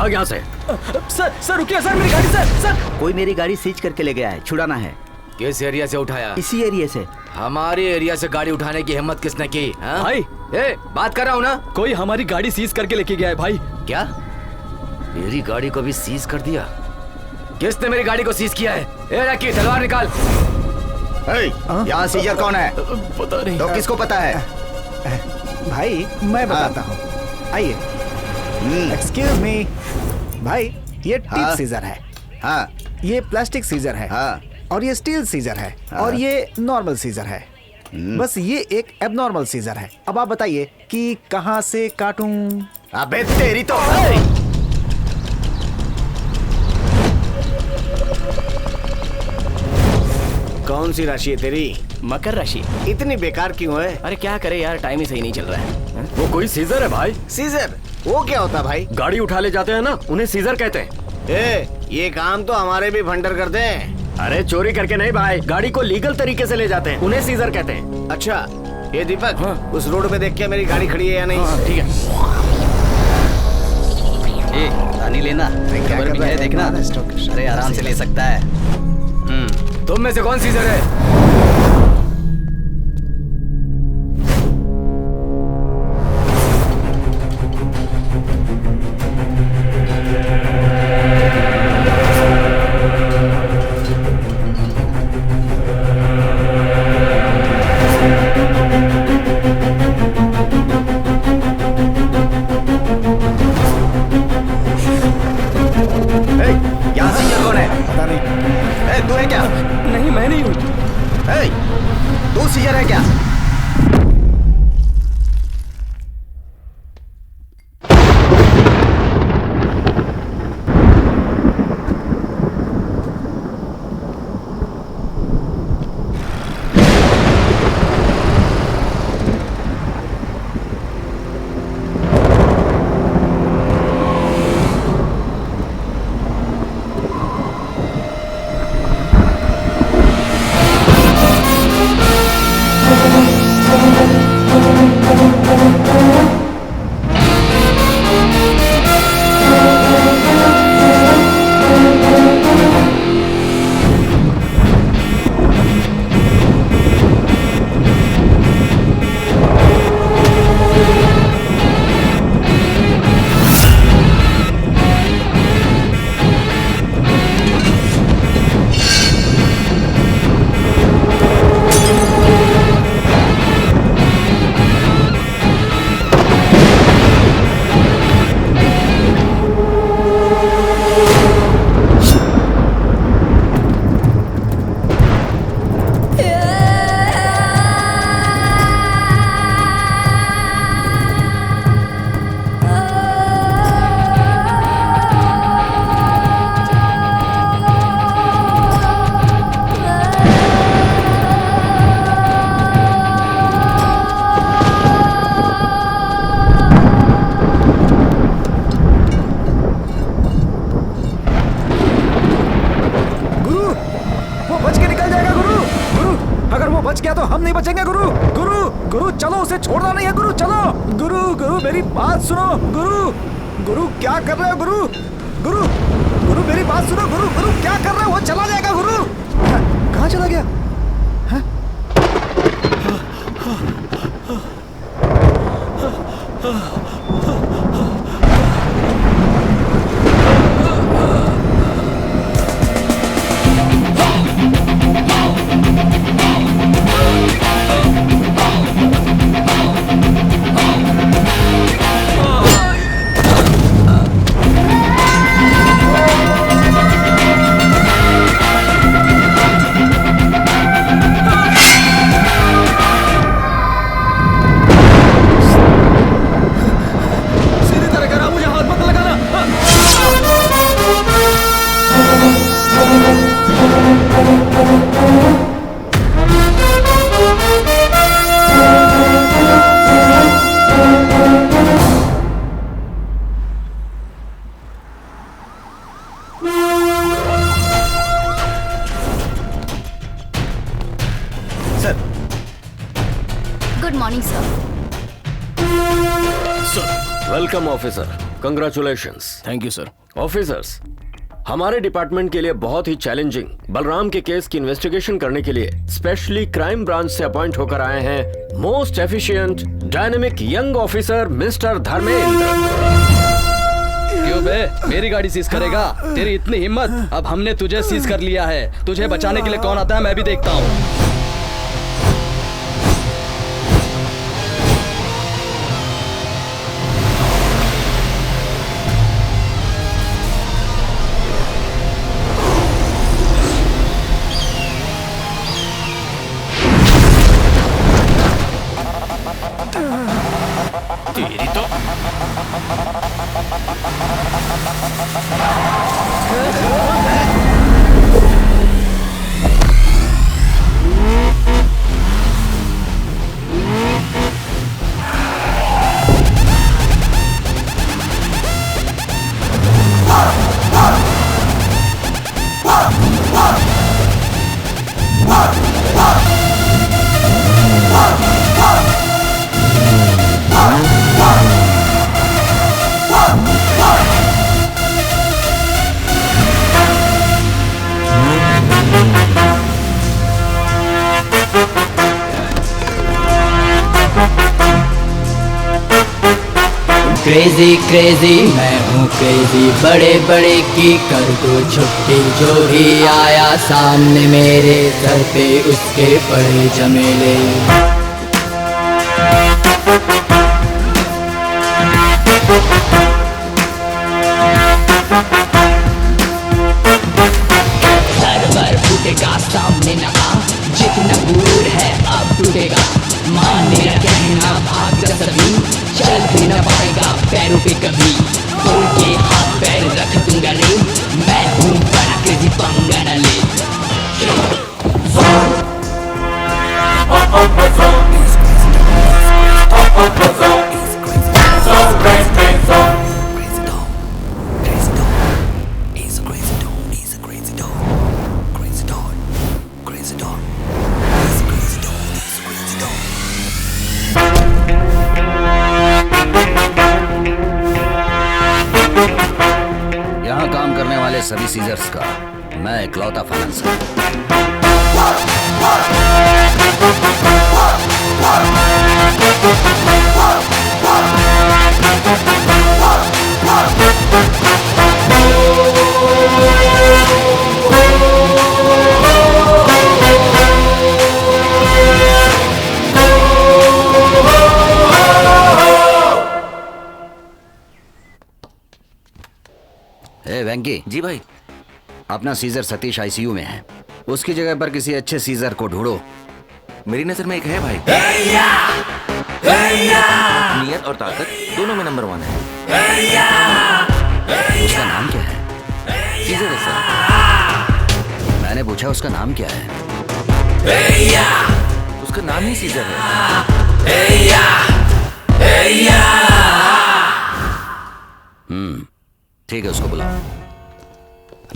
भाग यहाँ से। सर रुकिए सर, मेरी गाड़ी सर। कोई मेरी गाड़ी सीज करके ले गया है, छुड़ाना है। किस एरिया से उठाया? इसी एरिया से। हमारे एरिया से गाड़ी उठाने की हिम्मत किसने की? हाँ? भाई बात कर रहा हूँ ना। कोई हमारी गाड़ी सीज करके लेके गया है भाई। क्या? मेरी गाड़ी को भी सीज कर दिया? किसने मेरी गाड़ी को सीज किया है? रकी, तलवार निकाल। यहाँ सीजर कौन है? पता नहीं। तो किसको पता है? भाई मैं बताता हूँ, आइए। एक्सक्यूज मी भाई, ये टिप सीजर है। हाँ। ये प्लास्टिक सीजर है। हाँ। और ये स्टील सीजर है। और ये नॉर्मल सीजर है। बस ये एक एबनॉर्मल सीजर है। अब आप बताइए कि कहाँ से काटूं? अबे तेरी तो। कौन सी राशि है तेरी? मकर राशि। इतनी बेकार क्यों है? अरे क्या करे यार, टाइम ही सही नहीं चल रहा है। वो कोई सीजर है भाई। सीजर? वो क्या होता भाई? गाड़ी उठा ले जाते हैं ना, उन्हें सीजर कहते हैं। ये काम तो हमारे भी भंडर करते हैं। अरे चोरी करके नहीं भाई, गाड़ी को लीगल तरीके से ले जाते हैं, उन्हें सीजर कहते हैं। अच्छा ये दीपक, उस रोड पे देख के मेरी गाड़ी खड़ी है या नहीं? ठीक है। पानी लेना, खबर भी है देखना। अरे आराम से ले सकता है। तुम में से कौन सीजर है? यहाँ सीजर कौन है? पता नहीं। तू है क्या? नहीं, मैं नहीं हूँ। तू सीजर है क्या? बच गया तो हम नहीं बचेंगे गुरु। गुरु गुरु चलो, उसे छोड़ना नहीं है गुरु, चलो। गुरु गुरु मेरी बात सुनो। गुरु गुरु क्या कर रहे हो गुरु? गुरु गुरु मेरी बात सुनो। गुरु गुरु क्या कर रहे हो? वो चला जाएगा गुरु। कहाँ चला गया? Good morning sir. Welcome officer. Congratulations. Thank you sir. Officers, हमारे डिपार्टमेंट के लिए बहुत ही चैलेंजिंग बलराम के केस की इन्वेस्टिगेशन करने के लिए स्पेशली क्राइम ब्रांच से अपॉइंट होकर आए हैं most efficient dynamic young officer mister Dharmendra. क्यों बे, मेरी गाड़ी सीज करेगा? तेरी इतनी हिम्मत? अब हमने तुझे सीज कर लिया है। तुझे बचाने के लिए कौन आता है मैं भी देखता हूँ। तेरी तो क्रेजी क्रेजी मैं हूँ क्रेजी, बड़े बड़े की कर दो छुट्टी। जो भी आया सामने मेरे सर पे उसके पड़े झमेले। सरवर फूटेगा सामने न आ, जितना गुरूर है अब टूटेगा। मान मेरा कहना भाग जा सभी, चल भी न पाएगा पैरों पे कभी। खोल के हाथ पैर रख दूंगा रे, मैं हूँ बड़ा क्रेजी, पंगा न ले। यहाँ काम करने वाले सभी सीजर्स का मैं इकलौता फाइनेंसर। वेंकी जी भाई। अपना सीजर सतीश आईसीयू में है, उसकी जगह पर किसी अच्छे सीजर को ढूंढो। मेरी नजर में एक है भाई। नियत और ताकत दोनों में नंबर 1 है। उसका नाम क्या है? सीजर है सर। मैंने पूछा उसका नाम क्या है? उसका नाम ही सीजर है। ठीक है, उसको बुलाओ।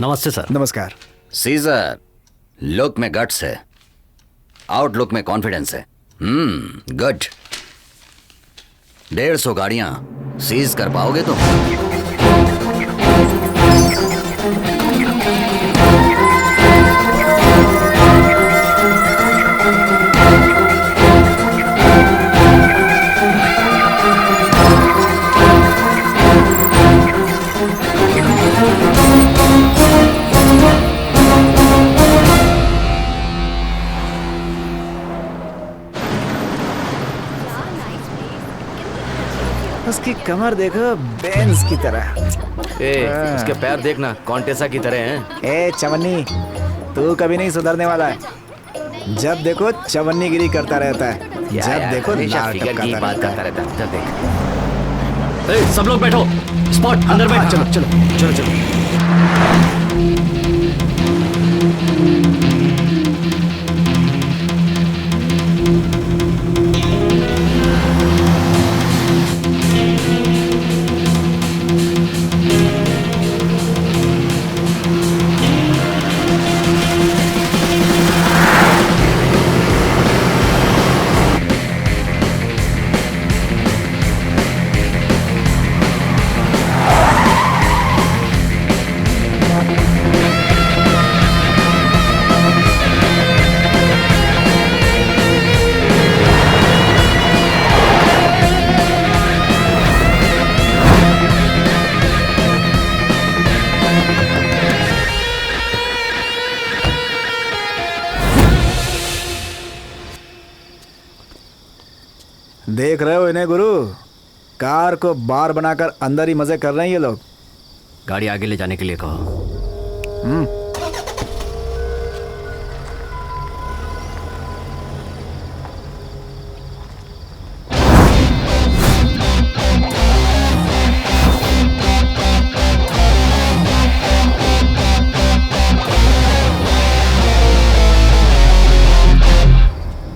नमस्ते सर। नमस्कार। सीजर लुक में गट्स है, आउटलुक में कॉन्फिडेंस है। गुड। 150 गाड़ियां सीज कर पाओगे तुम? उसकी कमर देखो, बेंज की तरह। उसके पैर देखना कॉन्टेसा की तरह हैं। ए चवन्नी, तू कभी नहीं सुधरने वाला है। जब देखो चवन्नीगिरी करता रहता है, जब देखो लाल टपकाता बात रहता करता है। रहता है। जब देख। सब लोग बैठो, स्पॉट अंदर बैठ। चलो चलो चलो चलो। देख रहे हो इन्हें गुरु? कार को बार बनाकर अंदर ही मजे कर रहे हैं ये लोग। गाड़ी आगे ले जाने के लिए कहो।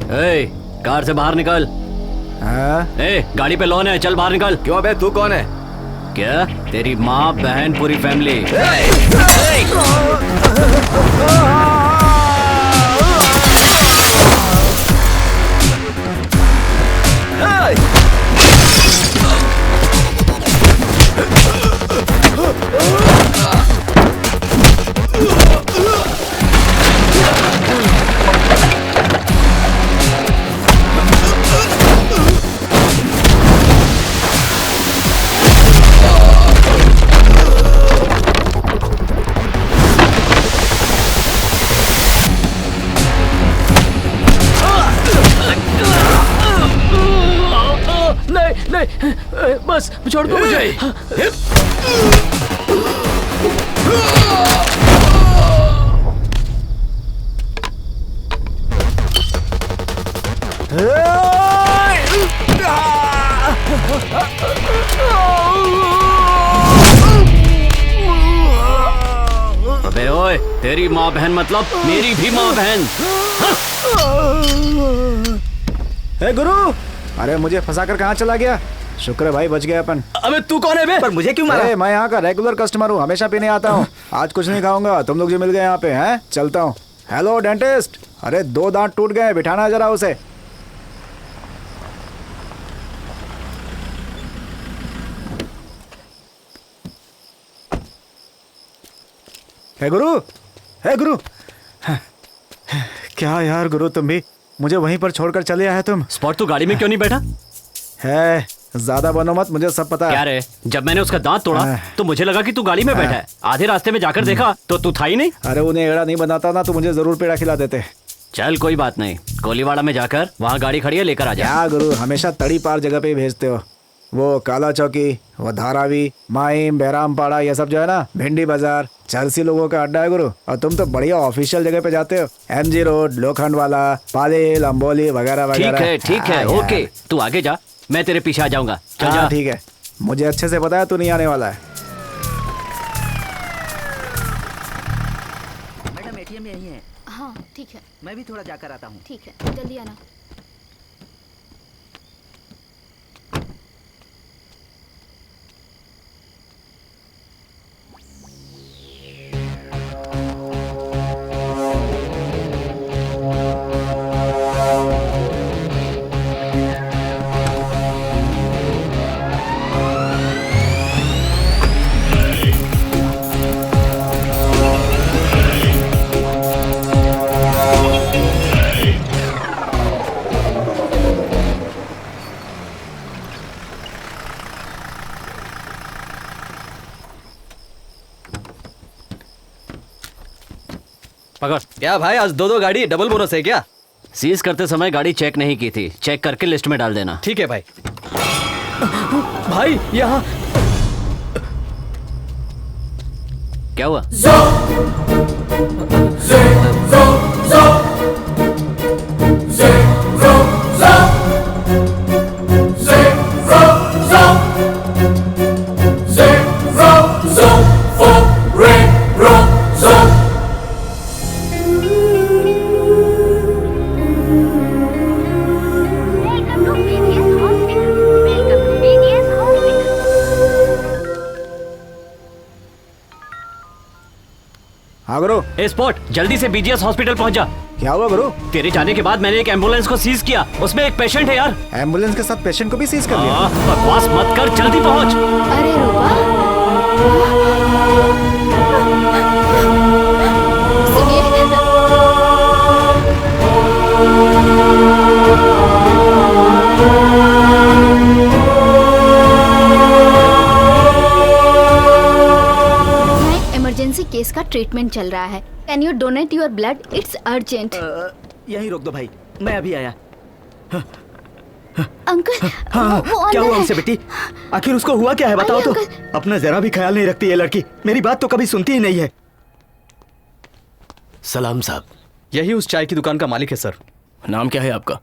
ए, कार से बाहर निकल। हाँ? ए, गाड़ी पे लोन है, चल बाहर निकल। क्यों बे, तू कौन है? क्या? तेरी माँ, बहन, पूरी फैमिली। नहीं, बस छोड़ दो मुझे। अबे ओए, तेरी माँ बहन मतलब मेरी भी माँ बहन। ए गुरु, अरे मुझे फंसाकर कहाँ चला गया? शुक्र है भाई, बच गया अपन। अबे तू कौन है बे? पर मुझे क्यों मारा? अरे मैं यहाँ का रेगुलर कस्टमर हूँ, हमेशा पीने आता हूँ। आज कुछ नहीं खाऊंगा, तुम लोग जो मिल गए यहाँ पे हैं। चलता हूँ। हेलो डेंटिस्ट, अरे 2 दांत टूट गए, बिठाना जरा उसे। हे गुरु, हे गुरु। क्या यार गुरु, तुम भी मुझे वहीं पर छोड़कर चले आए तुम। स्पॉट, तू गाड़ी में क्यों नहीं बैठा? है, ज्यादा बनो मत, मुझे सब पता क्या है। रे, जब मैंने उसका दांत तोड़ा तो मुझे लगा कि तू गाड़ी में बैठा है। आधे रास्ते में जाकर देखा तो तू था ही नहीं। अरे उन्हें एड़ा नहीं बनाता ना तो मुझे जरूर पेड़ा खिला देते। चल कोई बात नहीं, कोलीवाड़ा में जाकर वहाँ गाड़ी खड़ी है, लेकर आ जा। क्या गुरु, हमेशा तड़ी पार जगह पे ही भेजते हो। वो काला चौकी, वो धारावी, माइम, बहरामपाड़ा, ये सब जो है ना, भिंडी बाजार, चरसी लोगों का अड्डा है गुरु। और तुम तो बढ़िया ऑफिशियल जगह पे जाते हो। MG रोड, लोखंड वाला, पालेल, अंबोली वगैरह वगैरह। ठीक है, ओके, तू आगे जा, मैं तेरे पीछे आ जाऊंगा। चल जा। ठीक है, मुझे अच्छे से पता है तू नहीं आने वाला है। मैडम ATM यही है। हाँ ठीक है, मैं भी थोड़ा जाकर आता हूँ। ठीक है, जल्दी आना। पकड़। क्या भाई, आज 2 गाड़ी डबल बोनस है क्या? सीज करते समय गाड़ी चेक नहीं की थी, चेक करके लिस्ट में डाल देना। ठीक है भाई। भाई यहाँ क्या हुआ? हाँ गुरु। ए स्पॉट, जल्दी से BGS हॉस्पिटल पहुंच जा। क्या हुआ गुरु? तेरे जाने के बाद मैंने एक एम्बुलेंस को सीज किया, उसमें एक पेशेंट है यार। एम्बुलेंस के साथ पेशेंट को भी सीज कर लिया? बकवास मत कर, जल्दी पहुंच। अरे रुका, इमरजेंसी केस का ट्रीटमेंट चल रहा है। Can you donate your blood? It's urgent. यहीं रोक दो भाई, मैं अभी आया। अंकल हाँ, वो क्या अंदर हुआ है। उनसे बेटी? आखिर उसको हुआ क्या है बताओ आइए, तो। अंकल। अपना जरा भी ख्याल नहीं रखती ये लड़की, मेरी बात तो कभी सुनती ही नहीं है। सलाम साहब। यही उस चाय की दुकान का मालिक है सर। नाम क्या है आपका?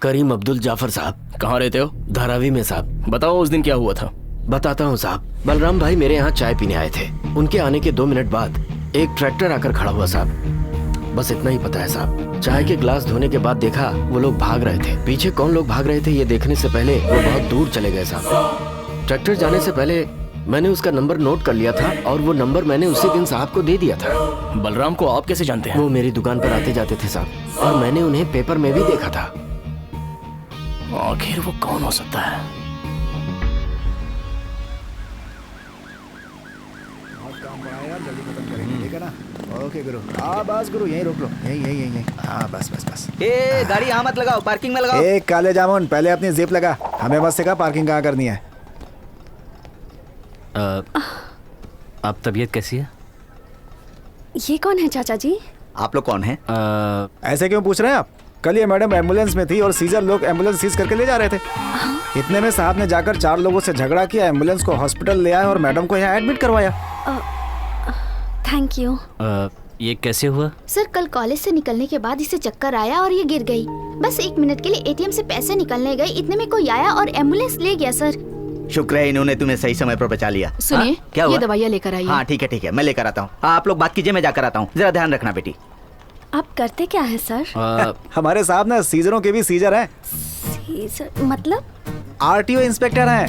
करीम अब्दुल जाफर साहब। कहाँ रहते हो? धारावी में साहब। बताओ उस दिन क्या हुआ था। बताता हूँ साहब। बलराम भाई मेरे यहाँ चाय पीने आए थे। उनके आने के 2 मिनट बाद एक ट्रैक्टर आकर खड़ा हुआ साहब। बस इतना ही पता है साहब। चाय के ग्लास धोने के बाद देखा वो लोग भाग रहे थे। पीछे कौन लोग भाग रहे थे ये देखने से पहले वो बहुत दूर चले गए साहब। ट्रैक्टर जाने से पहले मैंने उसका नंबर नोट कर लिया था और वो नंबर मैंने उसी दिन साहब को दे दिया था। बलराम को आप कैसे जानते हैं? वो मेरी दुकान पर आते जाते थे साहब और मैंने उन्हें पेपर में भी देखा था। आखिर वो कौन हो सकता है? ओके गुरु, हाँ बस गुरु यहीं रोक लो, यहीं हाँ बस बस बस। ए गाड़ी यहाँ मत लगाओ, पार्किंग में लगाओ। ए काले जामुन, पहले अपनी जिप लगा, हमें मत सिखा पार्किंग कहाँ करनी है। आप तबीयत कैसी है? ये कौन है चाचा जी? आप लोग कौन हैं? ऐसे क्यों पूछ रहे हैं आप? कल ये मैडम एम्बुलेंस में थी और सीजर लोग एम्बुलेंस सीज करके ले जा रहे थे। इतने में साहब ने जाकर 4 लोगों से झगड़ा किया, एम्बुलेंस को हॉस्पिटल ले आए और मैडम को यहाँ एडमिट करवाया। Thank you. ये कैसे हुआ? सर कल कॉलेज से निकलने के बाद इसे चक्कर आया और ये गिर गई। बस 1 मिनट के लिए एटीएम से पैसे निकलने गई, इतने में कोई आया और एम्बुलेंस ले गया सर। शुक्र है इन्होंने तुम्हें सही समय पर बचा लिया। सुनिए, हाँ? क्या हुआ? ये दवाइयाँ लेकर आइए। हाँ ठीक है मैं लेकर आता हूँ। आप लोग बात कीजिए, मैं जाकर आता हूँ। जरा ध्यान रखना बेटी। आप करते क्या है सर? हमारे साहब ना सीजरों के भी सीजर हैं। सीजर मतलब? आरटीओ इंस्पेक्टर हैं।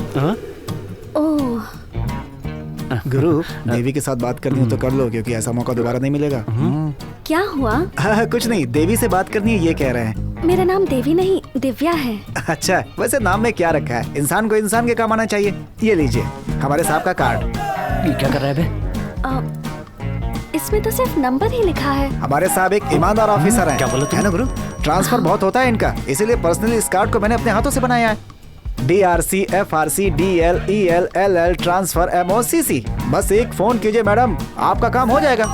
ओह गुरु, देवी के साथ बात करनी हो तो कर लो, क्योंकि ऐसा मौका दोबारा नहीं मिलेगा। क्या हुआ? कुछ नहीं, देवी से बात करनी है ये कह रहे हैं। मेरा नाम देवी नहीं दिव्या है। अच्छा, वैसे नाम में क्या रखा है? इंसान को इंसान के काम आना चाहिए। ये लीजिए हमारे साहब का कार्ड। ये क्या कर रहा है बे? इसमें तो सिर्फ नंबर ही लिखा है। हमारे साहब एक ईमानदार ऑफिसर हैं। क्या बोला तुम? है ना गुरु? ट्रांसफर बहुत होता है इनका, इसीलिए पर्सनली इस कार्ड को मैंने अपने हाथों से बनाया है। DRC FRC DL EL LL transfer MOCC। बस एक फोन कीजिए मैडम, आपका काम हो जाएगा।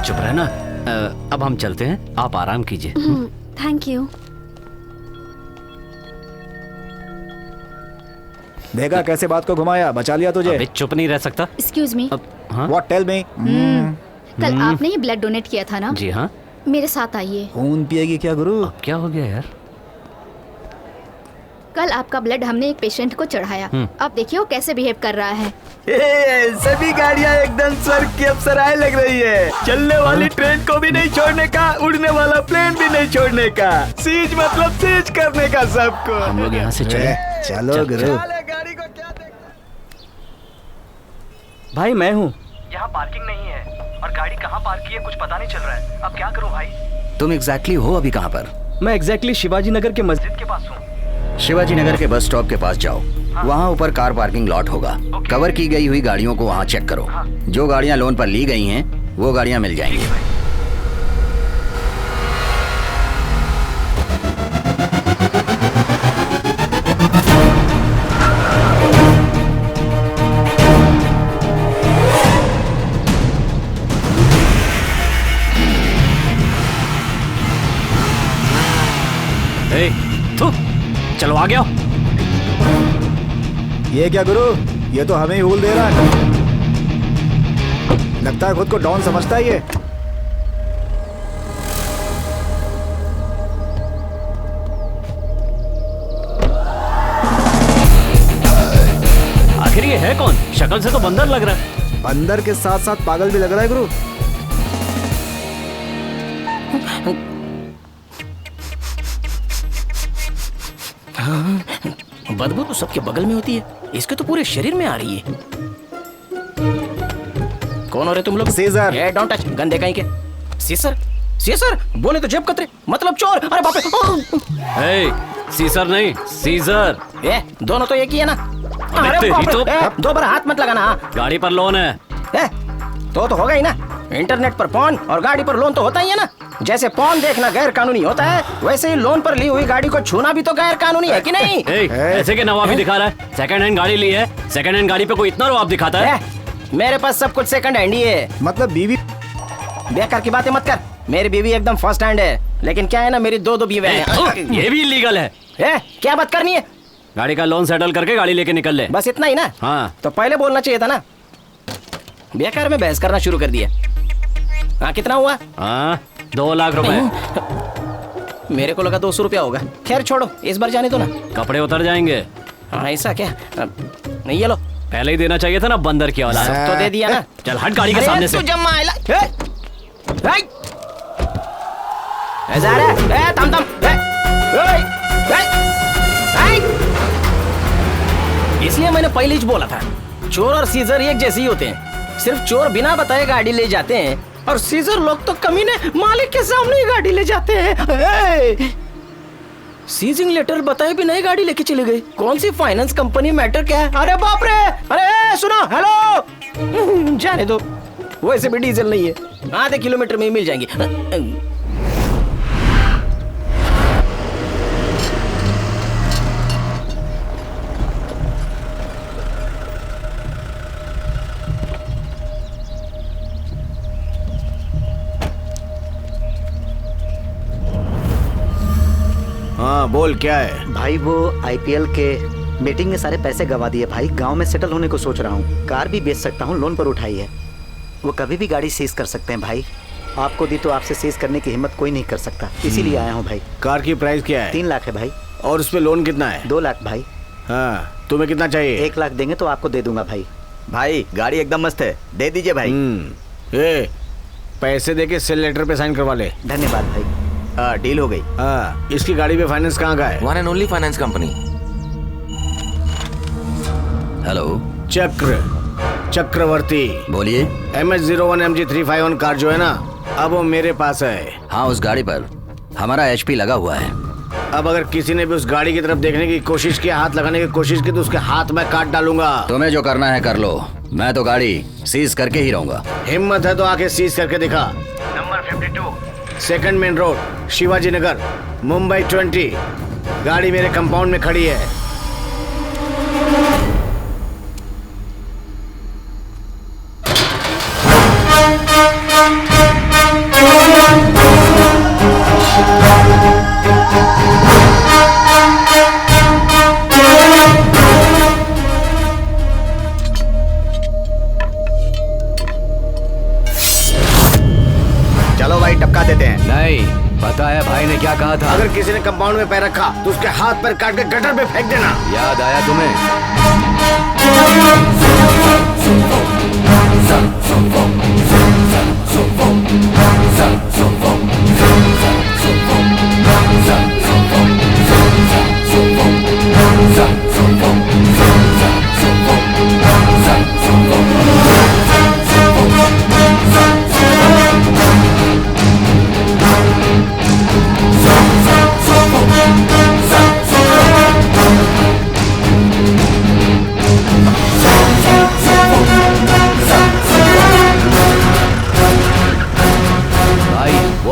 चुप रहना। अब हम चलते हैं, आप आराम कीजिए। Thank you. देखा कैसे बात को घुमाया, बचा लिया तुझे। अबे चुप नहीं रह सकता। Excuse me. What tell me? कल आपने ये ब्लड डोनेट किया था ना? जी हाँ। मेरे साथ आइए। खून पिएगी क्या गुरु? अब क्या हो गया यार? कल आपका ब्लड हमने एक पेशेंट को चढ़ाया। अब देखिए वो कैसे बिहेव कर रहा है। सभी गाड़ियाँ एकदम स्वर्ग की अप्सराएं लग रही है। चलने वाली ट्रेन को भी नहीं छोड़ने का, उड़ने वाला प्लेन भी नहीं छोड़ने का, सीज मतलब सीज करने का सबको। हम लोग यहाँ से चले। चलो गुरु। गाड़ी को क्या भाई मैं हूँ। यहाँ पार्किंग नहीं है और गाड़ी कहाँ पार्क की है कुछ पता नहीं चल रहा है। अब क्या करूँ भाई? तुम एग्जैक्टली हो अभी कहाँ पर? मैं एग्जैक्टली शिवाजी नगर के मस्जिद के पास हूँ। शिवाजी नगर के बस स्टॉप के पास जाओ। वहाँ ऊपर कार पार्किंग लॉट होगा। कवर की गई हुई गाड़ियों को वहाँ चेक करो। जो गाड़ियाँ लोन पर ली गई हैं वो गाड़ियाँ मिल जाएंगी। चलो आ गया। ये क्या गुरु, ये तो हमें ही हुल दे रहा है। लगता है खुद को डॉन समझता है ये। आखिर ये है कौन? शक्ल से तो बंदर लग रहा है। बंदर के साथ साथ पागल भी लग रहा है गुरु। बदबू तो सबके बगल में होती है, इसके तो पूरे शरीर में आ रही है। कौन हो रहे तुम लोग? सीजर। डोंट टच, गंदे कहीं के। सीसर सीसर बोले तो जेब कतरे, मतलब चोर। अरे बाप रे। सीसर नहीं सीजर। दोनों तो एक ही है ना। अरे तेरी बाप रे, तो- दो बार हाथ मत लगाना। गाड़ी पर लोन है। तो होगा ही ना। इंटरनेट पर पॉन और गाड़ी पर लोन तो होता ही है ना। जैसे पॉन देखना गैर कानूनी होता है, वैसे ही लोन पर ली हुई गाड़ी को छूना भी तो गैर कानूनी है कि नहीं? ऐसे के नवाबी दिखा रहा है। सेकंड हैंड गाड़ी ली है, सेकंड हैंड गाड़ी पे कोई इतना रवाब दिखाता है? मेरे पास सब कुछ सेकंड हैंड ही है। मतलब बीवी? बेकार की बातें मत कर, मेरी बीवी एकदम फर्स्ट हैंड है। लेकिन क्या है ना, मेरी दो बीवे हैं। ये भी इलीगल है। क्या बात करनी है? गाड़ी का लोन सेटल करके गाड़ी लेके निकल ले। बस इतना ही ना? हाँ। तो पहले बोलना चाहिए था ना। बेकार में बहस करना शुरू कर दिया। हाँ, कितना हुआ? हाँ, 2 लाख रुपए। मेरे को लगा 200 रुपया होगा। खैर छोड़ो, इस बार जाने दो ना। कपड़े उतर जाएंगे। हाँ, ऐसा क्या? नहीं, ये लो। पहले ही देना चाहिए था ना, बंदर की औलाद। सब तो दे दिया ना। चल हट गाड़ी के सामने से। इसलिए मैंने पहले ही बोला था, चोर और सीजर एक जैसे ही होते हैं। सिर्फ चोर बिना बताए गाड़ी ले जाते हैं और सीजर लोग तो कमीने मालिक के सामने ही गाड़ी ले जाते हैं। सीजिंग लेटर बताए भी नहीं गाड़ी लेके चले गए। कौन सी फाइनेंस कंपनी, मैटर क्या है? अरे बाप रे! अरे सुनो, हेलो। जाने दो, वैसे भी डीजल नहीं है, आधे किलोमीटर में ही मिल जाएंगे। हाँ बोल, क्या है भाई? वो आईपीएल के मीटिंग में सारे पैसे गवा दिए भाई। गांव में सेटल होने को सोच रहा हूँ। कार भी बेच सकता हूँ, लोन पर उठाई है। वो कभी भी गाड़ी सीज कर सकते हैं भाई। आपको दी तो आपसे सीज करने की हिम्मत कोई नहीं कर सकता, इसीलिए आया हूँ भाई। कार की प्राइस क्या है? 3 लाख है भाई। और उस पे लोन कितना है? 2 लाख भाई। हाँ, तुम्हें कितना चाहिए? 1 लाख देंगे तो आपको दे दूंगा भाई। भाई गाड़ी एकदम मस्त है, दे दीजिए भाई। पैसे देके सेल लेटर पे साइन करवा ले। धन्यवाद भाई। डील हो गई। हाँ, इसकी गाड़ी पे फाइनेंस कहाँ का है? One and only finance company. Hello, Chakraborty बोलिए। MS01 MG351 कार जो है ना, अब वो मेरे पास है। हाँ, उस गाड़ी पर हमारा HP लगा हुआ है। अब अगर किसी ने भी उस गाड़ी की तरफ देखने की कोशिश की, हाथ लगाने की कोशिश की, तो उसके हाथ में काट डालूंगा। तुम्हें जो करना है कर लो, मैं तो गाड़ी सीज करके ही रहूंगा। हिम्मत है तो आके सीज करके दिखा। Number 52 2nd main road, Shivaji Nagar, Mumbai 20। गाड़ी मेरे कंपाउंड में खड़ी है। चलो भाई, टपका देते हैं। नहीं, पता है भाई ने क्या कहा था? अगर किसी ने कंपाउंड में पैर रखा तो उसके हाथ पैर काट के गटर पे फेंक देना। याद आया तुम्हें?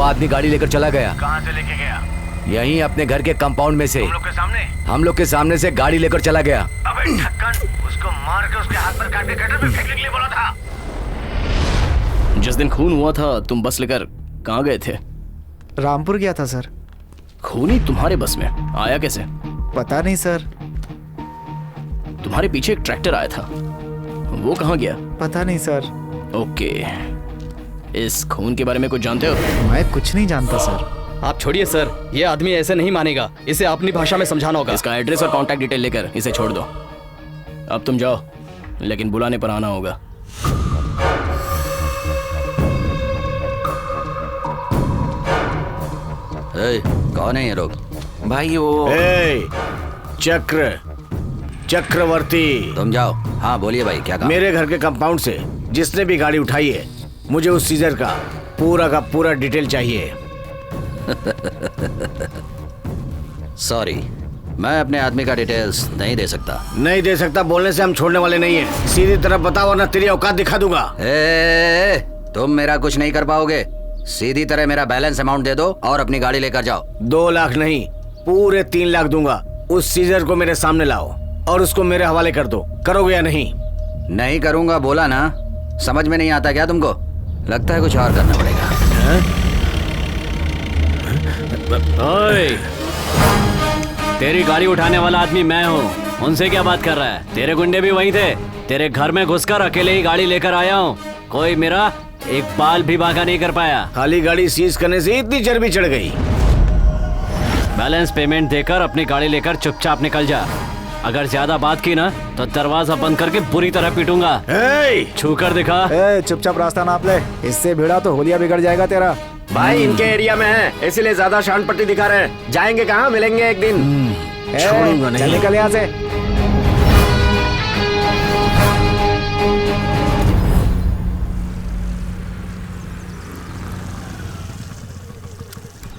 आदमी गाड़ी लेकर चला गया। कहाँ से लेके गया? यहीं अपने घर के कंपाउंड में से। हम लोग के सामने? हम लोग के सामने से गाड़ी लेकर चला गया। अबे ढक्कन, उसको मार के उसके हाथ पर काट के गटर में फेंकने के लिए बोला था। जिस दिन खून हुआ था तुम बस लेकर कहाँ गए थे? रामपुर गया था सर। खून ही तुम्हारे बस में आया कैसे? पता नहीं सर। तुम्हारे पीछे एक ट्रैक्टर आया था, वो कहाँ गया? पता नहीं सर। ओके, इस खून के बारे में कुछ जानते हो? मैं कुछ नहीं जानता सर। आप छोड़िए सर, ये आदमी ऐसे नहीं मानेगा, इसे अपनी भाषा में समझाना होगा। इसका एड्रेस और कांटेक्ट डिटेल लेकर इसे छोड़ दो। अब तुम जाओ, लेकिन बुलाने पर आना होगा। कौन है ये लोग? भाई वो चक्रवर्ती। तुम जाओ। हाँ बोलिए भाई, क्या काम? मेरे घर के कंपाउंड से जिसने भी गाड़ी उठाई है, मुझे उस सीजर का पूरा डिटेल चाहिए। सॉरी, मैं अपने आदमी का डिटेल्स नहीं दे सकता। नहीं दे सकता बोलने से हम छोड़ने वाले नहीं हैं। सीधी तरफ बताओ वरना तेरी औकात दिखा दूंगा। तुम मेरा कुछ नहीं कर पाओगे। सीधी तरह मेरा बैलेंस अमाउंट दे दो और अपनी गाड़ी लेकर जाओ। 2 लाख नहीं, पूरे 3 लाख दूंगा। उस सीजर को मेरे सामने लाओ और उसको मेरे हवाले कर दो। करोगे या नहीं? नहीं करूंगा बोला ना। समझ में नहीं आता क्या तुमको? लगता है कुछ और करना पड़ेगा। ओए, तेरी गाड़ी उठाने वाला आदमी मैं हूँ। उनसे क्या बात कर रहा है? तेरे गुंडे भी वहीं थे। तेरे घर में घुसकर अकेले ही गाड़ी लेकर आया हूँ। कोई मेरा एक बाल भी बागा नहीं कर पाया। खाली गाड़ी सीज करने से इतनी चर्बी चढ़ गई। बैलेंस पेमेंट देकर अपनी गाड़ी लेकर चुपचाप निकल जा। अगर ज्यादा बात की ना तो दरवाजा बंद करके बुरी तरह पीटूंगा। छू कर दिखा। चुपचाप रास्ता नाप ले, इससे भिड़ा तो होलिया बिगड़ जाएगा तेरा। भाई इनके एरिया में है, इसीलिए ज्यादा शान पट्टी दिखा रहे हैं। जाएंगे कहाँ, मिलेंगे एक दिन। छोड़ूंगा नहीं। चल निकल यहाँ से।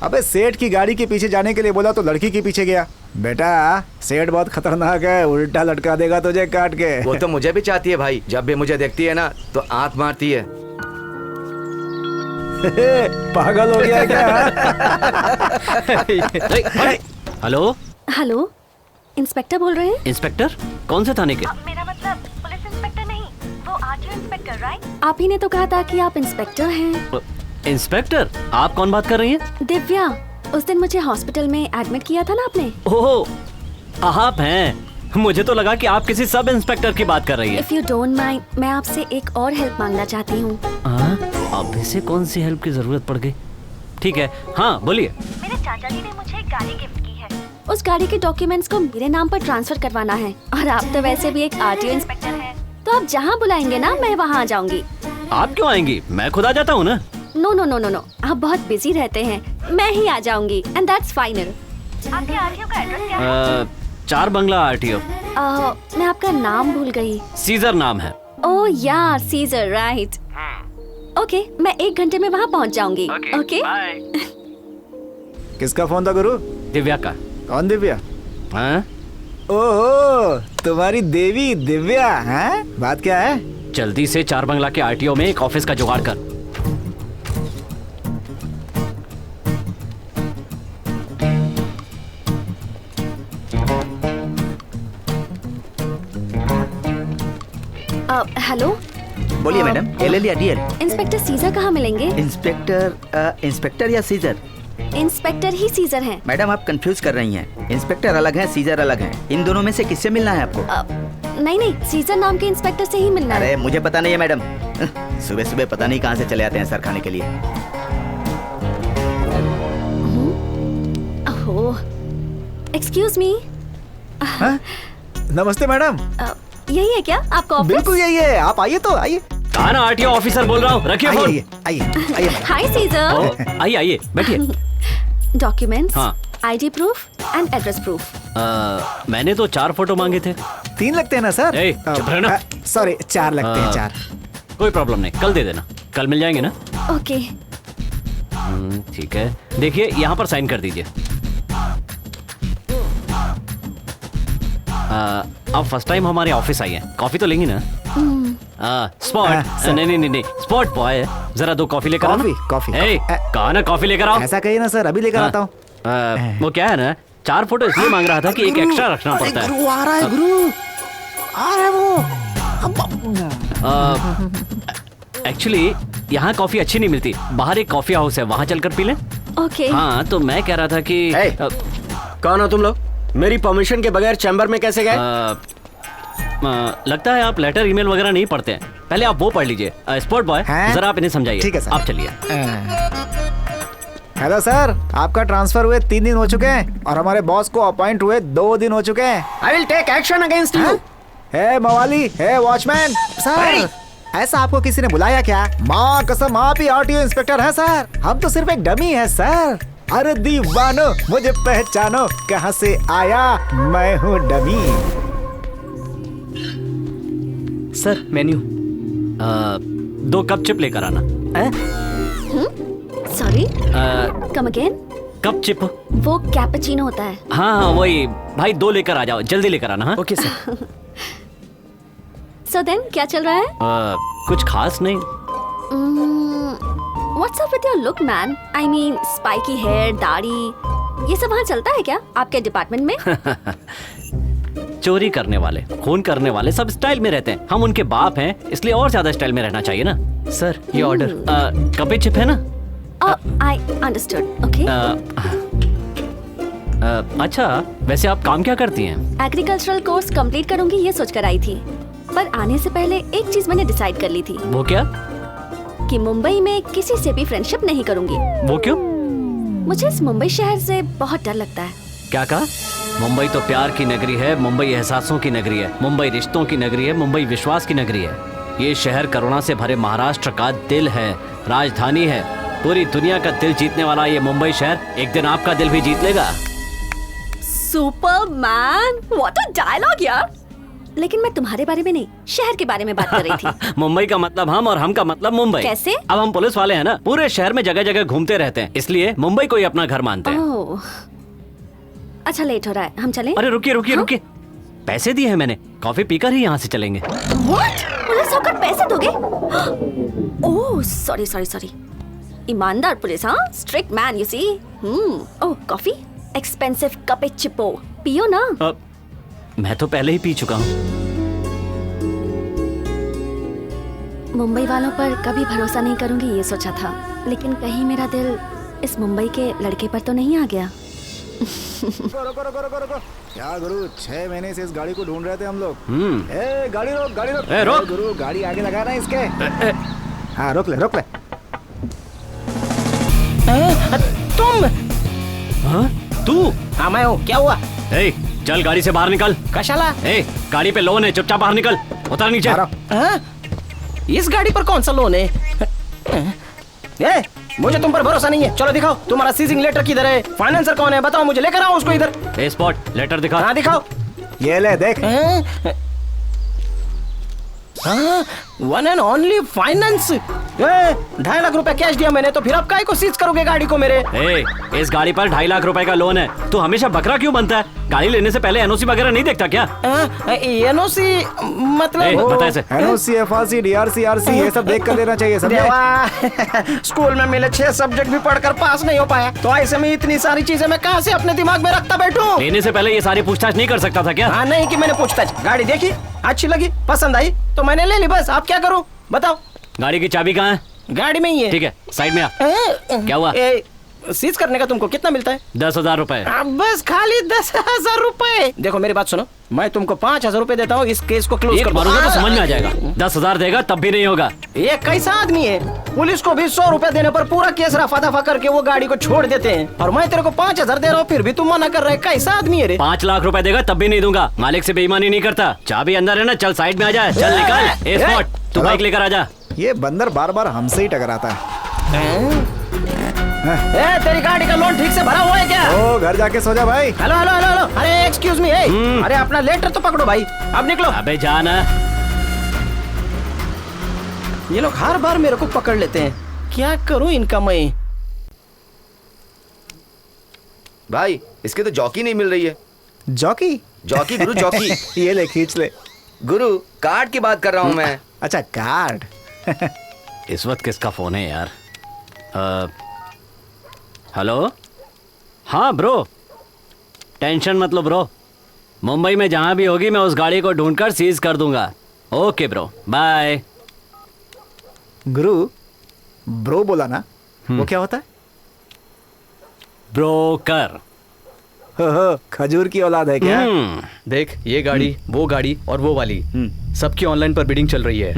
अबे सेठ की गाड़ी के पीछे जाने के लिए बोला तो लड़की के पीछे गया। बेटा सेठ बहुत खतरनाक है, उल्टा लटका देगा तुझे काट के। वो तो मुझे भी चाहती है भाई, जब भी मुझे देखती है ना तो आंख मारती है। पागल हो गया क्या? हेलो हेलो, इंस्पेक्टर बोल रहे हैं? इंस्पेक्टर? कौन से थाने के? मेरा मतलब पुलिस इंस्पेक्टर नहीं, वो आरटीओ इंस्पेक्टर, राइट? आप ही ने तो कहा था कि आप इंस्पेक्टर हैं। इंस्पेक्टर? आप कौन बात कर रही हैं? दिव्या, उस दिन मुझे हॉस्पिटल में एडमिट किया था ना आपने। ओह, आप हैं। मुझे तो लगा कि आप किसी सब इंस्पेक्टर की बात कर रही हैं। इफ यू डोंट माइंड, मैं आपसे एक और हेल्प मांगना चाहती हूँ। अब इसे कौन सी हेल्प की जरूरत पड़ गई? ठीक है, हाँ बोलिए। मेरे चाचा जी ने मुझे एक गाड़ी गिफ्ट की है। उस गाड़ी के डॉक्यूमेंट्स को मेरे नाम पर ट्रांसफर करवाना है। और आप तो वैसे भी एक आरटीओ इंस्पेक्टर हैं, तो आप जहाँ बुलाएंगे ना मैं वहाँ आ जाऊंगी। आप क्यों आएंगी? मैं खुद आ जाता हूँ ना। No no no no no, आप बहुत बिजी रहते हैं, मैं ही आ जाऊंगी एंड दैट्स फाइनल। आपके आरटीओ का एड्रेस क्या है? 4 बंगला आरटीओ। मैं आपका नाम भूल गई। सीजर नाम है। ओह यार, सीजर, राइट। ओके, मैं 1 घंटे में वहाँ पहुँच जाऊंगी। ओके। किसका फोन था गुरु? दिव्या का। कौन दिव्या? हाँ? ओहो, तुम्हारी देवी दिव्या। हैं? बात क्या है? जल्दी से 4 बंगला के आरटीओ में एक ऑफिस का जुगाड़ कर। हेलो, बोलिए मैडम। एलएल या डीएल? इंस्पेक्टर सीजर कहाँ मिलेंगे? इंस्पेक्टर या सीजर? इंस्पेक्टर ही सीजर हैं। मैडम आप कंफ्यूज कर रही हैं। इंस्पेक्टर अलग हैं, सीजर अलग हैं। इन दोनों में से किससे मिलना है आपको? नहीं नहीं, सीजर नाम के इंस्पेक्टर से ही मिलना है। अरे मुझे पता नहीं है मैडम। सुबह सुबह पता नहीं कहाँ से चले आते हैं सर खाने के लिए। ओह, एक्सक्यूज मी। नमस्ते मैडम। यही है क्या आपका ऑफिस? बिल्कुल यही है, आप आइए तो आइए। कहाँ ना आरटीओ ऑफिसर बोल रहा हूँ, रखिए फोन। आइए। हाय सीजर। आइए बैठिए। डॉक्यूमेंट्स, हाँ। ID proof and address proof. मैंने तो 4 फोटो मांगे थे। 3 लगते हैं ना सर? चुप रहना। सॉरी, 4 लगते हैं। 4 कोई प्रॉब्लम नहीं, कल दे देना, कल मिल जाएंगे ना? ओके। ठीक है, देखिए यहाँ पर साइन कर दीजिए। आप फर्स्ट टाइम हमारे ऑफिस आई हैं, कॉफी तो लेंगी ना? स्पॉट नहीं, स्पॉट बॉय, जरा 2 कॉफी लेकर आना। कॉफी कहा ना कॉफी लेकर आओ। ऐसा कहिए ना सर, अभी लेकर आता हूँ। वो क्या है ना, 4 फोटो इसलिए मांग रहा था कि एक एक्स्ट्रा रखना पड़ता है। गुरु आ रहा है, गुरु आ रहा है वो। एक्चुअली यहाँ कॉफी अच्छी नहीं मिलती, बाहर एक कॉफी हाउस है, वहाँ चलकर पी लें। ओके। हाँ, तो मैं कह रहा था कि कौन हो तुम लोग? मेरी परमिशन के बगैर चैम्बर में कैसे गए? लगता है आप लेटर ईमेल वगैरह नहीं पढ़ते हैं। पहले आप वो पढ़ लीजिए। स्पॉट बॉय, जरा आप इन्हें समझाइए। ठीक है सर। आप चलिए। हेलो सर, आपका ट्रांसफर हुए 3 दिन हो चुके हैं और हमारे बॉस को अपॉइंट हुए 2 दिन हो चुके हैं। I will take action against you. Hey मवाली, हे वॉचमैन। सर, ऐसा आपको किसी ने बुलाया क्या? माँ कसम, आप ही आरटीओ इंस्पेक्टर हैं सर। हम तो सिर्फ एक डमी है सर। अरे दीवानो, मुझे पहचानो, कहाँ से आया, मैं हूँ dummy. Sir menu. 2 cup chip लेकर आना। Sorry, come again. Cup chip? वो कैपेचिनो होता है। हाँ, वही भाई, 2 लेकर आ जाओ, जल्दी लेकर आना। हाँ ओके सर। सो देन क्या चल रहा है? कुछ खास नहीं। What's up with your look, man? I mean, spiky hair, दाढ़ी, ये सब वहाँ चलता है क्या आपके डिपार्टमेंट में? चोरी करने वाले, खून करने वाले सब स्टाइल में रहते हैं। हम उनके बाप हैं, इसलिए और ज्यादा स्टाइल में रहना चाहिए ना। सर ये ऑर्डर। कपे चिप है ना? I understood. Okay. अच्छा, वैसे आप काम क्या करती हैं? एग्रीकल्चरल कोर्स कंप्लीट करूंगी ये सोच कर आई थी, पर आने से पहले एक चीज मैंने डिसाइड कर ली थी। वो क्या? कि मुंबई में किसी से भी फ्रेंडशिप नहीं करूंगी। वो क्यों? मुझे इस मुंबई शहर से बहुत डर लगता है। क्या कहा? मुंबई तो प्यार की नगरी है, मुंबई एहसासों की नगरी है, मुंबई रिश्तों की नगरी है, मुंबई विश्वास की नगरी है। ये शहर करुणा से भरे महाराष्ट्र का दिल है, राजधानी है। पूरी दुनिया का दिल जीतने वाला ये मुंबई शहर एक दिन आपका दिल भी जीत लेगा। सुपरमैन, व्हाट अ डायलॉग यार। लेकिन मैं तुम्हारे बारे में नहीं, शहर के बारे में बात कर रही थी। मुंबई का मतलब हम और हम का मतलब मुंबई। कैसे? अब हम पुलिस वाले हैं ना, पूरे शहर में जगह जगह घूमते रहते हैं, इसलिए मुंबई को ही अपना घर मानते हैं। ओह, अच्छा लेट हो रहा है, हम चलें? अरे रुकिए रुकिए हाँ? रुकिए, पैसे दिए हैं मैंने, कॉफी पीकर ही यहाँ से चलेंगे। What? पुलिस होकर पैसे दोगे? Oh sorry sorry sorry. ईमानदार पुलिस, हाँ, strict man you see. Oh coffee, expensive cappuccino, पियो ना। मैं तो पहले ही पी चुका हूँ। मुंबई वालों पर कभी भरोसा नहीं करूंगी ये सोचा था, लेकिन कहीं मेरा दिल इस मुंबई के लड़के पर तो नहीं आ गया। रुको। क्या गुरु, 6 महीने से इस गाड़ी को ढूंढ रहे थे हम लोग। गाड़ी रोक। रोक। गुरु गाड़ी आगे लगा ना इसके। हाँ रोक ले। तुम? हाँ? तू? हाँ मैं हूँ, क्या हुआ? ए, चल गाड़ी से बाहर निकल। कशाला? ए, गाड़ी पे लोन है, चुपचाप बाहर निकल, उतर नीचे। इस गाड़ी पर कौन सा लोन है? ए, मुझे तुम पर भरोसा नहीं है। चलो दिखाओ तुम्हारा सीजिंग लेटर किधर है, फाइनेंसर कौन है, बताओ मुझे, लेकर आओ उसको इधर। ए स्पॉट, लेटर दिखा। हाँ दिखाओ। ये ले देख। हाँ, one and only finance. 2.5 lakh रुपए कैश दिया मैंने, तो फिर अब काहे को सीज करोगे गाड़ी को मेरे? ए, इस गाड़ी पर 2.5 लाख रुपए का लोन है। तू हमेशा बकरा क्यों बनता है? गाड़ी लेने से पहले एनओसी वगैरह नहीं देखता क्या? एनओसी मतलब? बता इसे। एनओसी, एफआरसी, डीआरसी, आरसी ये सब देख कर देना चाहिए, समझे? स्कूल में मिले 6 सब्जेक्ट भी पढ़कर पास नहीं हो पाया, तो ऐसे में इतनी सारी चीजें मैं कहाँ से अपने दिमाग में रखता बैठूं? लेने से पहले ये सारी पूछताछ नहीं कर सकता था क्या? हाँ, नहीं कि मैंने पूछताछ। गाड़ी देखी, अच्छी लगी, पसंद आई तो मैंने ले ली, बस। आप क्या करूं बताओ? गाड़ी की चाबी कहाँ है? गाड़ी में ही है। ठीक है, साइड में आ। क्या हुआ? सीज करने का तुमको कितना मिलता है? 10,000 रुपए। बस खाली 10,000 रुपए? देखो मेरी बात सुनो, मैं तुमको 5,000 रुपए देता हूँ, इस केस को क्लोज कर मारूंगा तो समझ में आ जाएगा। 10,000 देगा तब भी नहीं होगा। ये कैसा आदमी है? पुलिस को भी 100 रुपए देने पर पूरा केस रफा दफा करके वो गाड़ी को छोड़ देते हैं, और मैं तेरे को 5,000 दे रहा हूँ, फिर भी तुम मना कर रहे। कैसा आदमी है रे? 5 लाख रुपए देगा तब भी नहीं दूंगा। मालिक से बेईमानी नहीं करता। चाबी अंदर है ना, चल साइड में आ जा। चल निकल। ए स्पॉट, तू बाइक लेकर आ जा। ये बंदर बार बार हमसे ही टकराता है। तेरी गाड़ी का लोन ठीक से भरा हुआ है क्या? ओ, घर जाके सो जा भाई। हेलो। अरे एक्सक्यूज मी, अरे अपना लेटर तो पकड़ो भाई, अब निकलो। अबे जाना। ये लोग हर बार मेरे को पकड़ लेते हैं, क्या करूं इनका मैं? भाई इसके तो जॉकी नहीं मिल रही है। जॉकी गुरु, जॉकी। ये ले, खींच ले। गुरु कार्ड की बात कर रहा हूँ मैं। अच्छा कार्ड। इस वक्त किसका फोन है यार? हेलो। हाँ ब्रो, टेंशन मत लो ब्रो, मुंबई में जहां भी होगी मैं उस गाड़ी को ढूंढकर सीज कर दूंगा। Okay bro, bye. गुरु, ब्रो बोला ना, वो क्या होता है? ब्रोकर। खजूर की औलाद है क्या? देख, ये गाड़ी, वो गाड़ी और वो वाली, सबकी ऑनलाइन पर बिडिंग चल रही है।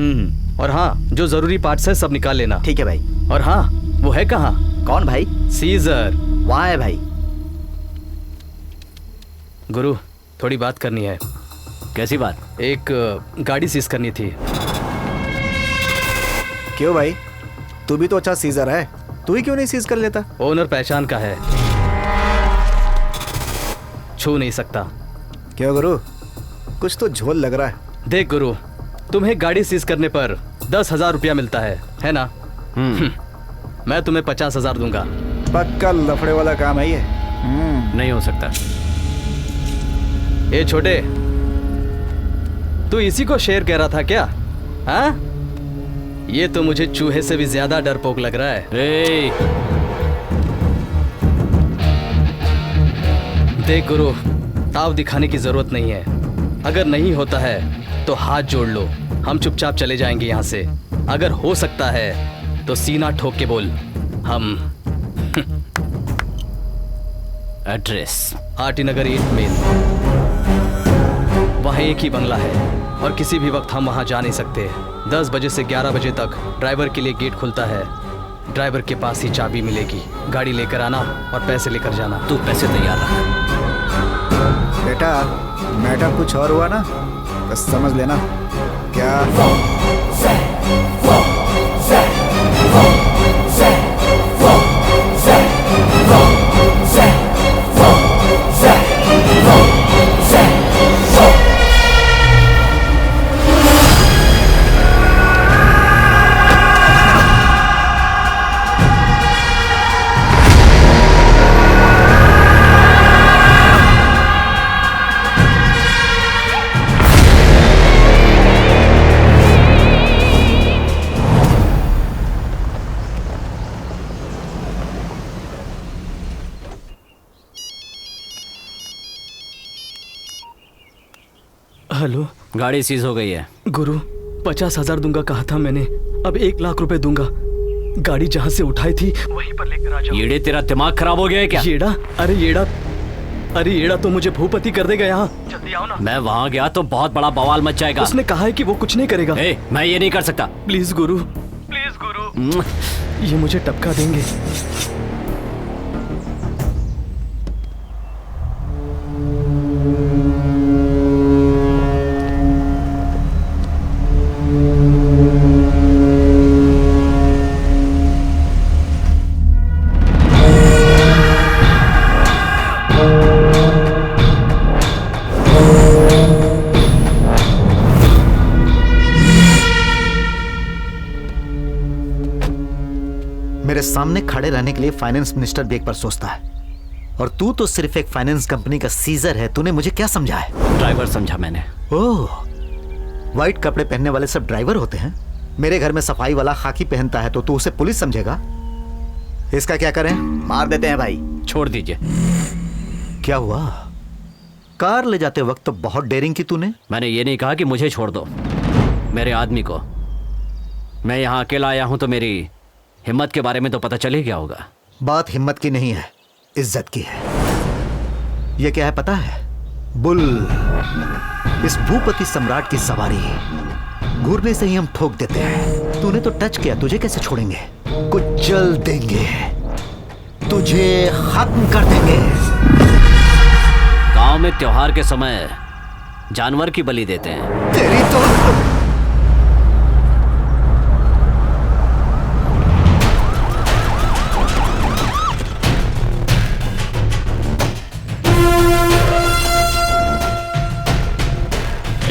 और हाँ, जो जरूरी पार्ट्स है सब निकाल लेना। ठीक है भाई। और हाँ, वो है कहाँ? कौन भाई? सीजर। वहाँ है भाई। गुरु, थोड़ी बात करनी है। कैसी बात? एक गाड़ी सीज करनी थी। क्यों भाई, तू भी तो अच्छा सीजर है, तू ही क्यों नहीं सीज कर लेता? ओनर पहचान का है, छू नहीं सकता। क्यों गुरु, कुछ तो झोल लग रहा है। देख गुरु, तुम्हें गाड़ी सीज करने पर 10,000 रुपया मिलता है ना? मैं तुम्हें 50,000 दूंगा। पक्का लफड़े वाला काम है ये। नहीं हो सकता। ए छोटे, तू इसी को शेर कह रहा था क्या? हाँ, ये तो मुझे चूहे से भी ज्यादा डरपोक लग रहा है। देख गुरु, ताव दिखाने की जरूरत नहीं है। अगर नहीं होता है तो हाथ जोड़ लो, हम चुपचाप चले जाएंगे यहाँ से। अगर हो सकता है तो सीना ठोक के बोल, हम। एड्रेस आरटी नगर 8 मेन। वहाँ एक ही बंगला है और किसी भी वक्त हम वहाँ जा नहीं सकते। 10 बजे से 11 बजे तक ड्राइवर के लिए गेट खुलता है। ड्राइवर के पास ही चाबी मिलेगी। गाड़ी लेकर आना और पैसे लेकर जाना। तू पैसे तैयार रख। बेटा मैटर कुछ और हुआ ना, बस समझ लेना। क्या हेलो, गाड़ी सीज हो गई है। गुरु 50,000 दूंगा कहा था मैंने, अब 1 लाख रुपए दूंगा। गाड़ी जहाँ से उठाई थी वहीं पर लेकर आ जाओ। येड़े तेरा दिमाग खराब हो गया है क्या? येड़ा? अरे येड़ा तो मुझे भूपति कर देगा यहाँ। जल्दी आओ ना। मैं वहाँ गया तो बहुत बड़ा बवाल मच जाएगा। उसने कहा है कि वो कुछ नहीं करेगा। मैं ये नहीं कर सकता। प्लीज गुरु, प्लीज गुरु। ये मुझे टपका देंगे। मेरे सामने खड़े रहने के लिए फाइनेंस मिनिस्टर भी एक बार सोचता है, और तू तो सिर्फ एक फाइनेंस कंपनी का सीजर है। तूने मुझे क्या समझा है? ड्राइवर समझा मैंने। ओह, व्हाइट कपड़े पहनने वाले सब ड्राइवर होते हैं? मेरे घर में सफाई वाला खाकी पहनता है तो तू उसे पुलिस समझेगा? इसका क्या करें? मार देते हैं भाई। छोड़ दीजिए। क्या हुआ? कार ले जाते वक्त तो बहुत डेयरिंग की तूने। मैंने ये नहीं कहा कि मुझे छोड़ दो, मेरे आदमी को। मैं यहाँ अकेला आया हूँ तो मेरी हिम्मत के बारे में तो पता चल ही गया होगा। बात हिम्मत की नहीं है, इज्जत की है। ये क्या है पता है? बुल। इस भूपति सम्राट की सवारी घूरने से ही हम ठोक देते हैं। तूने तो टच किया, तुझे कैसे छोड़ेंगे? कुचल देंगे, तुझे खत्म कर देंगे। गांव में त्योहार के समय जानवर की बलि देते हैं। तेरी तो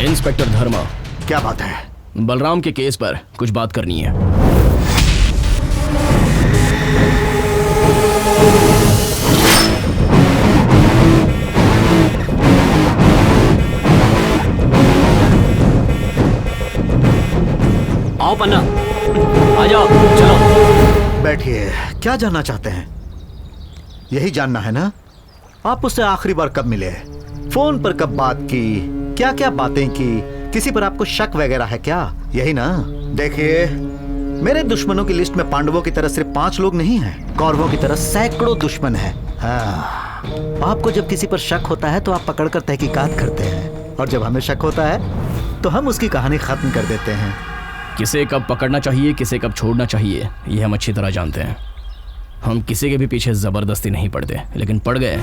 इंस्पेक्टर धर्मा। क्या बात है? बलराम के केस पर कुछ बात करनी है। आओ पन्ना, आ जाओ, चलो। बैठिए। क्या जानना चाहते हैं? यही जानना है ना? आप उससे आखिरी बार कब मिले? फोन पर कब बात की? क्या क्या बातें की? किसी पर आपको शक वगैरह है क्या? यही ना? देखिए, मेरे दुश्मनों की लिस्ट में पांडवों की तरह सिर्फ 5 लोग नहीं हैं, कौरवों की तरह सैकड़ों दुश्मन हैं। हाँ, आपको जब किसी पर शक होता है तो आप पकड़कर तहकीकात करते हैं, और जब हमें शक होता है तो हम उसकी कहानी खत्म कर देते हैं। किसे कब पकड़ना चाहिए, किसे कब छोड़ना चाहिए, ये हम अच्छी तरह जानते हैं। हम किसी के भी पीछे जबरदस्ती नहीं पड़ते, लेकिन पड़ गए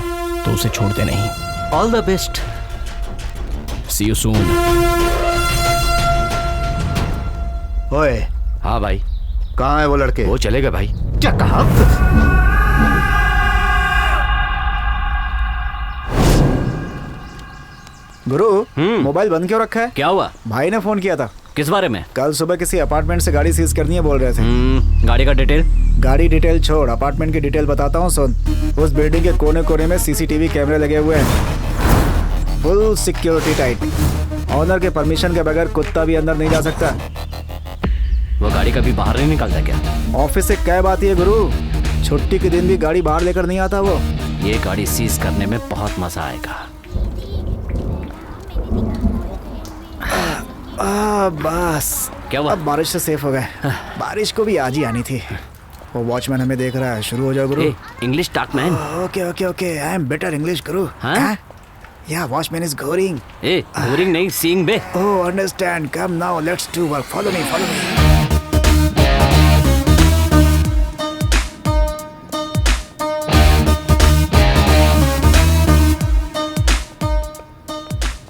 तो उसे छोड़ते नहीं। All the best. See you soon. ओए। हाँ भाई। कहाँ है वो लड़के? वो चले गए भाई। क्या कहा? गुरु, मोबाइल बंद क्यों रखा है? क्या हुआ? भाई ने फोन किया था। किस बारे में? कल सुबह किसी अपार्टमेंट से गाड़ी सीज करनी है बोल रहे थे। गाड़ी का डिटेल? गाड़ी डिटेल छोड़, अपार्टमेंट की डिटेल बताता हूँ सुन। उस बिल्डिंग के कोने कोने में सीसीटीवी कैमरे लगे हुए हैं, फुल सिक्योरिटी टाइट। ऑनर के परमिशन के बगैर कुत्ता भी अंदर नहीं जा सकता। वो गाड़ी कभी बाहर नहीं निकलता क्या? ऑफिस से कैब आती है गुरु, छुट्टी के दिन भी गाड़ी बाहर लेकर नहीं आता वो। ये गाड़ी सीज करने में बहुत मजा आएगा। बस क्या हुआ? अब बारिश से सेफ हो गए। बारिश को भी आज ही आनी थी। वो वॉचमैन हमें देख रहा है, शुरू हो जाओ गुरु। English talk man. Okay okay okay, I am better English गुरु। हाँ? या वॉचमैन इज गोरिंग। गोरिंग नहीं, सीइंग बे। Oh understand, come now let's do work, follow me follow me.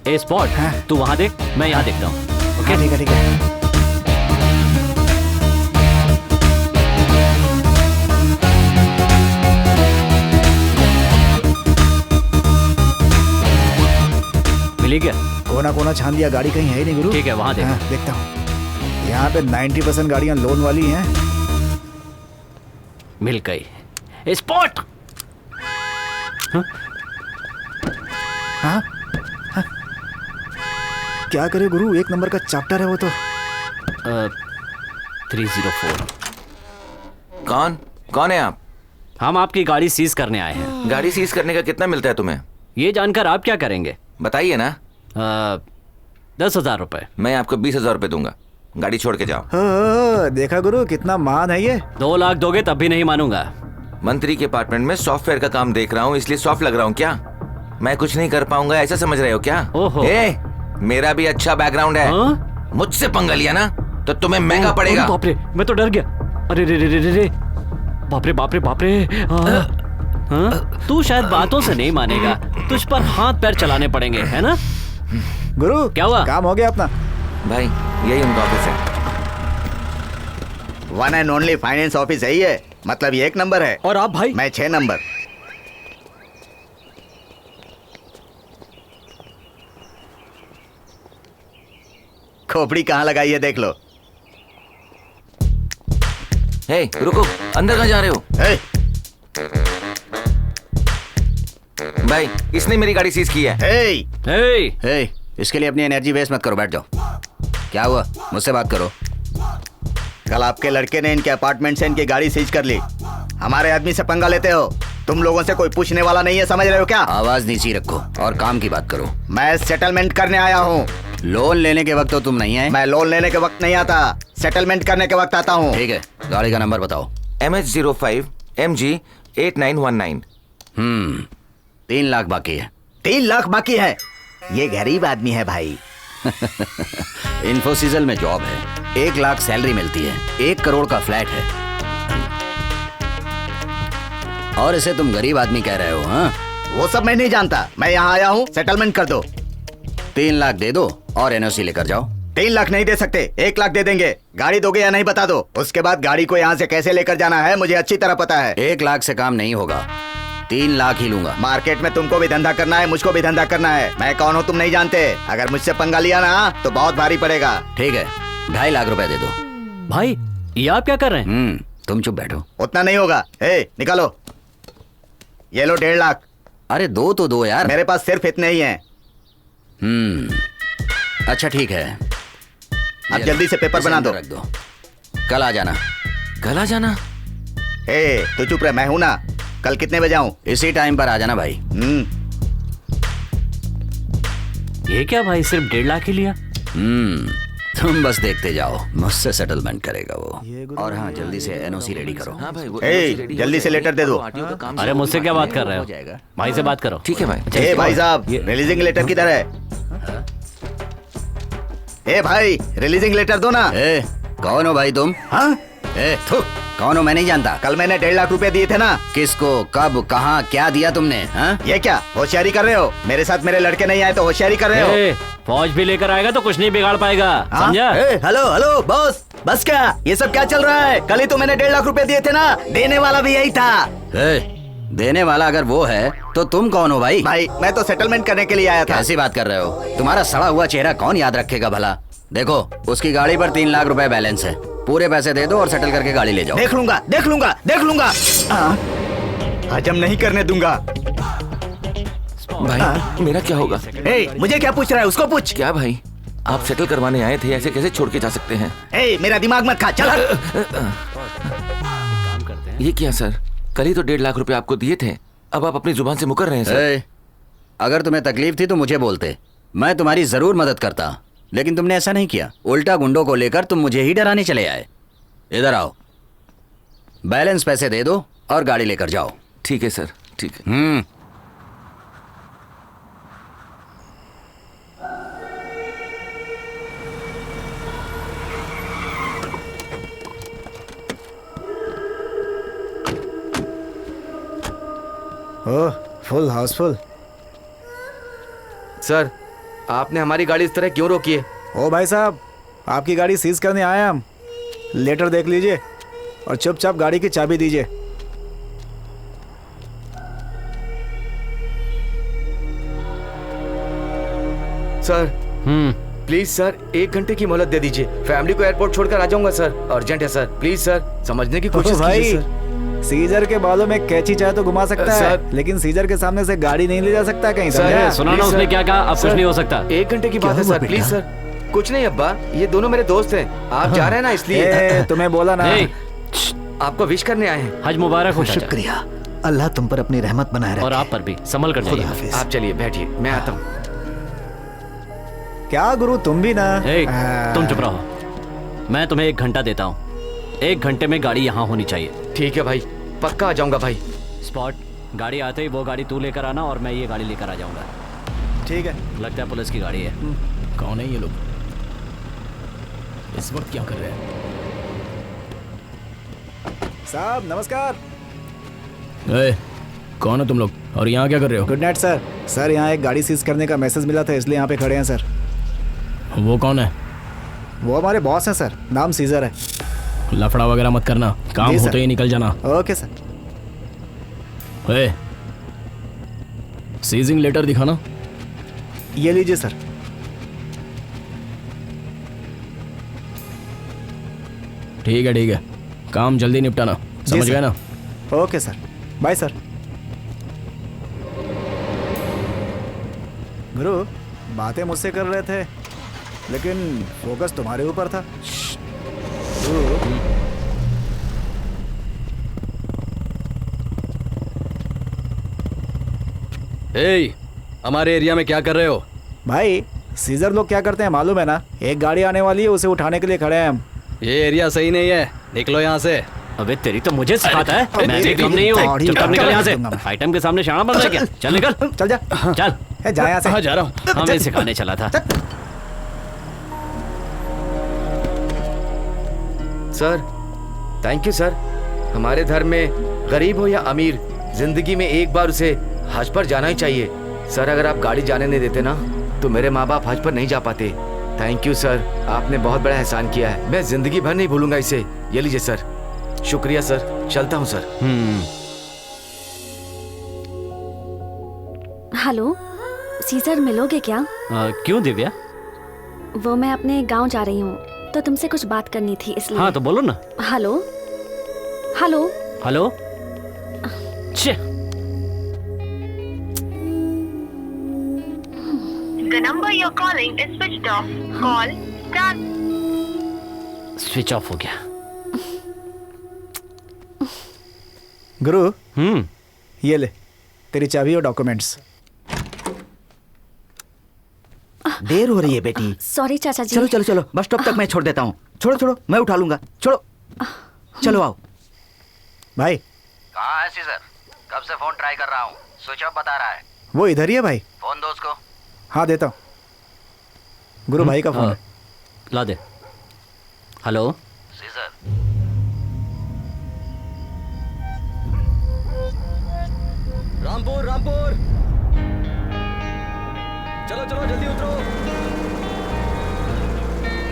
A spot, तू वहां देख, मैं यहाँ देखता हूँ। ओके ठीक है ठीक है। मिली क्या? कोना कोना छान दिया, गाड़ी कहीं है ही नहीं गुरु। ठीक है, वहां देख। देखता हूँ। यहाँ पे 90% गाड़ियाँ लोन वाली हैं। मिल गई। ए स्पॉट। हाँ? क्या करे गुरु, एक नंबर का चैप्टर है वो तो। 304। कौन है आप? हम आपकी गाड़ी सीज करने आए हैं। गाड़ी सीज करने का कितना मिलता है तुम्हें? ये जानकर आप क्या करेंगे? बताइए ना। 10,000 रुपए। मैं आपको 20,000 रुपए दूंगा, गाड़ी छोड़ के जाओ। देखा गुरु कितना मान है ये। 2 लाख दोगे तब भी नहीं मानूंगा। मंत्री के अपार्टमेंट में सॉफ्टवेयर का काम देख रहा हूँ, इसलिए सॉफ्ट लग रहा हूँ क्या? मैं कुछ नहीं कर पाऊंगा ऐसा समझ रहे हो क्या? ओहो। मेरा भी अच्छा बैकग्राउंड है। मुझसे पंगा लिया ना तो तुम्हें महंगा पड़ेगा। बाप रे, मैं तो डर गया। अरे रे रे रे रे, बाप रे बाप रे बाप रे। तू शायद बातों से नहीं मानेगा, तुझ पर हाथ पैर चलाने पड़ेंगे, है ना? गुरु क्या हुआ? काम हो गया अपना। भाई यही उनका ऑफिस है। One and only finance office है ये, मतलब ये 1 नंबर है। और आप भाई? मैं 6 नंबर। खोपड़ी कहाँ लगाई है देख लो। हे रुको, अंदर कहाँ जा रहे हो? भाई इसने मेरी गाड़ी सीज की है। हे, इसके लिए अपनी एनर्जी वेस्ट मत करो, बैठ जाओ। क्या हुआ, मुझसे बात करो। कल आपके लड़के ने इनके अपार्टमेंट से इनकी गाड़ी सीज कर ली। हमारे आदमी से पंगा लेते हो। तुम लोगों से कोई पूछने वाला नहीं है, समझ रहे हो क्या? आवाज नीची रखो और काम की बात करो। मैं सेटलमेंट करने आया हूँ। लोन लेने के वक्त तो तुम नहीं आए। मैं लोन लेने के वक्त नहीं आता, सेटलमेंट करने के वक्त आता हूँ। ठीक है, गाड़ी का नंबर बताओ। MH05 MG 8919। 3 लाख बाकी है। 3 लाख बाकी है? ये गरीब आदमी है भाई। इन्फोसिजल में जॉब है, 1 लाख सैलरी मिलती है, 1 करोड़ का फ्लैट है, और इसे तुम गरीब आदमी कह रहे हो? हाँ, वो सब मैं नहीं जानता। मैं यहाँ आया हूँ, सेटलमेंट कर दो। 3 लाख दे दो और एनओसी लेकर जाओ। 3 लाख नहीं दे सकते, 1 लाख दे देंगे। गाड़ी दोगे या नहीं बता दो। उसके बाद गाड़ी को यहाँ से कैसे लेकर जाना है मुझे अच्छी तरह पता है। 1 लाख से काम नहीं होगा, 3 लाख ही लूंगा। मार्केट में तुमको भी धंधा करना है, मुझको भी धंधा करना है। मैं कौन हूँ तुम नहीं जानते। अगर मुझसे पंगा लिया ना तो बहुत भारी पड़ेगा। ठीक है, 2.5 लाख रुपए दे दो। भाई ये आप क्या कर रहे हैं? तुम चुप बैठो। उतना नहीं होगा। निकालो, ये लो 1.5 लाख। अरे दो यार। मेरे पास सिर्फ इतने ही हैं। अच्छा ठीक है, अब जल्दी से पेपर बना दो। रख दो, कल आ जाना। कल आ जाना? तू चुप रह, मैं हूं ना। कल कितने बजे आऊं? इसी टाइम पर आ जाना भाई। ये क्या भाई, सिर्फ 1.5 लाख ही लिया? तुम बस देखते जाओ, मुझसे सेटलमेंट करेगा वो। और हाँ, जल्दी से एनओसी रेडी करो। हाँ भाई, जल्दी से लेटर दे दो। अरे मुझसे क्या बात कर रहे हो? भाई से बात करो। ठीक है भाई। भाई साहब, रिलीजिंग लेटर किधर है? भाई, रिलीजिंग लेटर दो ना। कौन हो भाई तुम? हाँ? कौन हो मैं नहीं जानता। कल मैंने 1.5 लाख रुपए दिए थे ना। किसको, कब, कहाँ, क्या दिया तुमने? हाँ? ये क्या होशियारी कर रहे हो? मेरे साथ मेरे लड़के नहीं आए तो होशियारी कर रहे हो? फौज भी लेकर आएगा तो कुछ नहीं बिगाड़ पाएगा, समझा? हेलो बॉस, बस क्या ये सब क्या चल रहा है? कल ही तो मैंने 1.5 लाख रुपए दिए थे ना। देने वाला भी यही था। देने वाला अगर वो है तो तुम कौन हो भाई? भाई मैं तो सेटलमेंट करने के लिए आया था। ऐसी बात कर रहे हो? तुम्हारा सड़ा हुआ चेहरा कौन याद रखेगा भला? देखो, उसकी गाड़ी पर 3 लाख रुपए बैलेंस है। पूरे पैसे दे दो और सेटल करके गाड़ी ले जाओ। देख लूंगा। हजम नहीं करने दूंगा। भाई मेरा क्या होगा? मुझे क्या पूछ रहा है? उसको पूछ। क्या भाई, आप सेटल करवाने आए थे, ऐसे कैसे छोड़ के जा सकते हैं? मेरा दिमाग मत खा, चल। ये क्या सर, कल ही तो 1.5 लाख रुपए आपको दिए थे, अब आप अपनी जुबान से मुकर रहे हैं सर। अगर तुम्हें तकलीफ थी तो मुझे बोलते, मैं तुम्हारी जरूर मदद करता, लेकिन तुमने ऐसा नहीं किया। उल्टा गुंडों को लेकर तुम मुझे ही डराने चले आए। इधर आओ, बैलेंस पैसे दे दो और गाड़ी लेकर जाओ। ठीक है सर, ठीक है। ओह, फुल हाउसफुल। सर, आपने हमारी गाड़ी इस तरह क्यों रोकी है? ओ भाई साहब, आपकी गाड़ी सीज करने आए हम। लेटर देख लीजिए और चुपचाप गाड़ी की चाबी दीजिए। सर प्लीज सर, 1 घंटे की मोहलत दे दीजिए। फैमिली को एयरपोर्ट छोड़कर आ जाऊंगा सर। अर्जेंट है सर, प्लीज सर, समझने की कोशिश कीजिए सर। सीजर के बालों में कैची चाहे तो घुमा सकता है, लेकिन सीजर के सामने से गाड़ी नहीं ले जा सकता कहीं। सुना ना उसने क्या कहा? अब कुछ नहीं हो सकता। 1 घंटे की बात है सर, प्लीज सर। कुछ नहीं अब्बा, ये दोनों मेरे दोस्त हैं। आप जा रहे हैं ना, इसलिए तुम्हें बोला ना। आपको विश करने आए हैं। हज मुबारक हो। शुक्रिया, अल्लाह तुम पर अपनी रहमत बनाए रखे। और आप पर भी। संभल कर जाइए। आप चलिए, बैठिए, मैं आता हूँ। क्या गुरु, तुम भी ना। तुम चुप रहो। मैं तुम्हें 1 घंटा देता हूँ। 1 घंटे में गाड़ी यहाँ होनी चाहिए। ठीक है भाई, पक्का आ जाऊंगा भाई। स्पॉट, गाड़ी आते ही वो गाड़ी तू लेकर आना और मैं ये गाड़ी लेकर आ जाऊंगा। ठीक है। लगता है पुलिस की गाड़ी है। कौन है ये लोग? इस वक्त क्या कर रहे हैं? साहब नमस्कार। कौन हो तुम लोग और यहाँ क्या कर रहे हो? Good night sir. सर, यहाँ एक गाड़ी सीज करने का मैसेज मिला था, इसलिए यहाँ पे खड़े हैं सर। वो कौन है? वो हमारे बॉस हैं सर, नाम सीजर है। लफड़ा वगैरह मत करना, काम होते ही निकल जाना। Okay sir. सीजिंग लेटर दिखाना। ये लीजिए सर। ठीक है, काम जल्दी निपटाना, समझ गए ना? Okay sir, bye sir. गुरु, बातें मुझसे कर रहे थे, लेकिन फोकस तुम्हारे ऊपर था। हमारे एरिया में क्या कर रहे हो? भाई, सीजर लोग क्या करते हैं मालूम है ना? एक गाड़ी आने वाली है, उसे उठाने के लिए खड़े हैं हम। ये एरिया सही नहीं है, निकलो यहाँ से। अबे तेरी तो मुझे सिखाता है। मैं भी कम नहीं हूँ। चुपचाप निकल यहाँ से। आइटम के सामने शाना बन रहा है क्या? चल निकल। चल जा। चल जा यहाँ से। हाँ, जा रहा हूँ। हाँ, मैं सिखाने चला था। Sir, thank you sir. हमारे धर्म में गरीब हो या अमीर, जिंदगी में एक बार उसे हज पर जाना ही चाहिए। सर, अगर आप गाड़ी जाने नहीं देते ना, तो मेरे माँ बाप हज पर नहीं जा पाते। थैंक यू सर, आपने बहुत बड़ा एहसान किया है। मैं जिंदगी भर नहीं भूलूंगा इसे। ये लीजिए सर। शुक्रिया सर, चलता हूँ सर। हेलो, सीजर मिलोगे क्या? क्यों दिव्या? वो मैं अपने गांव जा रही हूँ, तो तुमसे कुछ बात करनी थी इसलिए। हाँ तो बोलो ना। Hello hello hello. The number you're calling is switched off. Call start. Switch off हो गया। गुरु, ये ले तेरी चाबी और डॉक्यूमेंट्स। देर हो रही है बेटी। सॉरी चाचा जी। चलो चलो चलो, बस स्टॉप तक मैं छोड़ देता हूँ। छोड़ो छोड़ो, मैं उठा लूंगा। छोड़ो, चलो आओ। भाई कहाँ है सीजर? कब से फोन ट्राई कर रहा हूँ, स्विच ऑफ बता रहा है। वो इधर ही है भाई। फोन दो उसको। हाँ देता हूँ। गुरु भाई का फोन है। ला दे। Hello Caesar. रामपुर रामपुर, चलो चलो जल्दी उतरो।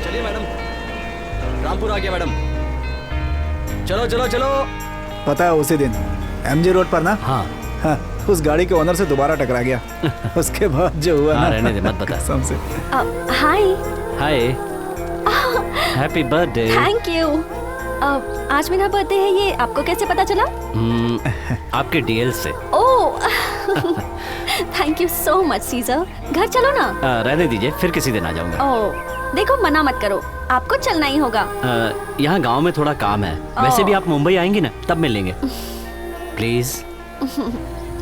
चलिए मैडम, रामपुर आ गया मैडम। चलो चलो चलो। पता है उसी दिन MG रोड पर ना, हाँ उस गाड़ी के ओनर से दोबारा टकरा गया। उसके बाद जो हुआ ना, रहने दे, मत बता। कसम से। हाय हाय, हैप्पी बर्थडे। Thank you. आज मेरा बर्थडे है, ये आपको कैसे पता चला? आपके डीएल से। Oh thank you so much Caesar. घर चलो ना। रहने दीजिए, फिर किसी दिन आ जाऊंगा। ओह देखो, मना मत करो, आपको चलना ही होगा। यहाँ गांव में थोड़ा काम है। वैसे भी आप मुंबई आएंगी ना, तब मिलेंगे। Please.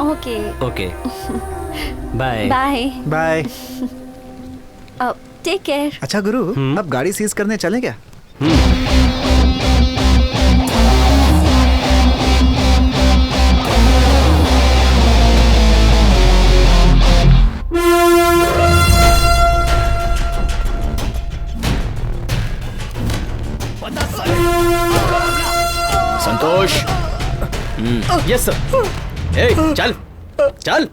Okay okay, bye bye bye. Take care. अच्छा गुरु, अब गाड़ी सीज करने चले क्या? संतोष। Yes sir. ए, चल चल।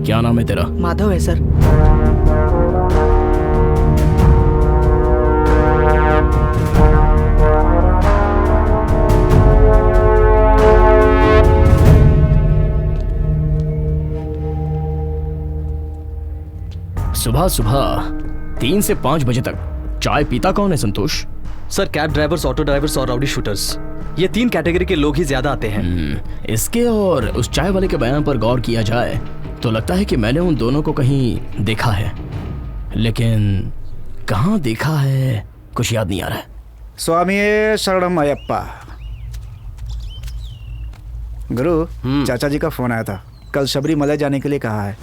क्या नाम है तेरा? माधव है सर। सुबह सुबह 3 से 5 बजे तक चाय पीता कौन है Santosh? Sir cab drivers, auto drivers और राउडी शूटर्स, ये 3 कैटेगरी के लोग ही ज्यादा आते हैं। इसके और उस चाय वाले के बयान पर गौर किया जाए तो लगता है कि मैंने उन दोनों को कहीं देखा है, लेकिन कहाँ देखा है कुछ याद नहीं आ रहा है। स्वामी शरणम अयप्पा। गुरु, चाचा जी का फोन आया था, कल शबरीमला जाने के लिए कहा है।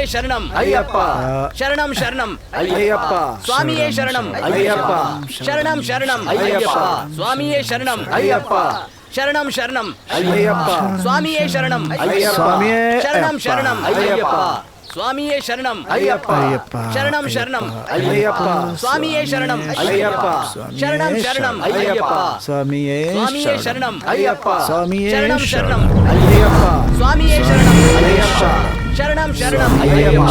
शरणम अय्यप्पा। शरणम शरणम अय्यप्पा। स्वामी शरणम अय्यप्पा। शरणम शरणम अय्यप्पा। स्वामी शरणम अय्यप्पा। शरणम शरणम अय्यप्पा। स्वामी शरणम स्वामी शरणम शरणम अय्यप्पा। स्वामी शरणम अय्यप्पा। शरणम शरणम अय्यप्पा। स्वामी शरणम अय्यप्पा। शरणम शरणम अय्यप्पा। स्वामी शरणम अय्यप्पा। स्वामी शरणम शरणम अय्यप्पा। स्वामी शरणम अय्यप्पा। शरणम शरणम अय्यप्पा।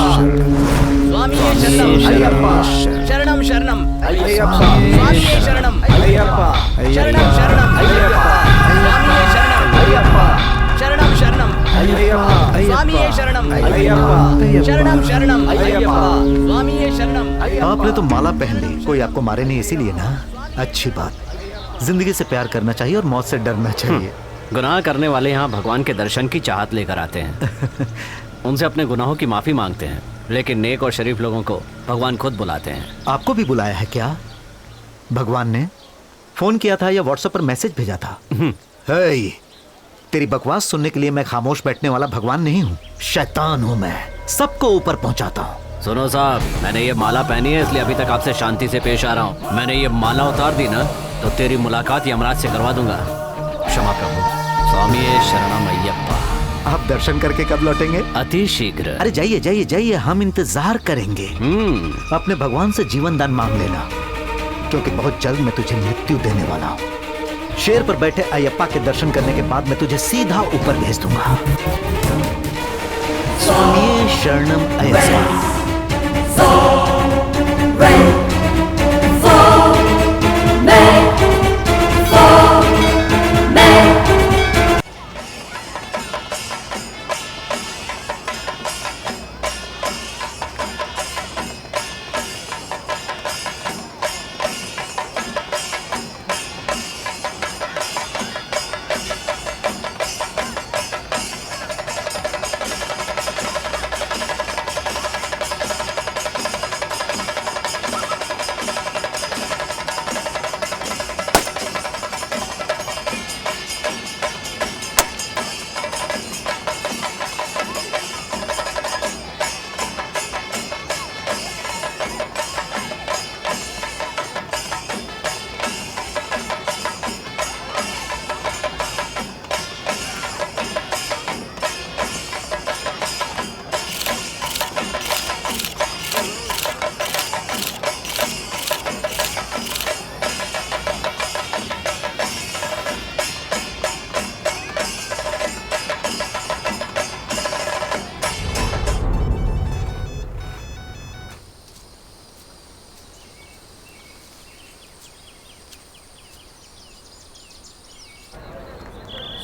स्वामी शरणम अय्यप्पा। शरणम शरणम अय्यप्पा। स्वामी शरणम अय्यप्पा। शरणम शरणम अय्यप्पा। स्वामी शरणम अय्यप्पा। शरणम शरणम अय्यप्पा। स्वामी शरणम अय्यप्पा। शरणम शरणम अय्यप्पा। स्वामी शरणम। आपने तो माला पहन ली, कोई आपको मारे नहीं इसीलिए ना। अच्छी बात। जिंदगी से प्यार करना चाहिए और मौत से डरना चाहिए। गुनाह करने वाले यहाँ भगवान के दर्शन की चाहत लेकर आते हैं। उनसे अपने गुनाहों की माफी मांगते हैं, लेकिन नेक और शरीफ लोगों को भगवान खुद बुलाते हैं। आपको भी बुलाया है क्या भगवान ने? फोन किया था या व्हाट्सएप पर मैसेज भेजा था? हे, तेरी बकवास सुनने के लिए मैं खामोश बैठने वाला भगवान नहीं हूँ, शैतान हूँ मैं, सबको ऊपर पहुँचाता हूँ। सुनो साहब, मैंने ये माला पहनी है इसलिए अभी तक आपसे शांति से पेश आ रहा हूँ। मैंने ये माला उतार दी ना तो तेरी मुलाकात यमराज से करवा दूंगा। क्षमा प्रभु। स्वामी शरणम अय्यप्पा। आप दर्शन करके कब लौटेंगे? अति शीघ्र। अरे जाइए जाइए जाइए, हम इंतजार करेंगे। अपने भगवान से जीवन दान मांग लेना, क्योंकि बहुत जल्द मैं तुझे मृत्यु देने वाला हूँ। शेर पर बैठे अयप्पा के दर्शन करने के बाद मैं तुझे सीधा ऊपर भेज दूंगा। स्वामी शरणम अयप्पा।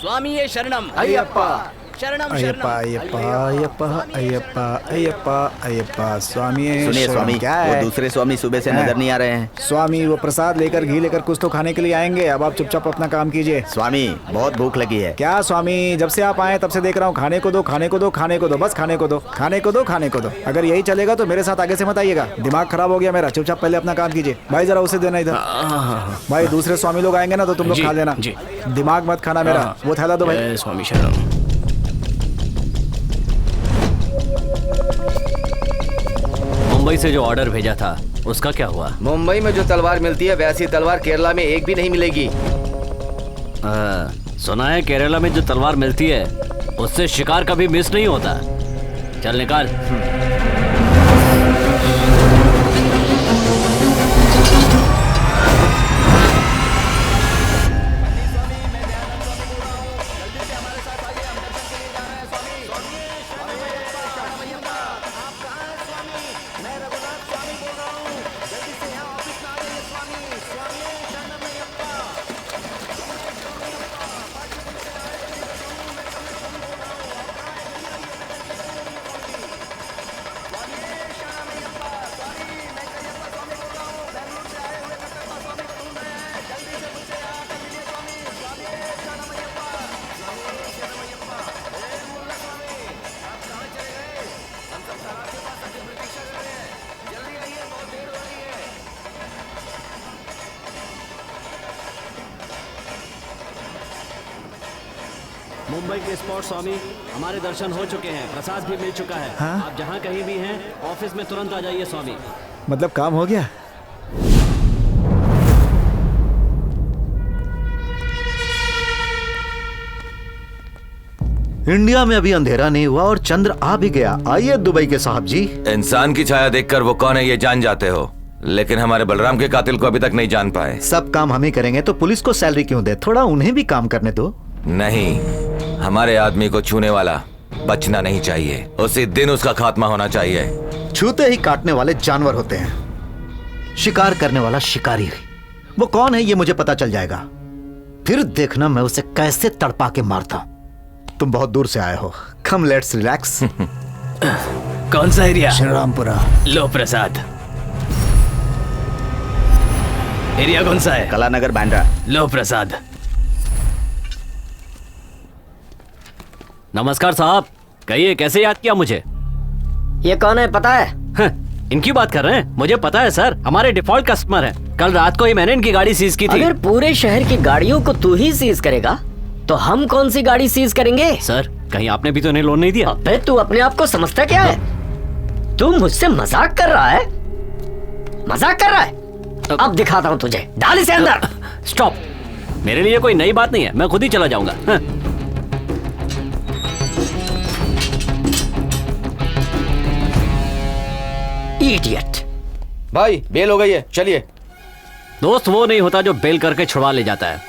स्वामी शरणम अय्यप्पा। शरणम अय्यप्पा अय्यप्पा अय्यप्पा अय्यप्पा अय्यप्पा अय्यप्पा स्वामी सुनिए शरण। स्वामी, क्या वो है? दूसरे स्वामी सुबह से नजर नहीं आ रहे हैं। स्वामी वो प्रसाद लेकर घी लेकर कुछ तो खाने के लिए आएंगे। अब आप चुपचाप अपना काम कीजिए। स्वामी बहुत भूख लगी है। क्या स्वामी, जब से आप आए तब से देख रहा हूँ खाने को दो, खाने को दो, खाने को दो, बस खाने को दो, खाने को दो, खाने को दो। अगर यही चलेगा तो मेरे साथ आगे से मत आइएगा, दिमाग खराब हो गया मेरा। चुपचाप पहले अपना काम कीजिए। भाई जरा उसे देना इधर। भाई दूसरे स्वामी लोग आएंगे ना तो तुम लोग जी, खा लेना। जी। दिमाग मत खाना मेरा। वो थैला दो भाई। स्वामी शरण। मुंबई से जो ऑर्डर भेजा था उसका क्या हुआ? मुंबई में जो तलवार मिलती है वैसी तलवार केरला में एक भी नहीं मिलेगी। सुना है केरला में जो तलवार मिलती है उससे शिकार कभी मिस नहीं होता। चल निकाल। मुंबई के स्पॉट स्वामी, हमारे दर्शन हो चुके हैं, प्रसाद भी मिल चुका है। हाँ? आप जहाँ कहीं भी हैं ऑफिस में तुरंत आ जाइए स्वामी। मतलब काम हो गया? इंडिया में अभी अंधेरा नहीं हुआ और चंद्र आ भी गया। आइए दुबई के साहब जी। इंसान की छाया देखकर वो कौन है ये जान जाते हो, लेकिन हमारे बलराम के कातिल को अभी तक नहीं जान पाए। सब काम हम ही करेंगे तो पुलिस को सैलरी क्यों दे? थोड़ा उन्हें भी काम करने दो। नहीं, हमारे आदमी को छूने वाला बचना नहीं चाहिए। उसी दिन उसका खात्मा होना चाहिए। छूते ही काटने वाले जानवर होते हैं, शिकार करने वाला शिकारी। वो कौन है ये मुझे पता चल जाएगा, फिर देखना मैं उसे कैसे तड़पा के मारता हूं। तुम बहुत दूर से आए हो, कम लेट्स रिलैक्स। कौन सा एरिया? श्रीरामपुरा। लो प्रसाद। एरिया कौन सा है? कलानगर बांद्रा। लो प्रसाद। नमस्कार साहब, कहिए कैसे याद किया मुझे? ये कौन है पता है? इनकी बात कर रहे हैं? मुझे पता है सर, हमारे डिफॉल्ट कस्टमर हैं। कल रात को ही मैंने इनकी गाड़ी सीज की थी। अगर पूरे शहर की गाड़ियों को तू ही सीज करेगा तो हम कौन सी गाड़ी सीज करेंगे? सर कहीं आपने भी तो इन्हें लोन नहीं दिया? अबे तू अपने आप को समझता क्या है? तू मुझसे मजाक कर रहा है? मजाक कर रहा है? अब दिखाता हूँ तुझे। डाल इसे अंदर। स्टॉप, मेरे लिए कोई नई बात नहीं है, मैं खुद ही चला जाऊंगा। इडियट। भाई बेल हो गई है, चलिए। दोस्त वो नहीं होता जो बेल करके छुड़वा ले जाता है,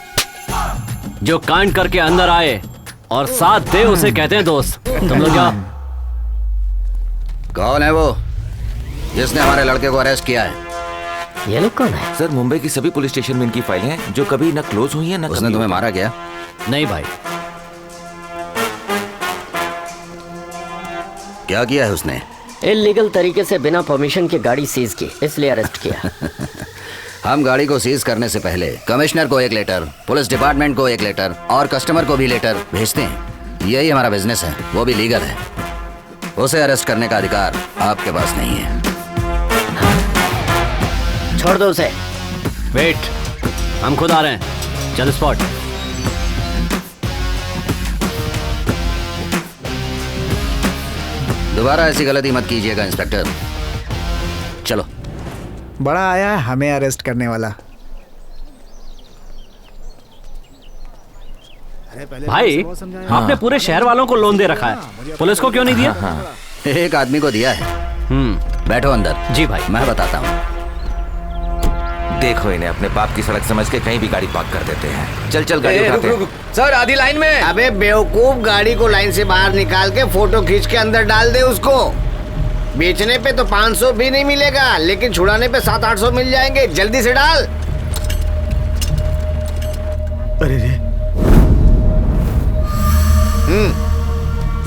जो कांड करके अंदर आए और साथ दे उसे कहते हैं दोस्त। तुम लोग क्या? कौन है वो जिसने हमारे लड़के को अरेस्ट किया है? ये लोग कौन है? सर मुंबई की सभी पुलिस स्टेशन में इनकी फाइलें हैं जो कभी न क्लोज हुई है न उसने तुम्हें मारा क्या? नहीं भाई। क्या किया है उसने? इलीगल तरीके से बिना परमिशन की गाड़ी सीज की, इसलिए अरेस्ट किया। हम गाड़ी को सीज करने से पहले कमिश्नर को एक लेटर, पुलिस डिपार्टमेंट को एक लेटर और कस्टमर को भी लेटर भेजते हैं। यही हमारा बिजनेस है, वो भी लीगल है। उसे अरेस्ट करने का अधिकार आपके पास नहीं है। छोड़ दो उसे। वेट, हम खुद आ रहे हैं। चल स्पॉट। दोबारा ऐसी गलती मत कीजिएगा इंस्पेक्टर। चलो। बड़ा आया है हमें अरेस्ट करने वाला। भाई आपने पूरे शहर वालों को लोन दे रखा है, पुलिस को क्यों नहीं दिया? एक आदमी को दिया है। बैठो अंदर। जी भाई। मैं बताता हूँ। देखो इन्हें अपने बाप की सड़क समझ के कहीं भी गाड़ी पार्क कर देते हैं। चल चल गाड़ी उठाते हैं। सर आधी लाइन में। अबे बेवकूफ, गाड़ी को लाइन से बाहर निकाल के फोटो खींच के अंदर डाल दे उसको। बेचने पे तो 500 भी नहीं मिलेगा, लेकिन छुड़ाने पे 700-800 मिल जाएंगे। जल्दी से डाल। अरे रे।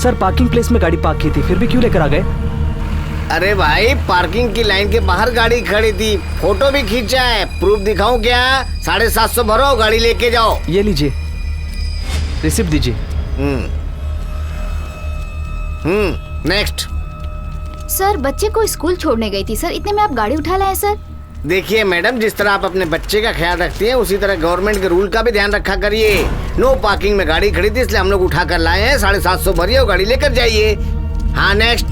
सर पार्किंग प्लेस में गाड़ी पार्क की थी, फिर भी क्यों लेकर आ गए? अरे भाई पार्किंग की लाइन के बाहर गाड़ी खड़ी थी, फोटो भी खींचा है। प्रूफ दिखाऊं क्या? 750 भरो, गाड़ी लेके जाओ। ये लीजिए, रिसिप्ट दीजिए। नेक्स्ट। सर बच्चे को स्कूल छोड़ने गई थी सर, इतने में आप गाड़ी उठा लाए सर। देखिए मैडम, जिस तरह आप अपने बच्चे का ख्याल रखती हैं उसी तरह गवर्नमेंट के रूल का भी ध्यान रखा करिए। नो पार्किंग में गाड़ी खड़ी थी इसलिए हम लोग उठा कर लाए हैं। 750 भरिए और गाड़ी लेकर जाइए। हाँ नेक्स्ट।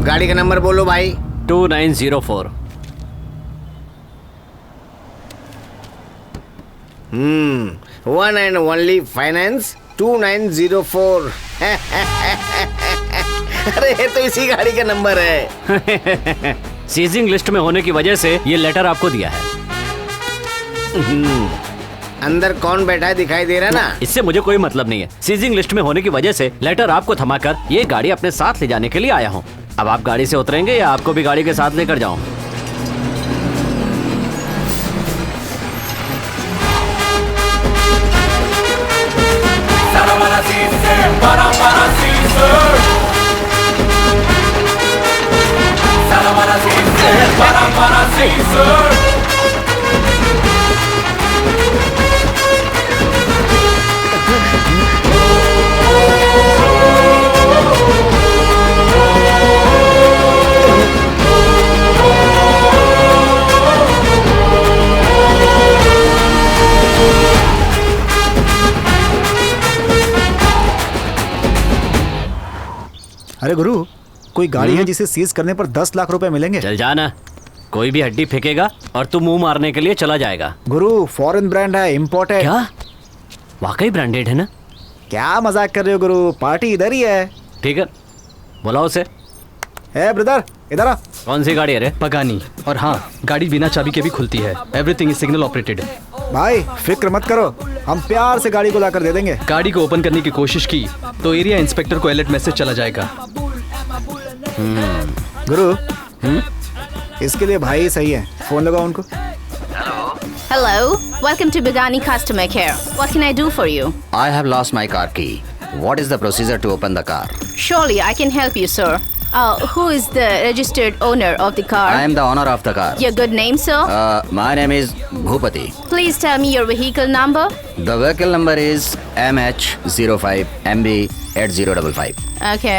गाड़ी का नंबर बोलो भाई। 2904। One and only finance 2904। अरे ये तो इसी गाड़ी का नंबर है। सीजिंग लिस्ट में होने की वजह से ये लेटर आपको दिया है। अंदर कौन बैठा है दिखाई दे रहा ना? इससे मुझे कोई मतलब नहीं है। सीजिंग लिस्ट में होने की वजह से लेटर आपको थमाकर ये गाड़ी अपने साथ ले जाने के लिए आया हूँ। अब आप गाड़ी से उतरेंगे या आपको भी गाड़ी के साथ लेकर जाऊँ? अरे गुरु, कोई गाड़ी है जिसे सीज करने पर 10 लाख रुपए मिलेंगे? चल जाना, कोई भी हड्डी फेंकेगा और तू मुंह मारने के लिए चला जाएगा। गुरु फॉरेन ब्रांड है, इम्पोर्टेड। क्या वाकई ब्रांडेड है ना? क्या मजाक कर रहे हो गुरु, पार्टी इधर ही है। ठीक है, बुलाओ उसे। ए ब्रदर इधर आ। कौन सी गाड़ी है रे? पगानी। और हाँ, गाड़ी बिना चाबी के भी खुलती है। Everything is signal operated. भाई फिक्र मत करो, हम प्यार से गाड़ी को लाकर दे देंगे। गाड़ी को ओपन करने की कोशिश की तो एरिया इंस्पेक्टर को अलर्ट मैसेज चला जाएगा। गुरु इसके लिए भाई सही है, फोन लगाओ उनको। Hello, welcome to Bigani Customer Care. What can I do for you? I have lost my car key. What is the procedure to open the car? Surely I can help you, sir. Who is the registered owner of the car? I am the owner of the car. Your good name, sir? My name is Bhupati. Please tell me your vehicle number. The vehicle number is MH05MB8055. Okay.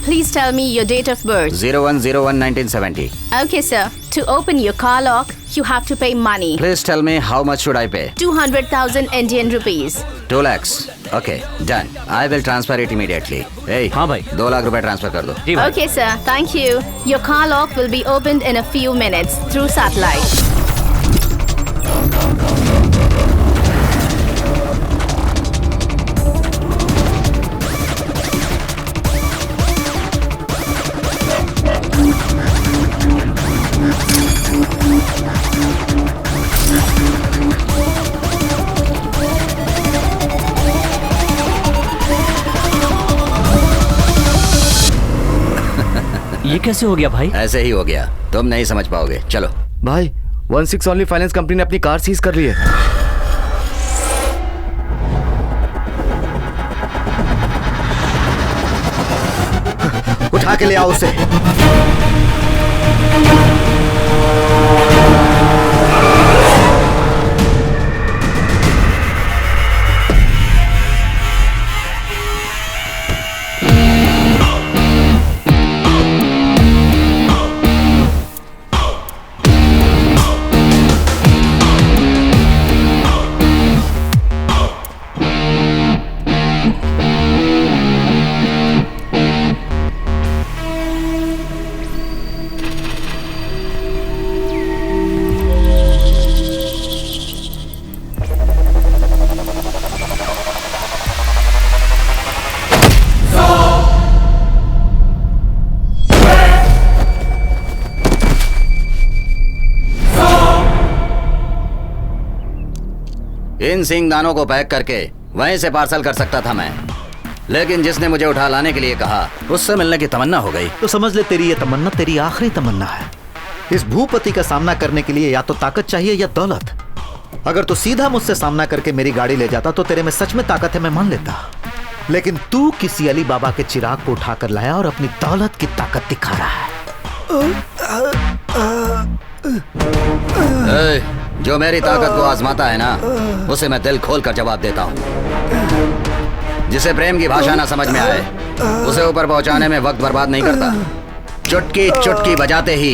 Please tell me your date of birth. 01/01/1970. Okay, sir. To open your car lock, you have to pay money. Please tell me how much should I pay? 200,000 Indian rupees. 2 lakhs. Okay, done. I will transfer it immediately. Hey, हाँ भाई, 2 लाख रुपए transfer कर दो। Okay, sir. Thank you. Your car lock will be opened in a few minutes through satellite. ये कैसे हो गया भाई? ऐसे ही हो गया, तुम नहीं समझ पाओगे। चलो भाई 16 ओनली फाइनेंस कंपनी ने अपनी कार सीज कर ली है। उठा के ले आओ उसे। इन सिंगदानों को पैक करके वहीं से पार्सल कर सकता था मैं, लेकिन जिसने मुझे उठा लाने के लिए कहा उससे मिलने की तमन्ना हो गई। तो समझ ले तेरी ये तमन्ना तेरी आखिरी तमन्ना है। इस भूपति का सामना करने के लिए या तो ताकत चाहिए या दौलत। अगर तू सीधा मुझसे सामना करके मेरी गाड़ी ले जाता तो तेरे में सच में ताकत है, मैं मान लेता, लेकिन तू किसी अली बाबा के चिराग को उठाकर लाया और अपनी दौलत की ताकत दिखा रहा है। जो मेरी ताकत को आजमाता है ना, उसे मैं दिल खोल कर जवाब देता हूँ। जिसे प्रेम की भाषा ना समझ में आए, उसे ऊपर पहुंचाने में वक्त बर्बाद नहीं करता। चुटकी चुटकी बजाते ही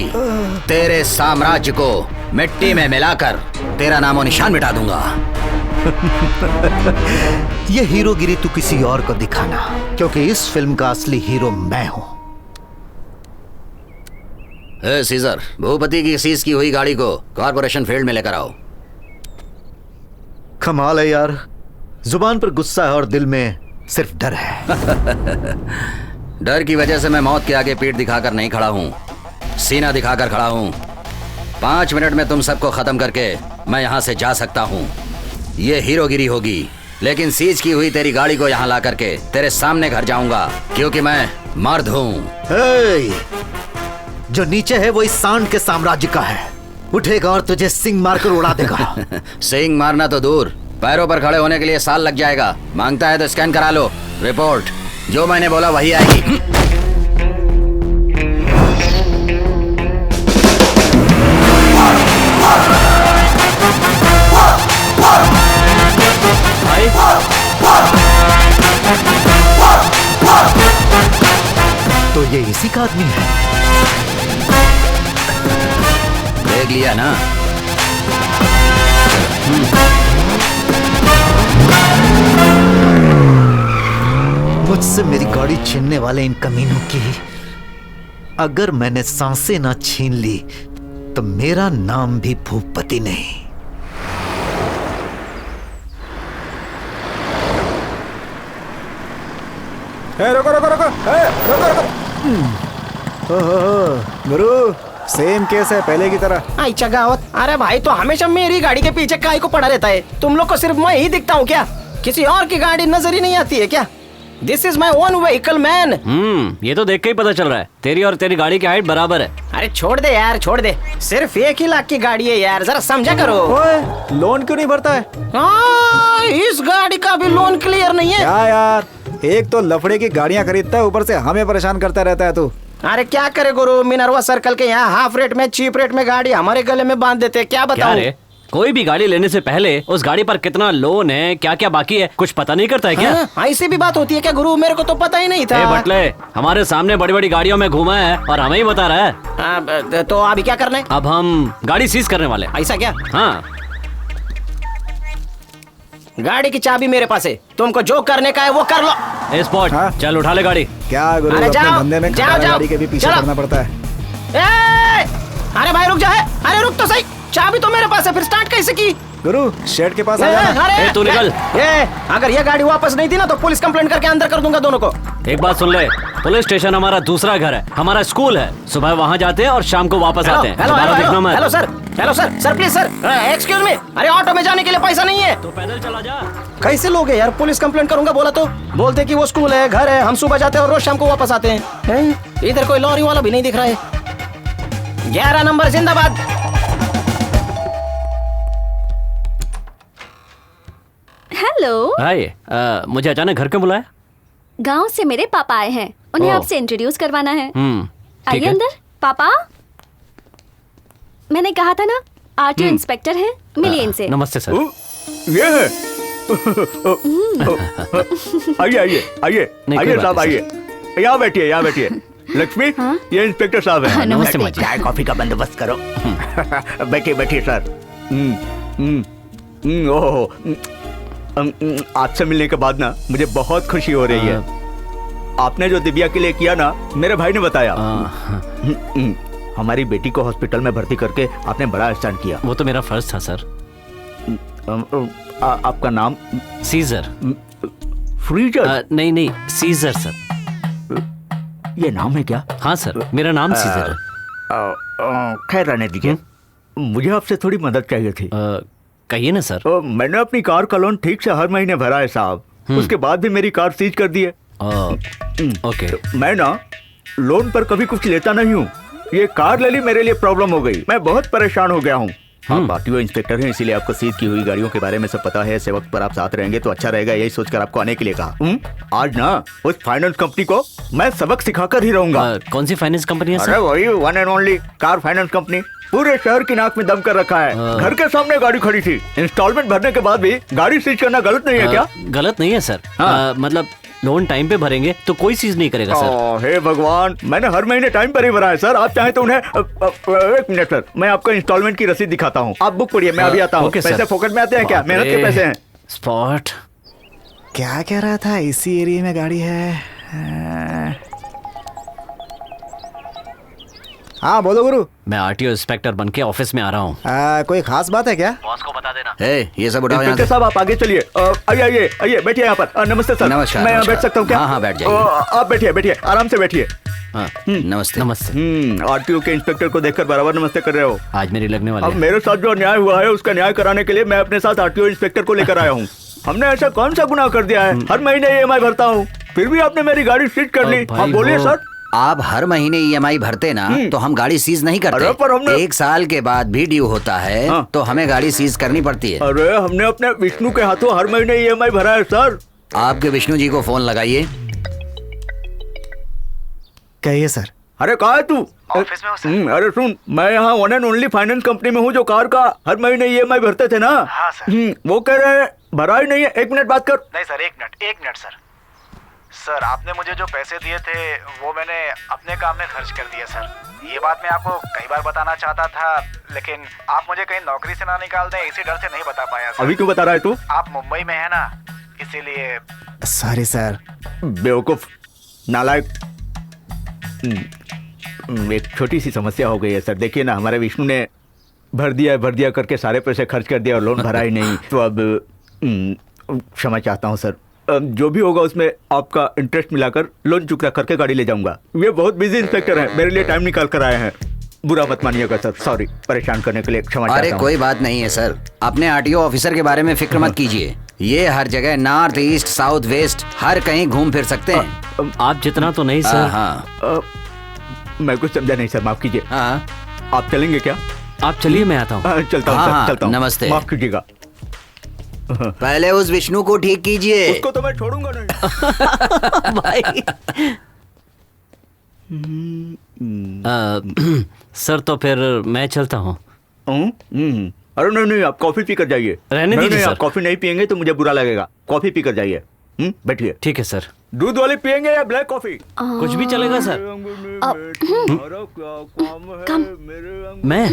तेरे साम्राज्य को मिट्टी में मिलाकर तेरा नामो निशान मिटा दूंगा। ये हीरोगिरी तू किसी और को दिखाना, क्योंकि इस फिल्म का असली हीरो मैं हूं। सीजर, भूपति की सीज की हुई गाड़ी को कॉर्पोरेशन फील्ड में लेकर आओ। कमाल है यार, जुबान पर गुस्सा है और दिल में सिर्फ डर है। डर की वजह से मैं मौत के आगे पीठ दिखाकर नहीं खड़ा हूँ, सीना दिखाकर खड़ा हूँ। 5 मिनट में तुम सबको खत्म करके मैं यहाँ से जा सकता हूँ। ये हीरोगिरी होगी, लेकिन सीज की हुई तेरी गाड़ी को यहाँ ला करके तेरे सामने घर जाऊंगा, क्योंकि मैं मर्द हूँ। जो नीचे है वो इस सांड के साम्राज्य का है, उठेगा और तुझे सिंग मारकर उड़ा देगा। सिंग मारना तो दूर, पैरों पर खड़े होने के लिए साल लग जाएगा। मांगता है तो स्कैन करा लो। रिपोर्ट जो मैंने बोला वही आएगी। तो ये इसी का आदमी है। देख लिया ना? मुझसे मेरी गाड़ी छीनने वाले इन कमीनों की अगर मैंने सांसें ना छीन ली तो मेरा नाम भी भूपति नहीं। रुको रुको रुको, रुको रुको। गुरु, सेम केस है पहले की तरह। आई चगावत, अरे भाई तो हमेशा मेरी गाड़ी के पीछे काहे को पड़ा रहता है? तुम लोग को सिर्फ मैं ही दिखता हूँ क्या? किसी और की गाड़ी नजर ही नहीं आती है क्या? This is my own vehicle man. ये तो देख के ही पता चल रहा है, तेरी और तेरी गाड़ी की हाइट बराबर है। अरे छोड़ दे यार, छोड़ दे। सिर्फ 1 ही लाख की गाड़ी है यार, जरा समझा करो। ओए, लोन क्यों नहीं भरता है? इस गाड़ी का भी लोन क्लियर नहीं है। क्या यार, एक तो लफड़े की गाड़ियाँ खरीदता है, ऊपर से हमें परेशान करता रहता है तू। अरे क्या करे गुरु, मिनरवा सर्कल के यहाँ हाफ रेट में, चीप रेट में गाड़ी हमारे गले में बांध देते। क्या बताऊं? कोई भी गाड़ी लेने से पहले उस गाड़ी पर कितना लोन है, क्या क्या बाकी है, कुछ पता नहीं करता है क्या? ऐसी भी बात होती है क्या गुरु? मेरे को तो पता ही नहीं था। बटले, हमारे सामने बड़ी बड़ी गाड़ियों में घूमा है और हमें ही बता रहा है। तो अभी क्या करना है? अब हम गाड़ी सीज करने वाले। ऐसा क्या? हाँ, गाड़ी की चाबी मेरे पास है, तुमको जो करने का है वो कर लो। स्पॉट, चल उठा ले गाड़ी। क्या गुरु, अरे अपने जाओ, धंधे में जाओ, खटारा जाओ, गाड़ी के भी पीछे चलो। करना पड़ता है। अरे भाई रुक जा, अरे रुक तो सही, चाबी तो मेरे पास है, फिर स्टार्ट कैसे की? गुरु, शेड के पास आ जाना। तू निकल। अगर ये गाड़ी वापस नहीं दी ना तो पुलिस कंप्लेंट करके अंदर कर दूंगा दोनों को। एक बात सुन ले, पुलिस स्टेशन हमारा दूसरा घर है, हमारा स्कूल है। सुबह वहाँ जाते हैं और शाम को वापस आते हैं। Hello sir, hello sir, sir please sir, excuse me. अरे ऑटो में जाने के लिए पैसा नहीं है तो पैदल चला जा। कैसे लोग हैं यार? पुलिस कंप्लेंट करूंगा बोला तो बोलते कि वो स्कूल है, घर है, हम सुबह जाते हैं और रोज शाम को वापस आते हैं। इधर कोई लॉरी वाला भी नहीं दिख रहा है। 11 नंबर जिंदाबाद। हेलो। हाय, मुझे अचानक घर क्यों बुलाया? गांव से मेरे पापा आए हैं, उन्हें आपसे इंट्रोड्यूस करवाना है। आइए अंदर। पापा, मैंने कहा था ना आरटीओ इंस्पेक्टर हैं, मिलिए इनसे। नमस्ते सर। ये है। आइए आइए आइए आइए साहब, आइए यहाँ बैठिए, यहाँ बैठिए। लक्ष्मी, ये इंस्पेक्टर साहब है। नमस्ते। चाय कॉफी का बंदोबस्त करो। बैठिए बैठिए सर। ओहो, आपसे मिलने के बाद ना मुझे बहुत खुशी हो रही है। आपने जो दिव्या के लिए किया ना, मेरे भाई ने बताया। हमारी बेटी को हॉस्पिटल में भर्ती करके आपने बड़ा एहसान किया। वो तो मेरा फर्ज था सर। आपका नाम? सीजर। फ्रीजर? नहीं नहीं, सीजर सर। ये नाम है क्या? हाँ सर, मेरा नाम सीजर है। खैर रहने दीजिए, मुझे आपसे थोड़ी मदद चाहिए थी। कहिए ना सर। मैंने अपनी कार का लोन ठीक से हर महीने भरा है साहब, उसके बाद भी मेरी कार सीज कर दी है। ओके। मैं ना लोन पर कभी कुछ लेता नहीं हूँ। ये कार ले ली, मेरे लिए प्रॉब्लम हो गई। मैं बहुत परेशान हो गया हूँ। आप आरटीओ इंस्पेक्टर हैं, इसीलिए आपको सीज की हुई गाड़ियों के बारे में सब पता है। ऐसे वक्त पर आप साथ रहेंगे तो अच्छा रहेगा, यही सोचकर आपको आने के लिए कहा। आज ना उस फाइनेंस कंपनी को मैं सबक सिखाकर ही रहूंगा। कौन सी फाइनेंस कंपनी है? अरे वही one and only car finance company. पूरे शहर की नाक में दम कर रखा है। घर के सामने गाड़ी खड़ी थी, इंस्टॉलमेंट भरने के बाद भी गाड़ी सीज करना गलत नहीं है क्या? गलत नहीं है सर। मतलब लोन टाइम पे भरेंगे तो कोई चीज नहीं करेगा सर। हे भगवान, मैंने हर महीने टाइम पर ही भरा है सर। आप चाहे तो उन्हें एक मिनट सर, मैं आपको इंस्टॉलमेंट की रसीद दिखाता हूँ। आप बुक पढ़िए, मैं अभी आता हूँ। पैसे फोकट में आते हैं क्या? मेहनत के पैसे हैं। स्पॉट क्या कह रहा था? इसी एरिया में गाड़ी है। हाँ बोलो गुरु। मैं आरटीओ इंस्पेक्टर बन के ऑफिस में आ रहा हूँ। कोई खास बात है क्या? बॉस को बता देना। ये सब उठाओ यहाँ से। साहब आप आगे चलिए। आइए आइए आइए, बैठिए यहाँ पर। नमस्ते सर। नमस्कार। मैं यहाँ बैठ सकता हूँ क्या? हाँ बैठ जाइए। आप बैठिए बैठिए, आराम से बैठिए। नमस्ते। नमस्ते। आरटीओ के इंस्पेक्टर को देखकर बराबर नमस्ते कर रहे हो। आज मेरी लगने वाली अब मेरे साथ जो अन्याय हुआ है उसका न्याय कराने के लिए मैं अपने साथ आरटीओ इंस्पेक्टर को लेकर आया हूँ। हमने ऐसा कौन सा गुनाह कर दिया है? हर महीने EMI भरता हूँ, फिर भी आपने मेरी गाड़ी सीज कर ली। आप बोलिए सर। आप हर महीने EMI भरते ना तो हम गाड़ी सीज नहीं करते। पर हमने 1 साल के बाद भी ड्यू होता है तो हमें गाड़ी सीज करनी पड़ती है। अरे हमने अपने विष्णु के हाथों हर महीने EMI भरा है सर। आपके विष्णु जी को फोन लगाइए। कहिए सर। अरे कहाँ है तू? ऑफिस में हूँ सर। अरे सुन, मैं यहाँ one and only finance company में हूँ जो कार का हर महीने EMI भरते थे ना। हाँ सर। वो कह रहे हैं भरा ही नहीं है। 1 मिनट बात कर। नहीं सर, एक मिनट सर। सर आपने मुझे जो पैसे दिए थे वो मैंने अपने काम में खर्च कर दिए सर। ये बात मैं आपको कई बार बताना चाहता था, लेकिन आप मुझे कहीं नौकरी से ना निकाल दें इसी डर से नहीं बता पाया सर। अभी क्यों बता रहा है तू? आप मुंबई में है ना, इसीलिए। Sorry sir. बेवकूफ, नालायक। एक छोटी सी समस्या हो गई है सर। देखिए ना, हमारे विष्णु ने भर दिया करके सारे पैसे खर्च कर दिया और लोन भरा ही नहीं। तो अब क्षमा चाहता हूँ सर। जो भी होगा उसमें आपका इंटरेस्ट मिलाकर लोन चुकता करके गाड़ी ले जाऊंगा। ये बहुत बिजी इंस्पेक्टर है, मेरे लिए टाइम निकाल कर आए हैं। बुरा मत मानिएगा सर, सॉरी। परेशान करने के लिए क्षमा चाहता हूं। अरे कोई बात नहीं है सर, अपने आरटीओ ऑफिसर के बारे में फिक्र मत कीजिए। ये हर जगह नॉर्थ ईस्ट साउथ वेस्ट हर कहीं घूम फिर सकते हैं। आप जितना तो नहीं सर। हाँ मैं कुछ समझा नहीं सर, माफ कीजिए। हाँ आप चलेंगे क्या? आप चलिए, मैं आता हूँ। चलता हूँ सर, चलता हूँ। नमस्ते। माफ कीजिएगा। पहले उस विष्णु को ठीक कीजिए। उसको तो मैं छोड़ूंगा नहीं। भाई। सर तो फिर मैं चलता हूँ। अरे नहीं, आप कॉफी पीकर जाइए। रहने दीजिए सर। आप कॉफी नहीं पियेंगे तो मुझे बुरा लगेगा। कॉफी पीकर जाइए। बैठिए। ठीक है सर। दूध वाली पियेंगे या ब्लैक कॉफी? कुछ भी चलेगा सर। मैं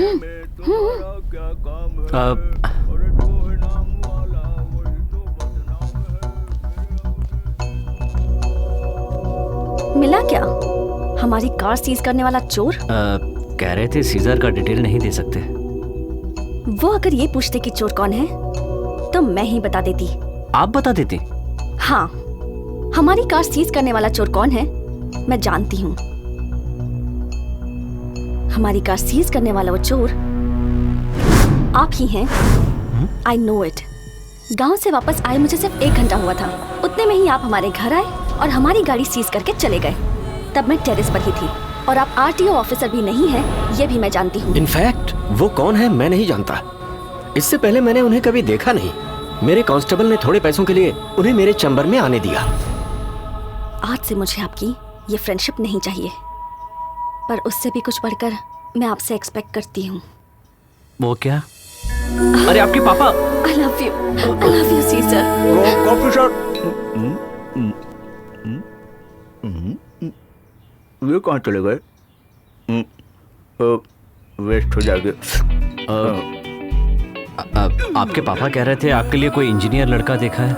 मिला क्या? हमारी कार सीज करने वाला चोर? कह रहे थे सीजर का डिटेल नहीं दे सकते। वो अगर ये पूछते कि चोर कौन है तो मैं ही बता देती। आप बता देती? हाँ, हमारी कार सीज करने वाला चोर कौन है मैं जानती हूँ। हमारी कार सीज करने वाला वो चोर आप ही हैं। I know it. गांव से वापस आए मुझे सिर्फ 1 घंटा हुआ था, उतने में ही आप हमारे घर आए और हमारी गाड़ी सीज करके चले गए। तब मैं टेरेस पर ही थी और आप आरटीओ ऑफिसर भी नहीं हैं, ये भी मैं जानती हूँ। इनफैक्ट वो कौन है मैं नहीं जानता। इससे पहले मैंने उन्हें कभी देखा नहीं। मेरे कांस्टेबल ने थोड़े पैसों के लिए उन्हें मेरे चैम्बर में आने दिया। आज से मुझे आपकी ये फ्रेंडशिप नहीं चाहिए, पर उससे भी कुछ बढ़कर मैं आपसे एक्सपेक्ट करती हूँ। वो क्या? अरे आपके पापा। I love you Caesar. Officer, ये कहाँ चले गए? वेस्ट हो जाएंगे। आपके पापा कह रहे थे आपके लिए कोई इंजीनियर लड़का देखा है।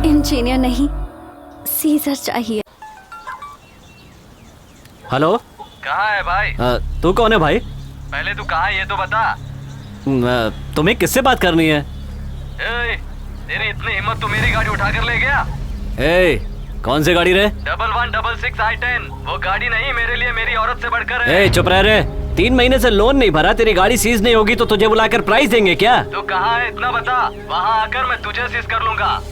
इंजीनियर नहीं, सीजर चाहिए। हेलो, कहाँ है भाई? तू कौन है भाई? पहले तू कहाँ है ये तो बता। तुम्हें किससे बात करनी है? तेरी इतनी हिम्मत तू मेरी गाड़ी उठा कर ले गया? कौन सी गाड़ी रे? 1166 I-10। वो गाड़ी नहीं, मेरे लिए मेरी औरत से बढ़कर है। चुप रह रे। 3 महीने से लोन नहीं भरा, तेरी गाड़ी सीज नहीं होगी तो तुझे बुलाकर प्राइस देंगे क्या? तू कहाँ है इतना बता, वहाँ आकर मैं तुझे सीज कर लूंगा।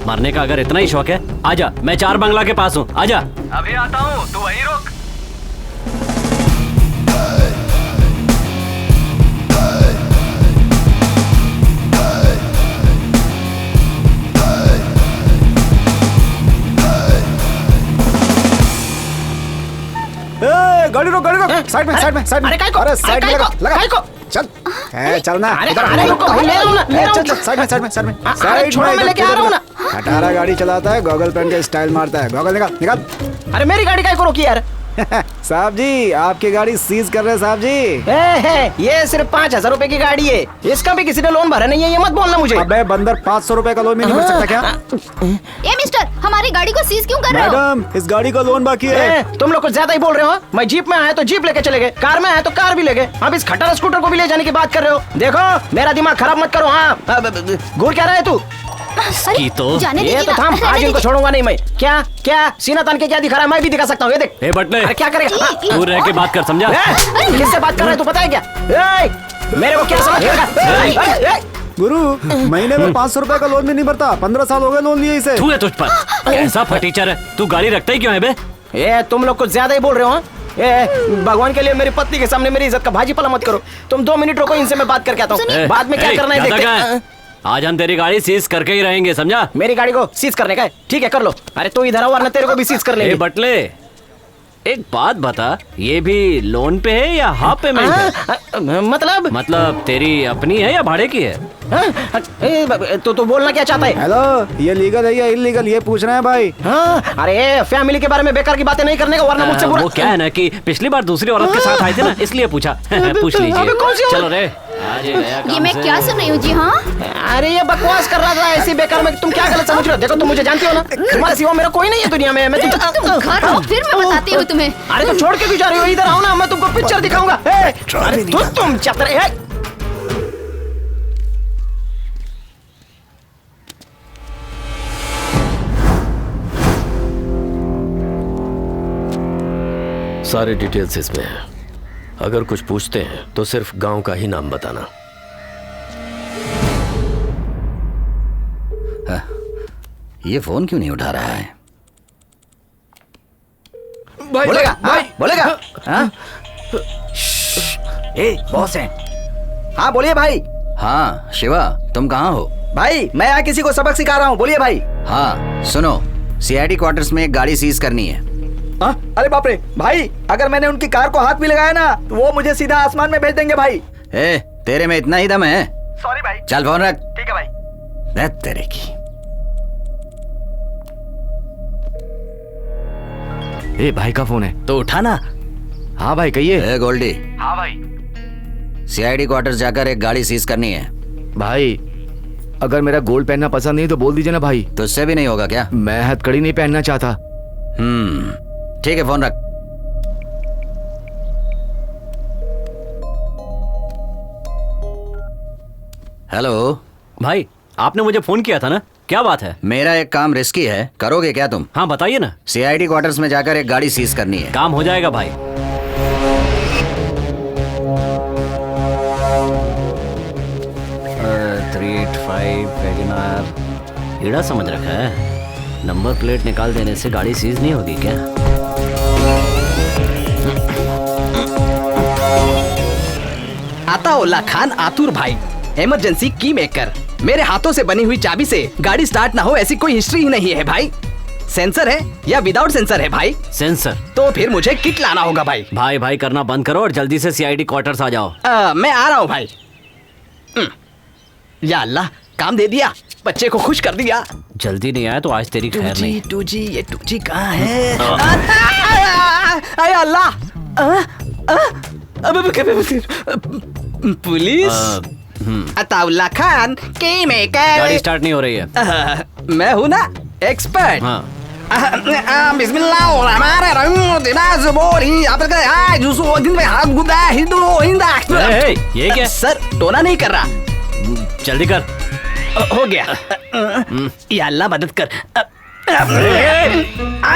मरने का अगर इतना ही शौक है, आजा, मैं 4 बंगला के पास हूँ, आजा। अभी आता हूँ, तू वहीं रुक। रुक साइड में साइड में साइड में। अरे अरे साइड में लगा चल चल ना अरे रुको भाई, ले रहा हूं ना, चल साइड में साइड में साइड में साइड छोड़ो, मैं लेके आ रहा हूं ना। खटारा गाड़ी चलाता है, गॉगल पहन के स्टाइल मारता है। गॉगल निकाल निकाल। अरे मेरी गाड़ी काहे को रोकी यार? साहब जी आपकी गाड़ी सीज कर रहे हैं साहब जी। ये सिर्फ 5,000 रुपए की गाड़ी है, इसका भी किसी ने लोन भरा नहीं है, ये मत बोलना मुझे। अबे बंदर 500 रुपए का लोन भी नहीं भर सकता क्या? ये मिस्टर, हमारी गाड़ी को सीज क्यों कर रहे हो? मैडम इस गाड़ी का लोन बाकी है। तुम लोग कुछ ज्यादा ही बोल रहे हो। मैं जीप में आया तो जीप लेके चले गए, कार में आया तो कार भी ले गए, अब इस खटारा स्कूटर को भी ले जाने की बात कर रहे हो। देखो मेरा दिमाग खराब मत करो। हाँ घूर क्या रहा है तू? की तो ये तो थाम, आज इनको छोड़ूंगा नहीं मैं। क्या क्या सीना तान के क्या दिखा रहा है? मैं भी दिखा सकता हूँ, ये देख। ए बटले, अरे क्या करेगा? दूर रह के बात कर, समझा? किससे बात कर रहा है तू, पता है क्या? मेरे को क्या समझ रहा? गुरु महीने में 500 रुपए का लोन भी नहीं भरता, 15 साल हो गए लोन लिए इसे। तू है तुझ पर कैसा फटीचर है तू, गाड़ी रखता ही क्यों है बे? ये तुम लोग कुछ ज्यादा ही बोल रहे हो। ये भगवान के लिए मेरी पत्नी के सामने मेरी इज्जत का भाजी पला मत करो। तुम 2 मिनट रुको, इनसे मैं बात करके आता हूँ, बाद में क्या करना है देखते। आज हम तेरी गाड़ी सीज करके ही रहेंगे, समझा? मेरी गाड़ी को सीज करने का है? ठीक है कर लो। अरे तू इधर आओ वरना तेरे को भी सीज कर लेंगे। बटले एक बात बता, ये भी लोन पे है या हाफ पेमेंट है? मतलब तेरी अपनी है या भाड़े की है? तो बोलना क्या चाहता है? हेलो ये लीगल है या इलीगल ये पूछ रहे हैं भाई। हाँ अरे फैमिली के बारे में बेकार की बातें नहीं करने का, वरना मुझसे बुरा। वो क्या है ना कि पिछली बार दूसरी औरत के साथ आए थे ना, इसलिए पूछा। पूछ लीजिए। चलो रे ये मैं क्या सुन रही हूँ जी? हाँ अरे ये बकवास कर रहा था ऐसी बेकार में। तुम क्या गलत समझ रहे हो? देखो तुम मुझे जानती हो ना, तुम्हारे सिवा मेरा कोई नहीं है दुनिया में। मैं तुम घर आओ फिर मैं बताती हूँ तुम्हें। अरे तुम छोड़ के क्यों जा रही हो? इधर आओ ना, मैं तुमको पिक्चर दिखाऊंगा। अरे तुम चतरे। सारे डिटेल्स इसमें हैं। अगर कुछ पूछते हैं तो सिर्फ गांव का ही नाम बताना। ये फोन क्यों नहीं उठा रहा है? भाई, बोलेगा भाई, बोलेगा हाँ? ए बॉस है। हाँ बोलिए भाई। हाँ शिवा तुम कहाँ हो? भाई मैं यहाँ किसी को सबक सिखा रहा हूँ, बोलिए भाई। हाँ सुनो, सीआईडी क्वार्टर्स में एक गाड़ी सीज करनी है। हाँ? अरे बाप रे भाई, अगर मैंने उनकी कार को हाथ भी लगाया ना तो वो मुझे सीधा आसमान में भेज देंगे भाई। ए तेरे में इतना ही दम है? सॉरी भाई। चल फोन रख। ठीक है भाई। तेरे की ए भाई का फोन है तो उठाना। हाँ भाई कहिए। ए गोल्डी। हाँ भाई। सीआईडी क्वार्टर्स जाकर एक गाड़ी सीज करनी है। भाई अगर मेरा गोल्ड पहनना पसंद नहीं तो बोल दीजिए ना भाई। तुझसे भी नहीं होगा क्या? मैं हथकड़ी नहीं पहनना चाहता। ठीक है फोन रख। हेलो भाई आपने मुझे फोन किया था ना, क्या बात है? मेरा एक काम रिस्की है, करोगे क्या तुम? हाँ बताइए ना। सीआईडी क्वार्टर्स में जाकर एक गाड़ी सीज करनी है। काम हो जाएगा भाई। हीड़ा समझ रखा है, नंबर प्लेट निकाल देने से गाड़ी सीज नहीं होगी क्या? अताउल्ला खान आतुर भाई, इमरजेंसी की मेकर। मेरे हाथों से बनी हुई चाबी से गाड़ी स्टार्ट ना हो ऐसी कोई हिस्ट्री ही नहीं है भाई। सेंसर है या विदाउट सेंसर है भाई? सेंसर। तो फिर मुझे किट लाना होगा भाई। भाई भाई करना बंद करो और जल्दी से सीआईडी क्वार्टर्स आ जाओ। मैं आ रहा हूँ भाई। या अल्लाह काम दे दिया, बच्चे को खुश कर दिया। जल्दी नहीं आया तो आज तेरी खैर नहीं। ये टूजी कहाँ है? अरे अल्लाह, पुलिस। अताउल्ला खान की मेकर। गाड़ी स्टार्ट नहीं हो रही है। मैं हूँ ना एक्सपर्ट। हाँ। ये क्या? सर टोना नहीं कर रहा। जल्दी कर। हो गया। या अल्लाह मदद कर।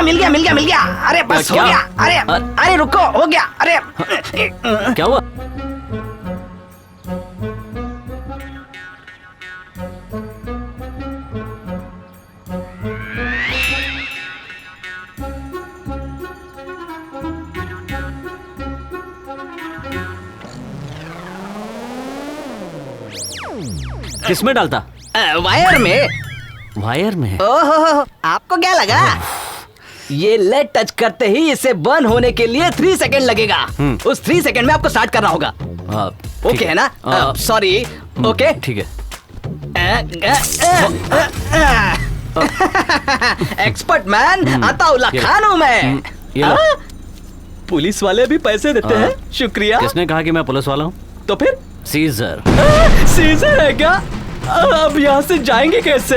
मिल गया मिल गया मिल गया। अरे बस हो गया। अरे अरे रुको, हो गया। अरे क्या हुआ? किसमें डालता? वायर में। वायर में? ओहो, आपको क्या लगा? ये लेड टच करते ही इसे बर्न होने के लिए 3 सेकंड लगेगा। उस 3 सेकंड में आपको स्टार्ट करना होगा। ओके है ना? सॉरी। ओके ठीक है। एक्सपर्ट मैन अताउल्ला खान हूं मैं। पुलिस वाले भी पैसे देते हैं। शुक्रिया। किसने कहा कि मैं पुलिस वाला हूँ? तो फिर सीजर। सीजर है क्या? अब यहाँ से जाएंगे कैसे?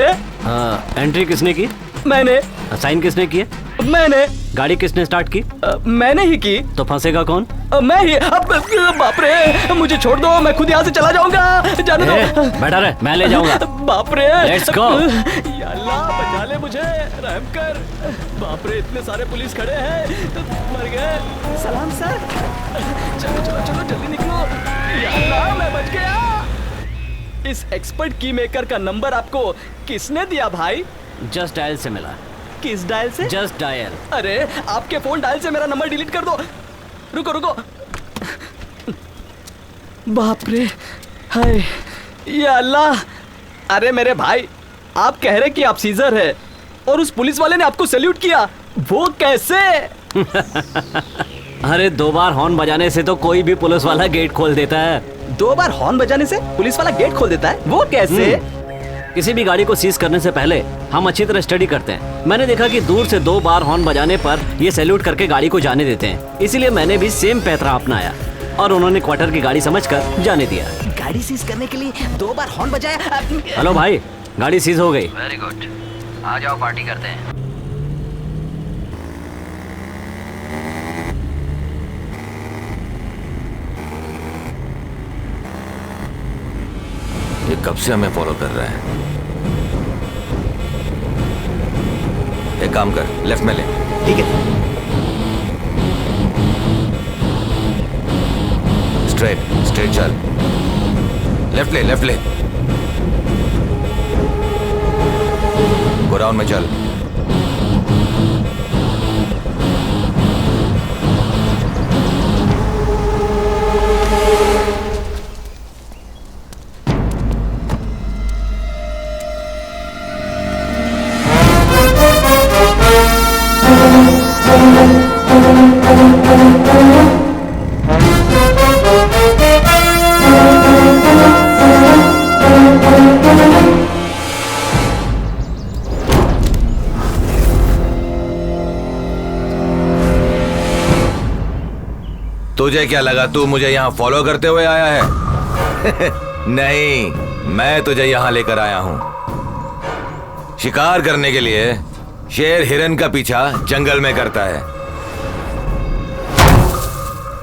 एंट्री किसने की? मैंने। साइन किसने किए? मैंने। गाड़ी किसने स्टार्ट की? मैंने ही की। तो फंसेगा कौन? मैं ही। अब बाप रे, मुझे छोड़ दो, मैं खुद यहाँ से चला जाऊंगा। जाने दो। बैठा रहे, मैं ले जाऊंगा। बाप रे। Let's go. या अल्लाह बचा ले मुझे, रहम कर। बाप रे, इतने सारे पुलिस खड़े हैं, तो मर गए। सलाम सर। चलो चलो चलो जल्दी निकलो। या अल्लाह, मैं बच गया। इस एक्सपर्ट की मेकर का नंबर आपको किसने दिया भाई? जस्ट डायल से मिला। किस डायल से? Just dial. अरे आपके फोन डायल से मेरा नंबर डिलीट कर दो। रुको रुको। बाप रे, हाय या अल्लाह। अरे मेरे भाई, आप कह रहे कि आप सीजर है और उस पुलिस वाले ने आपको सैल्यूट किया, वो कैसे? अरे 2 बार हॉर्न बजाने से तो कोई भी पुलिस वाला गेट खोल देता है। 2 बार हॉर्न बजाने से पुलिस वाला गेट खोल देता है, वो कैसे? किसी भी गाड़ी को सीज करने से पहले हम अच्छी तरह स्टडी करते हैं। मैंने देखा कि दूर से 2 बार हॉर्न बजाने पर ये सैल्यूट करके गाड़ी को जाने देते हैं। इसीलिए मैंने भी सेम पैतरा अपनाया और उन्होंने क्वार्टर की गाड़ी समझकर जाने दिया। गाड़ी सीज करने के लिए 2 बार हॉर्न बजाया? हेलो भाई, गाड़ी सीज हो गई। वेरी गुड, आ जाओ पार्टी करते हैं। ये कब से हमें फॉलो कर रहा है? एक काम कर, लेफ्ट में ले। ठीक है। स्ट्रेट स्ट्रेट चल। लेफ्ट ले, लेफ्ट ले। गोडाउन में चल। तुझे क्या लगा तू मुझे यहाँ फॉलो करते हुए आया है? नहीं, मैं तुझे यहाँ लेकर आया हूँ। शिकार करने के लिए शेर हिरन का पीछा जंगल में करता है।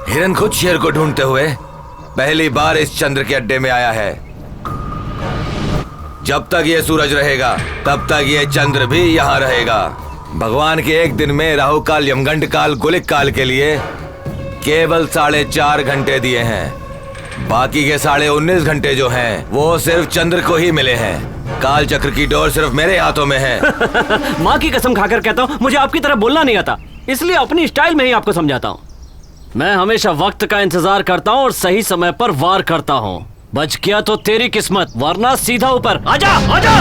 हिरन खुद शेर को ढूंढते हुए पहली बार इस चंद्र के अड्डे में आया है। जब तक ये सूरज रहेगा तब तक ये चंद्र भी यहाँ रहेगा। भगवान के एक दिन में राहु काल, यमगंड काल, गुलिक काल के लिए केवल 4.5 घंटे दिए हैं। बाकी के 19.5 घंटे जो हैं वो सिर्फ चंद्र को ही मिले हैं। काल चक्र की डोर सिर्फ मेरे हाथों में है। माँ की कसम खाकर कहता हूँ, मुझे आपकी तरह बोलना नहीं आता, इसलिए अपनी स्टाइल में ही आपको समझाता हूँ। मैं हमेशा वक्त का इंतजार करता हूँ और सही समय पर वार करता हूँ। बच गया तो तेरी किस्मत, वरना सीधा ऊपर। आजा आजा।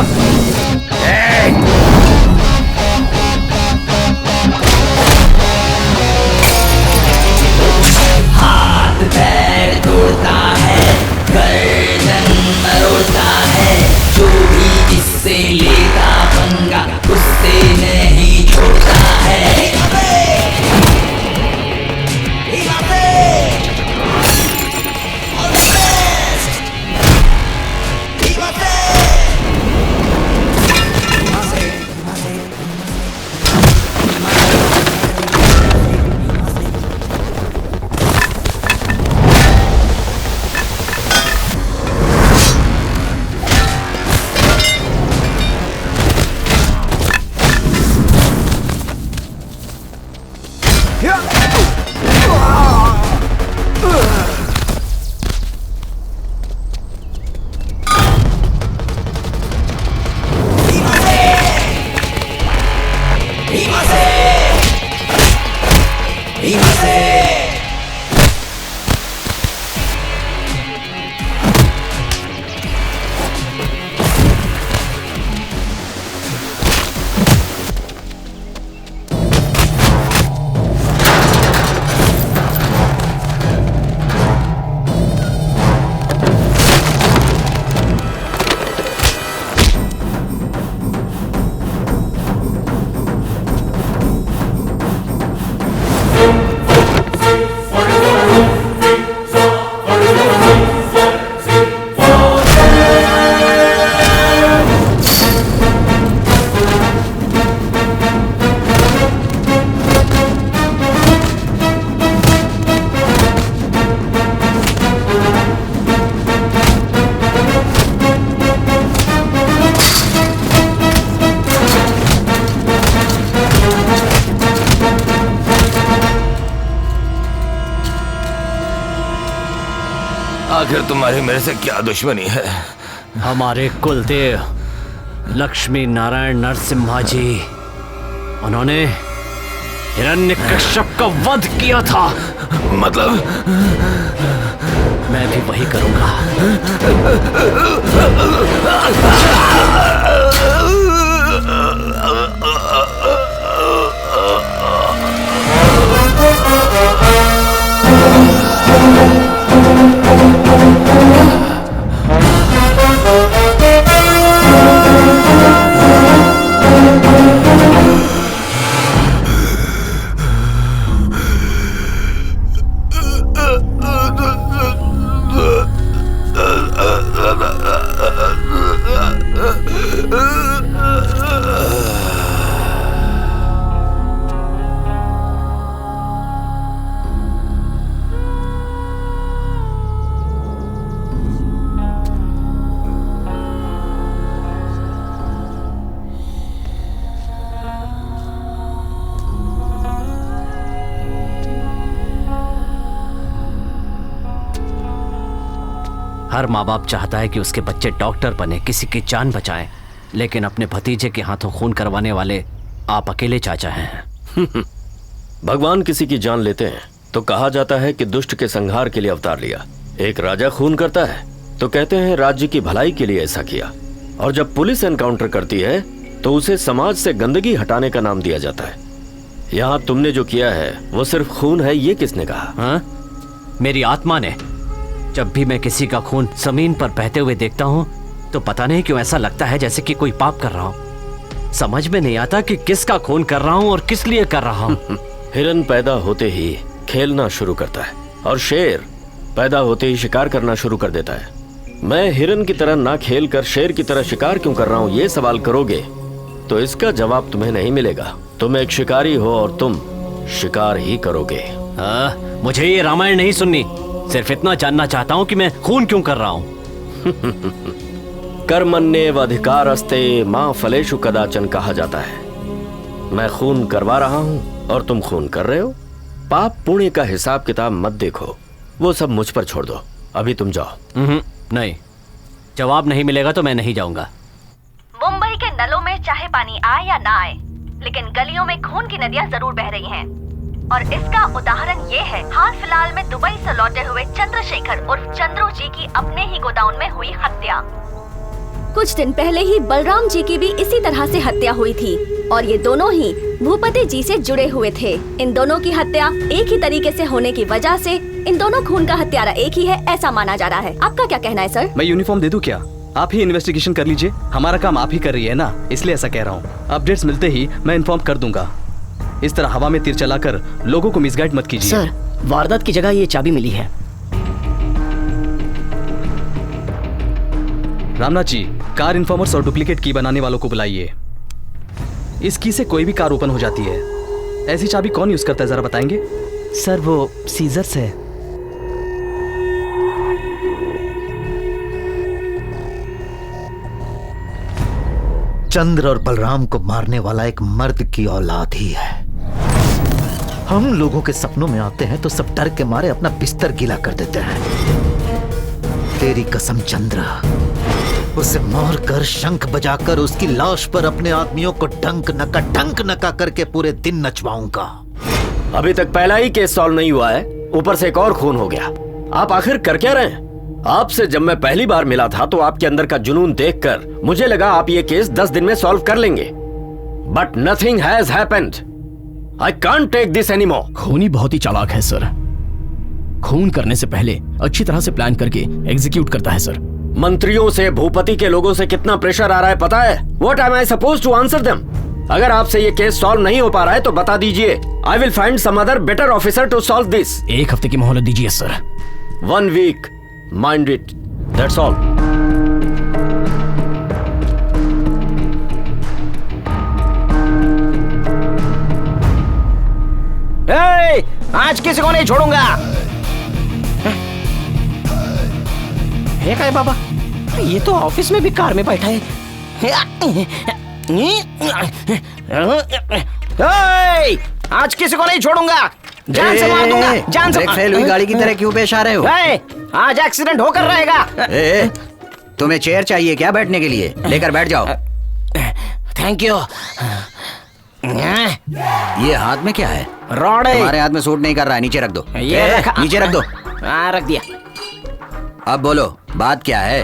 हाथ पैर तोड़ता है, गर्दन मरोड़ता है, जो भी इससे लेता पंगा उससे नहीं छोड़ता है। तुम्हारी मेरे से क्या दुश्मनी है? हमारे कुलदेव लक्ष्मी नारायण नरसिम्हा जी, उन्होंने हिरण्यकश्यप का वध किया था। मतलब? मैं भी वही करूंगा। हर माँ बाप चाहता है कि उसके बच्चे डॉक्टर बने, किसी की जान बचाएं, लेकिन अपने भतीजे के हाथों खून करवाने वाले आप अकेले चाचा हैं। भगवान किसी की जान लेते हैं तो कहा जाता है कि दुष्ट के संहार के लिए अवतार लिया। एक राजा खून करता है तो कहते हैं राज्य की भलाई के लिए ऐसा किया, और जब पुलिस एनकाउंटर करती है तो उसे समाज से गंदगी हटाने का नाम दिया जाता है। यहाँ तुमने जो किया है वो सिर्फ खून है, ये किसने कहा? हाँ? मेरी आत्मा ने। जब भी मैं किसी का खून जमीन पर बहते हुए देखता हूँ तो पता नहीं क्यों ऐसा लगता है जैसे कि कोई पाप कर रहा हूँ। समझ में नहीं आता कि किसका खून कर रहा हूँ और किस लिए कर रहा हूँ। हिरन पैदा होते ही खेलना शुरू करता है और शेर पैदा होते ही शिकार करना शुरू कर देता है। मैं हिरन की तरह ना खेल कर शेर की तरह शिकार क्यों कर रहा हूँ, ये सवाल करोगे तो इसका जवाब तुम्हें नहीं मिलेगा। तुम एक शिकारी हो और तुम शिकार ही करोगे। मुझे ये रामायण नहीं सुननी, सिर्फ इतना जानना चाहता हूँ कि मैं खून क्यों कर रहा हूँ। कर्मण्येव अधिकारस्ते मां फलेषु कदाचन कहा जाता है। मैं खून करवा रहा हूँ और तुम खून कर रहे हो। पाप पुण्य का हिसाब किताब मत देखो, वो सब मुझ पर छोड़ दो। अभी तुम जाओ। नहीं, जवाब नहीं मिलेगा तो मैं नहीं जाऊंगा। मुंबई के नलों में चाहे पानी आए या ना आए, लेकिन गलियों में खून की नदियां जरूर बह रही हैं। और इसका उदाहरण ये है, हाल फिलहाल में दुबई से लौटे हुए चंद्रशेखर उर्फ चंद्रू जी की अपने ही गोदाउन में हुई हत्या। कुछ दिन पहले ही बलराम जी की भी इसी तरह से हत्या हुई थी और ये दोनों ही भूपति जी से जुड़े हुए थे। इन दोनों की हत्या एक ही तरीके से होने की वजह से इन दोनों खून का हत्यारा एक ही है, ऐसा माना जा रहा है। आपका क्या कहना है सर? मैं यूनिफॉर्म दे दूं क्या? आप ही इन्वेस्टिगेशन कर लीजिए, हमारा काम आप ही कर रही है ना, इसलिए ऐसा कह रहा हूँ। अपडेट्स मिलते ही मैं इन्फॉर्म कर दूंगा। इस तरह हवा में तीर चलाकर लोगों को मिसगाइड मत कीजिए। सर, वारदात की जगह ये चाबी मिली है। रामनाथ जी, कार इन्फॉर्मर्स और डुप्लीकेट की बनाने वालों को बुलाइए। इस की से कोई भी कार ओपन हो जाती है। ऐसी चाबी कौन यूज करता है, जरा बताएंगे? सर, वो सीजर से। चंद्र और बलराम को मारने वाला एक मर्द की औलाद ही है। हम लोगों के सपनों में आते हैं तो सब डर के मारे अपना बिस्तर गीला कर देते हैं। तेरी कसम चंद्र, उसे मार कर शंख बजाकर उसकी लाश पर अपने आदमियों को डंक नका करके पूरे दिन नचवाऊंगा। अभी तक पहला ही केस सॉल्व नहीं हुआ है, ऊपर से एक और खून हो गया। आप आखिर कर क्या रहे हैं? आपसे जब मैं पहली बार मिला था तो आपके अंदर का जुनून देखकर मुझे लगा आप ये केस 10 दिन में सॉल्व कर लेंगे, but nothing has happened. I can't take this anymore. खूनी बहुत ही चालाक है सर। खून करने से पहले अच्छी तरह से प्लान करके एग्जीक्यूट करता है सर। मंत्रियों से, भूपति के लोगों से कितना प्रेशर आ रहा है पता है? What am I supposed to answer them? अगर आपसे ये केस सॉल्व नहीं हो पा रहा है तो बता दीजिए। I will find some other better officer to solve this. 1 हफ्ते की मोहलत दीजिए सर। 1 week, mind it, that's all. आज किसी को नहीं छोड़ूंगा। है क्या बाबा? ये तो ऑफिस में भी कार में बैठा है। आज किसी को नहीं छोड़ूंगा। जान से मार दूंगा, जान से। ब्रेक फेल हुई गाड़ी की तरह क्यों पेश आ रहे हो? आज एक्सीडेंट होकर रहेगा। तुम्हें चेयर चाहिए क्या बैठने के लिए? लेकर बैठ जाओ। Thank you. ये हाथ में क्या है? रॉड है। तुम्हारे हाथ में सूट नहीं कर रहा है, नीचे रख दो। ये रखा। नीचे रख दो। रख दिया। अब बोलो बात क्या है?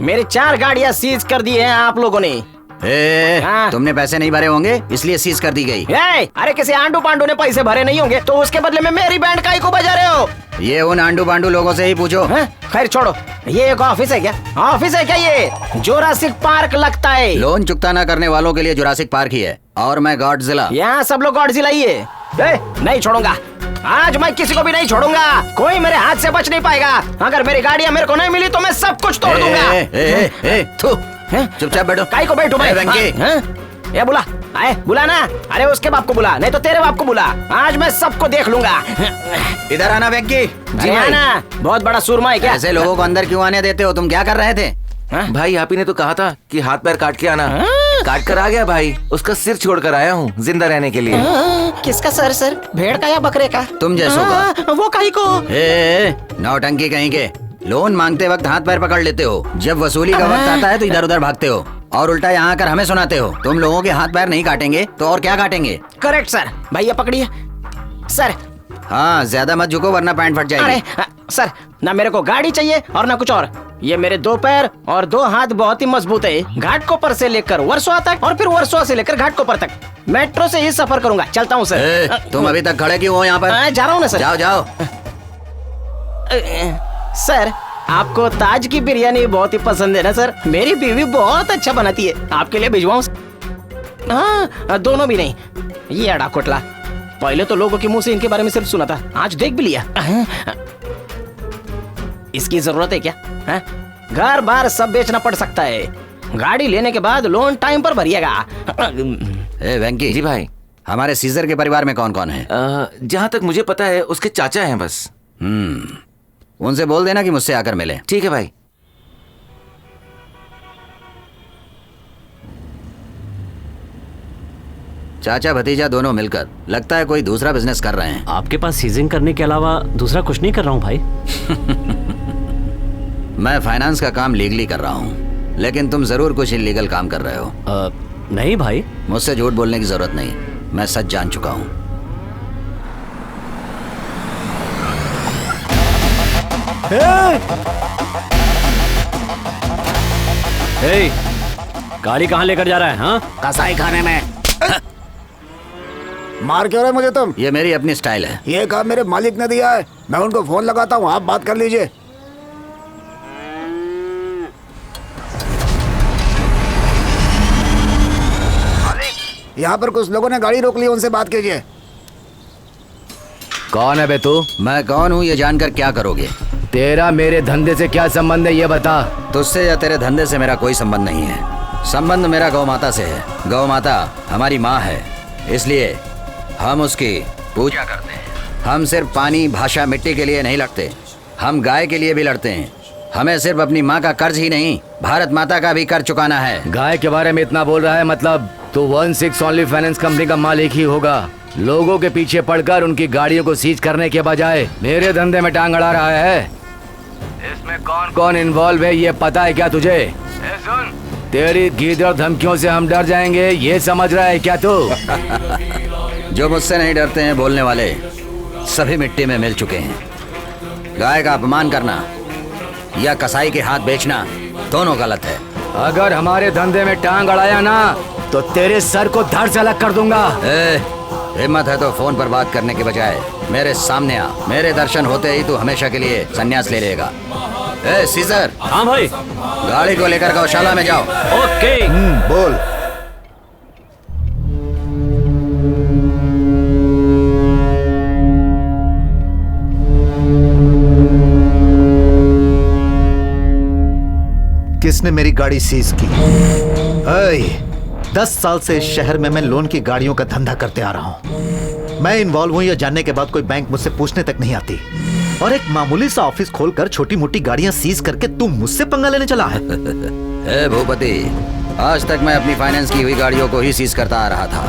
मेरी 4 गाड़ियां सीज कर दी हैं आप लोगों ने। तुमने पैसे नहीं भरे होंगे इसलिए सीज कर दी गई। अरे किसी आंडू पांडू ने पैसे भरे नहीं होंगे तो उसके बदले में मेरी बैंड काहे को बजा रहे हो? ये उन आंडू पांडू लोगों से ही पूछो। खैर छोड़ो, ये एक ऑफिस है क्या? ऑफिस है क्या ये? जुरासिक पार्क लगता है। लोन चुकता ना करने वालों के लिए जुरासिक पार्क ही है और मैं गॉडजिला। यहाँ सब लोग गॉडजिला ही है। नहीं छोड़ूंगा, आज मैं किसी को भी नहीं छोड़ूंगा। कोई मेरे हाथ से बच नहीं पाएगा। अगर मेरी गाड़ियाँ मेरे को नहीं मिली तो मैं सब कुछ तोड़ दूंगा। चुपचाप बैठो। काहे को बैठो भाई? ये बुला, आए बुला ना। अरे उसके बाप को बुला, नहीं तो तेरे बाप को बुला। आज मैं सबको देख लूंगा। इधर आना वेंकी। जी आना। बहुत बड़ा सुरमा है क्या? ऐसे लोगों को अंदर क्यों आने देते हो? तुम क्या कर रहे थे? भाई आप ही ने तो कहा था कि हाथ पैर काट के आना। काट कर आ गया भाई, उसका सिर छोड़ कर आया हूँ जिंदा रहने के लिए। किसका सर? भेड़ का या बकरे का? तुम जैसों का। वो काहे को? नौटंकी कहीं के। लोन मांगते वक्त हाथ पैर पकड़ लेते हो, जब वसूली का वक्त आता है तो इधर उधर भागते हो और उल्टा यहाँ आकर हमें सुनाते हो। तुम लोगों के हाथ पैर नहीं काटेंगे तो और क्या काटेंगे? Correct sir. भैया पकड़िए सर। हाँ ज्यादा मत झुको वरना पैंट फट जाएगी। अरे सर, ना मेरे को गाड़ी चाहिए और ना कुछ और। ये मेरे 2 पैर और 2 हाथ बहुत ही मजबूत है। घाटकोपर से लेकर वर्सोवा तक और फिर वर्सोवा से लेकर घाटकोपर तक मेट्रो से ही सफर करूंगा। चलता हूँ सर। तुम अभी तक खड़े क्यों हो यहाँ पर? जा रहा हूँ ना सर। जाओ जाओ। सर आपको ताज की बिरयानी बहुत ही पसंद है ना सर? मेरी बीवी बहुत अच्छा बनाती है, आपके लिए भिजवाऊं? हाँ दोनों भी नहीं। ये अड़ा कोटला, पहले तो लोगों के मुंह से इनके बारे में सिर्फ सुना था, आज देख भी लिया। इसकी जरूरत है क्या? घर बार सब बेचना पड़ सकता है। गाड़ी लेने के बाद लोन टाइम पर भरिएगा। वेंकी जी भाई, हमारे सीजर के परिवार में कौन कौन है? जहाँ तक मुझे पता है उसके चाचा हैं बस। उनसे बोल देना कि मुझसे आकर मिले। ठीक है भाई। चाचा भतीजा दोनों मिलकर लगता है कोई दूसरा बिजनेस कर रहे हैं। आपके पास सीजिंग करने के अलावा दूसरा कुछ नहीं कर रहा हूँ भाई। मैं फाइनेंस का काम लीगली कर रहा हूँ, लेकिन तुम जरूर कुछ इलीगल काम कर रहे हो। नहीं भाई, मुझसे झूठ बोलने की जरूरत नहीं, मैं सच जान चुका हूँ। गाड़ी कहाँ लेकर जा रहा है? हाँ कसाई खाने में। मार क्यों रहे मुझे तुम? ये मेरी अपनी स्टाइल है। ये काम मेरे मालिक ने दिया है, मैं उनको फोन लगाता हूँ, आप बात कर लीजिए। यहाँ पर कुछ लोगों ने गाड़ी रोक ली, उनसे बात कीजिए। कौन है बे तू? मैं कौन हूँ ये जानकर क्या करोगे? तेरा मेरे धंधे से क्या संबंध है ये बता। तुझसे या तेरे धंधे से मेरा कोई संबंध नहीं है। संबंध मेरा गौ माता से है। गौ माता हमारी माँ है, इसलिए हम उसकी पूजा करते हैं। हम सिर्फ पानी, भाषा, मिट्टी के लिए नहीं लड़ते, हम गाय के लिए भी लड़ते हैं। हमें सिर्फ अपनी माँ का कर्ज ही नहीं, भारत माता का भी कर्ज चुकाना है। गाय के बारे में इतना बोल रहा है, मतलब तो 16 ओनली फाइनेंस कंपनी का मालिक ही होगा। लोगों के पीछे पड़कर उनकी गाड़ियों को सीज करने के बजाय मेरे धंधे में टांग अड़ा रहा है। इसमें कौन कौन इन्वॉल्व है ये पता है क्या तुझे? सुन, तेरी गीत और धमकियों से हम डर जाएंगे ये समझ रहा है क्या तू? जो मुझसे नहीं डरते हैं बोलने वाले सभी मिट्टी में मिल चुके हैं। गाय का अपमान करना या कसाई के हाथ बेचना दोनों गलत है। अगर हमारे धंधे में टांग अड़ाया ना तो तेरे सर को धड़ से अलग कर दूंगा। हिम्मत है तो फोन पर बात करने के बजाय मेरे सामने आ। मेरे दर्शन होते ही तू हमेशा के लिए संन्यास ले लेगा। सीजर। हाँ भाई। गाड़ी को लेकर गौशाला में जाओ। ओके। बोल। किसने मेरी गाड़ी सीज की? 10 साल से इस शहर में मैं लोन की गाड़ियों का धंधा करते आ रहा हूँ। मैं इन्वॉल्व हूँ यह जानने के बाद कोई बैंक मुझसे पूछने तक नहीं आती, और एक मामूली सा ऑफिस खोलकर छोटी मोटी गाड़ियां सीज करके तुम मुझसे पंगा लेने चला है। भूपति, आज तक मैं अपनी फाइनेंस की हुई गाड़ियों को ही सीज करता आ रहा था।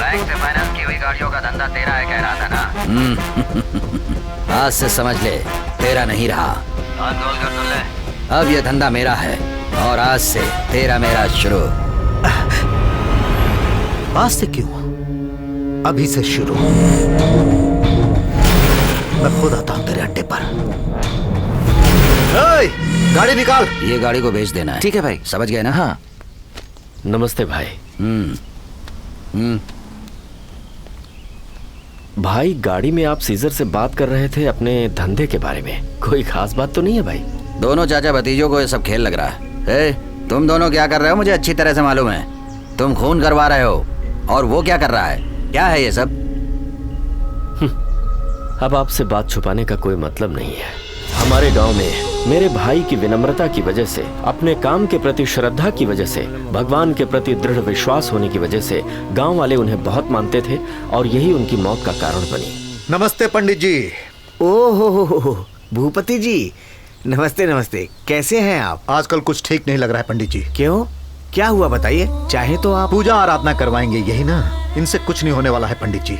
बैंक से फाइनेंस की हुई गाड़ियों का धंधा तेरा है कह रहा था ना। आज से समझ ले, तेरा नहीं रहा। हाथ खोल कर सुन ले, अब ये धंधा मेरा है और आज से तेरा मेरा शुरू। आज से क्यों, अभी से शुरू। मैं खुद आता हूं तेरे अड्डे पर। गाड़ी निकाल। ये गाड़ी को बेच देना है। ठीक है भाई। समझ गए ना? हाँ। नमस्ते भाई। भाई, गाड़ी में आप सीजर से बात कर रहे थे अपने धंधे के बारे में। कोई खास बात तो नहीं है भाई? दोनों चाचा भतीजों को ये सब खेल लग रहा है। तुम दोनों क्या कर रहे हो मुझे अच्छी तरह से मालूम है। तुम खून करवा रहे हो और वो क्या कर रहा है? क्या है ये सब? अब आपसे बात छुपाने का कोई मतलब नहीं है। हमारे गांव में मेरे भाई की विनम्रता की वजह से, अपने काम के प्रति श्रद्धा की वजह से, भगवान के प्रति दृढ़ विश्वास होने की वजह से गांव वाले उन्हें बहुत मानते थे और यही उनकी मौत का कारण बनी। नमस्ते पंडित जी। ओहो भूपति जी, नमस्ते नमस्ते। कैसे हैं आप? आजकल कुछ ठीक नहीं लग रहा है पंडित जी। क्यों, क्या हुआ बताइए। चाहे तो आप पूजा आराधना करवाएंगे, यही ना? इनसे कुछ नहीं होने वाला है पंडित जी।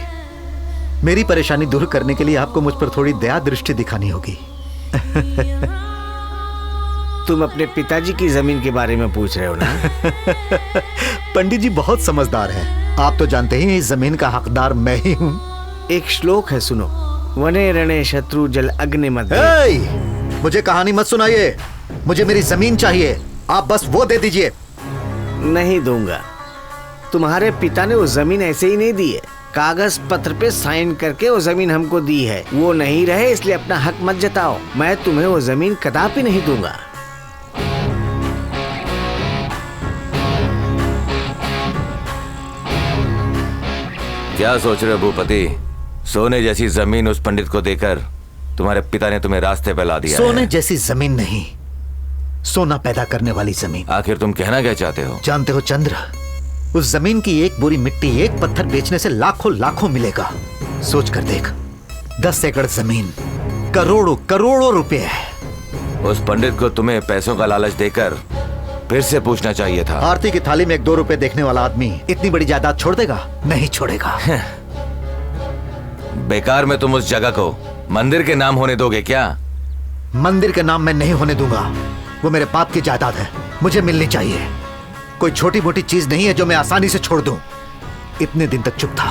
मेरी परेशानी दूर करने के लिए आपको मुझ पर थोड़ी दया दृष्टि दिखानी होगी। तुम अपने पिताजी की जमीन के बारे में पूछ रहे हो ना? पंडित जी बहुत समझदार हैं। आप तो जानते ही इस जमीन का हकदार मैं ही हूँ। एक श्लोक है, सुनो। वने रणे शत्रु जल अग्नि मध्य। मुझे कहानी मत सुनाइए, मुझे मेरी जमीन चाहिए। आप बस वो दे दीजिए। नहीं दूंगा। तुम्हारे पिता ने वो जमीन ऐसे ही नहीं दी है, कागज पत्र पे साइन करके वो जमीन हमको दी है। वो नहीं रहे इसलिए अपना हक मत जताओ। मैं तुम्हें वो जमीन कदापि नहीं दूंगा। क्या सोच रहे हो भूपति? सोने जैसी जमीन उस पंडित को देकर तुम्हारे पिता ने तुम्हें रास्ते पे ला दिया। सोने जैसी जमीन नहीं, सोना पैदा करने वाली जमीन। आखिर तुम कहना क्या चाहते हो? जानते हो चंद्र, उस जमीन की एक बोरी मिट्टी, एक पत्थर बेचने से लाखों लाखों मिलेगा। सोच कर देख, 10 एकड़ जमीन, करोड़ों करोड़ों रुपए है। उस पंडित को तुम्हें पैसों का लालच देकर फिर से पूछना चाहिए था। आरती की थाली में 1-2 रुपए देखने वाला आदमी इतनी बड़ी जायदाद छोड़ देगा? नहीं छोड़ेगा। बेकार में तुम उस जगह को मंदिर के नाम होने दोगे क्या? मंदिर के नाम मैं नहीं होने दूंगा। वो मेरे बाप की जायदाद है, मुझे मिलनी चाहिए। कोई छोटी मोटी चीज नहीं है जो मैं आसानी से छोड़ दूं। इतने दिन तक चुप था,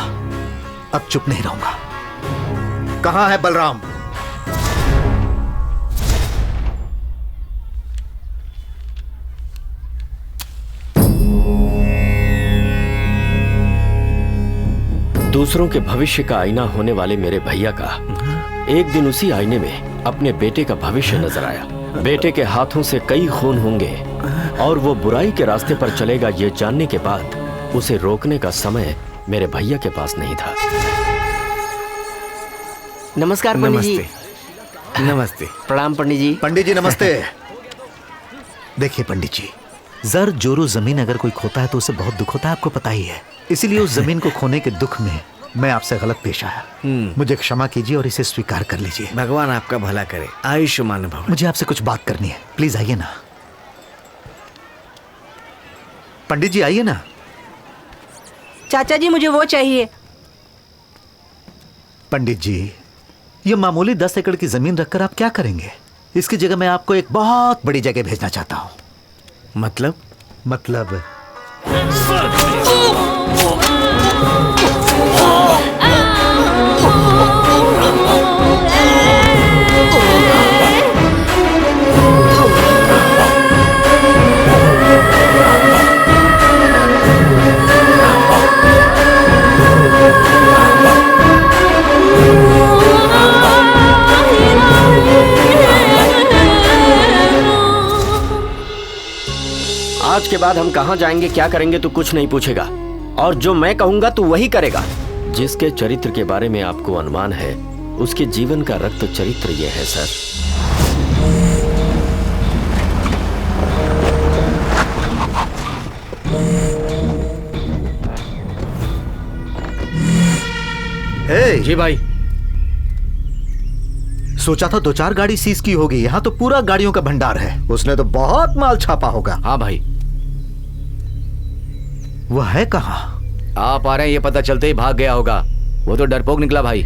अब चुप नहीं रहूंगा। कहां है बलराम? दूसरों के भविष्य का आईना होने वाले मेरे भैया का एक दिन उसी आईने में अपने बेटे का भविष्य नजर आया। बेटे के हाथों से कई खून होंगे और वो बुराई के रास्ते पर चलेगा, ये जानने के बाद उसे रोकने का समय मेरे भैया के पास नहीं था। नमस्कार पंडित जी। नमस्ते। प्रणाम पंडित जी। पंडित जी नमस्ते। देखिए पंडित जी, जर जोरू जमीन अगर कोई खोता है तो उसे बहुत दुख होता है, आपको पता ही है। इसीलिए उस जमीन को खोने के दुख में मैं आपसे गलत पेश आया। मुझे क्षमा कीजिए और इसे स्वीकार कर लीजिए। भगवान आपका भला करे। आयुष्मान भव। मुझे आपसे कुछ बात करनी है, प्लीज आइए ना। पंडित जी आइए ना। चाचा जी मुझे वो चाहिए। पंडित जी, ये मामूली 10 एकड़ की जमीन रखकर आप क्या करेंगे? इसकी जगह मैं आपको एक बहुत बड़ी जगह भेजना चाहता हूँ। मतलब आज के बाद हम कहां जाएंगे, क्या करेंगे तो कुछ नहीं पूछेगा, और जो मैं कहूंगा तो वही करेगा। जिसके चरित्र के बारे में आपको अनुमान है, उसके जीवन का रक्त चरित्र ये है सर। जी भाई, सोचा था 2-4 गाड़ी सीज की होगी, यहाँ तो पूरा गाड़ियों का भंडार है। उसने तो बहुत माल छापा होगा। हाँ भाई। वह है कहाँ? आप आ रहे हैं ये पता चलते ही भाग गया होगा। वो तो डरपोक निकला भाई।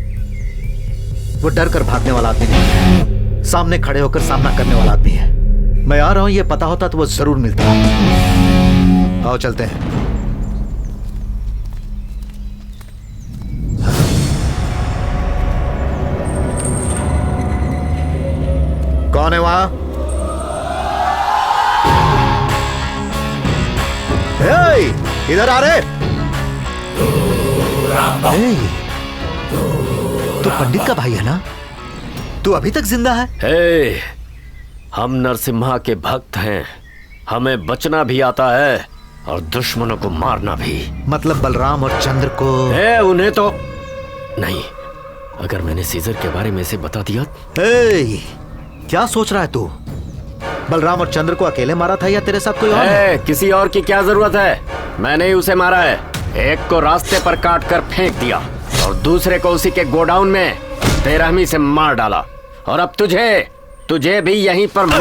वो डर कर भागने वाला आदमी नहीं है, सामने खड़े होकर सामना करने वाला आदमी है। मैं आ रहा हूं ये पता होता तो वो जरूर मिलता। आओ चलते हैं। कौन है वहां? इधर आ रहे। तो पंडित का भाई है ना? तू अभी तक जिंदा है? हम नरसिम्हा के भक्त हैं, हमें बचना भी आता है और दुश्मनों को मारना भी। मतलब बलराम और चंद्र को? उन्हें तो नहीं। अगर मैंने सीजर के बारे में इसे बता दिया। क्या सोच रहा है तू? बलराम और चंद्र को अकेले मारा था या तेरे साथ कोई और है? किसी और की क्या जरूरत है? मैंने ही उसे मारा है। एक को रास्ते पर काट कर फेंक दिया और दूसरे को उसी के गोडाउन में बेरहमी से मार डाला। और अब तुझे भी यहीं पर मार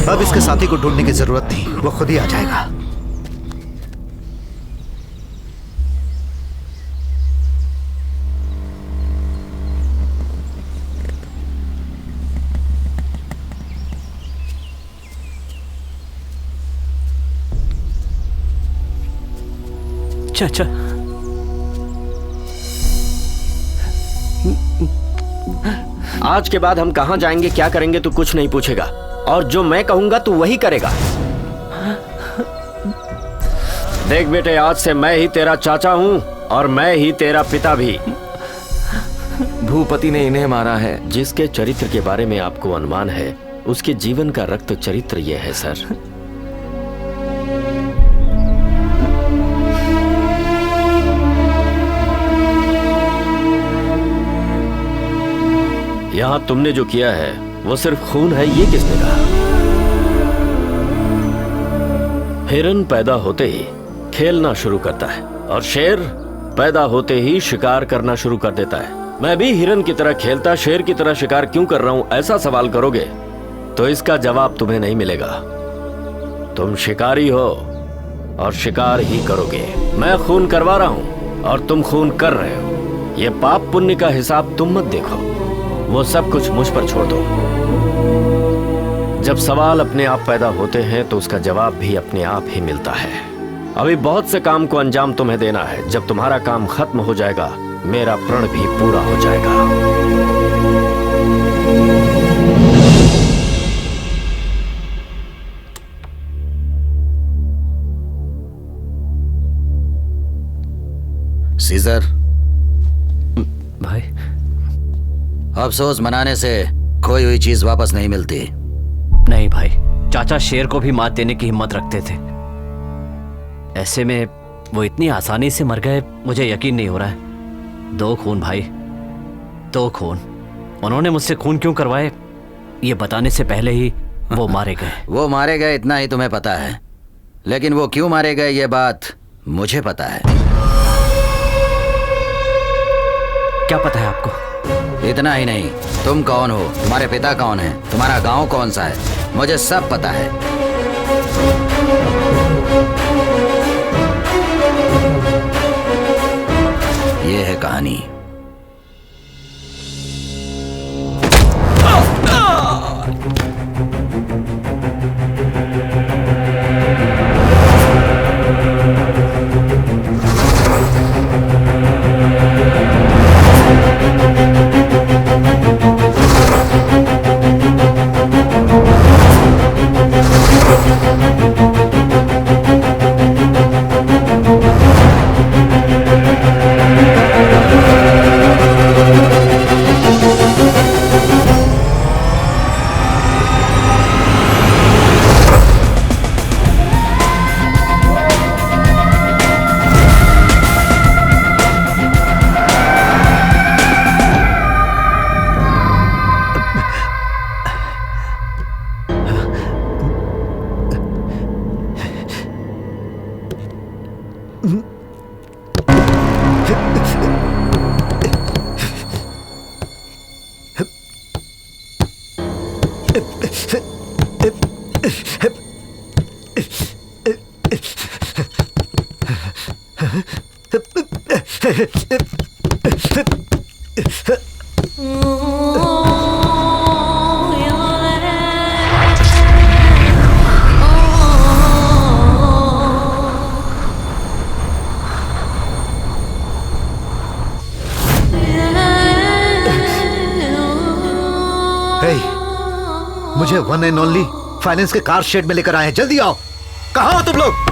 अब इसके साथी को ढूंढने की जरूरत नहीं, वो खुद ही आ जाएगा। चाचा, आज के बाद हम कहां जाएंगे, क्या करेंगे, तू कुछ नहीं पूछेगा और जो मैं कहूंगा तू वही करेगा। देख बेटे, आज से मैं ही तेरा चाचा हूं और मैं ही तेरा पिता भी। भूपति ने इन्हें मारा है। जिसके चरित्र के बारे में आपको अनुमान है उसके जीवन का रक्त चरित्र यह है सर। यहां तुमने जो किया है वो सिर्फ खून है, ये किसने कहा? हिरन पैदा होते ही खेलना शुरू करता है और शेर पैदा होते ही शिकार करना शुरू कर देता है। मैं भी हिरन की तरह खेलता, शेर की तरह शिकार क्यों कर रहा हूं, ऐसा सवाल करोगे तो इसका जवाब तुम्हें नहीं मिलेगा। तुम शिकारी हो और शिकार ही करोगे। मैं खून करवा रहा हूं और तुम खून कर रहे हो। ये पाप पुण्य का हिसाब तुम मत देखो, वो सब कुछ मुझ पर छोड़ दो। जब सवाल अपने आप पैदा होते हैं तो उसका जवाब भी अपने आप ही मिलता है। अभी बहुत से काम को अंजाम तुम्हें देना है। जब तुम्हारा काम खत्म हो जाएगा मेरा प्रण भी पूरा हो जाएगा। सीजर भाई, अफसोस मनाने से खोई हुई चीज वापस नहीं मिलती। नहीं भाई, चाचा शेर को भी मात देने की हिम्मत रखते थे। ऐसे में वो इतनी आसानी से मर गए, मुझे यकीन नहीं हो रहा है। 2 खून भाई, 2 खून। उन्होंने मुझसे खून क्यों करवाए ये बताने से पहले ही वो मारे गए। वो मारे गए इतना ही तुम्हें पता है, लेकिन वो क्यों मारे गए ये बात मुझे पता है। क्या पता है आपको? इतना ही नहीं, तुम कौन हो, तुम्हारे पिता कौन है, तुम्हारा गांव कौन सा है, मुझे सब पता है। ये है कहानी। मुझे वन एंड ओनली फाइनेंस के कार शेड में लेकर आए हैं, जल्दी आओ। कहाँ हो तुम लोग?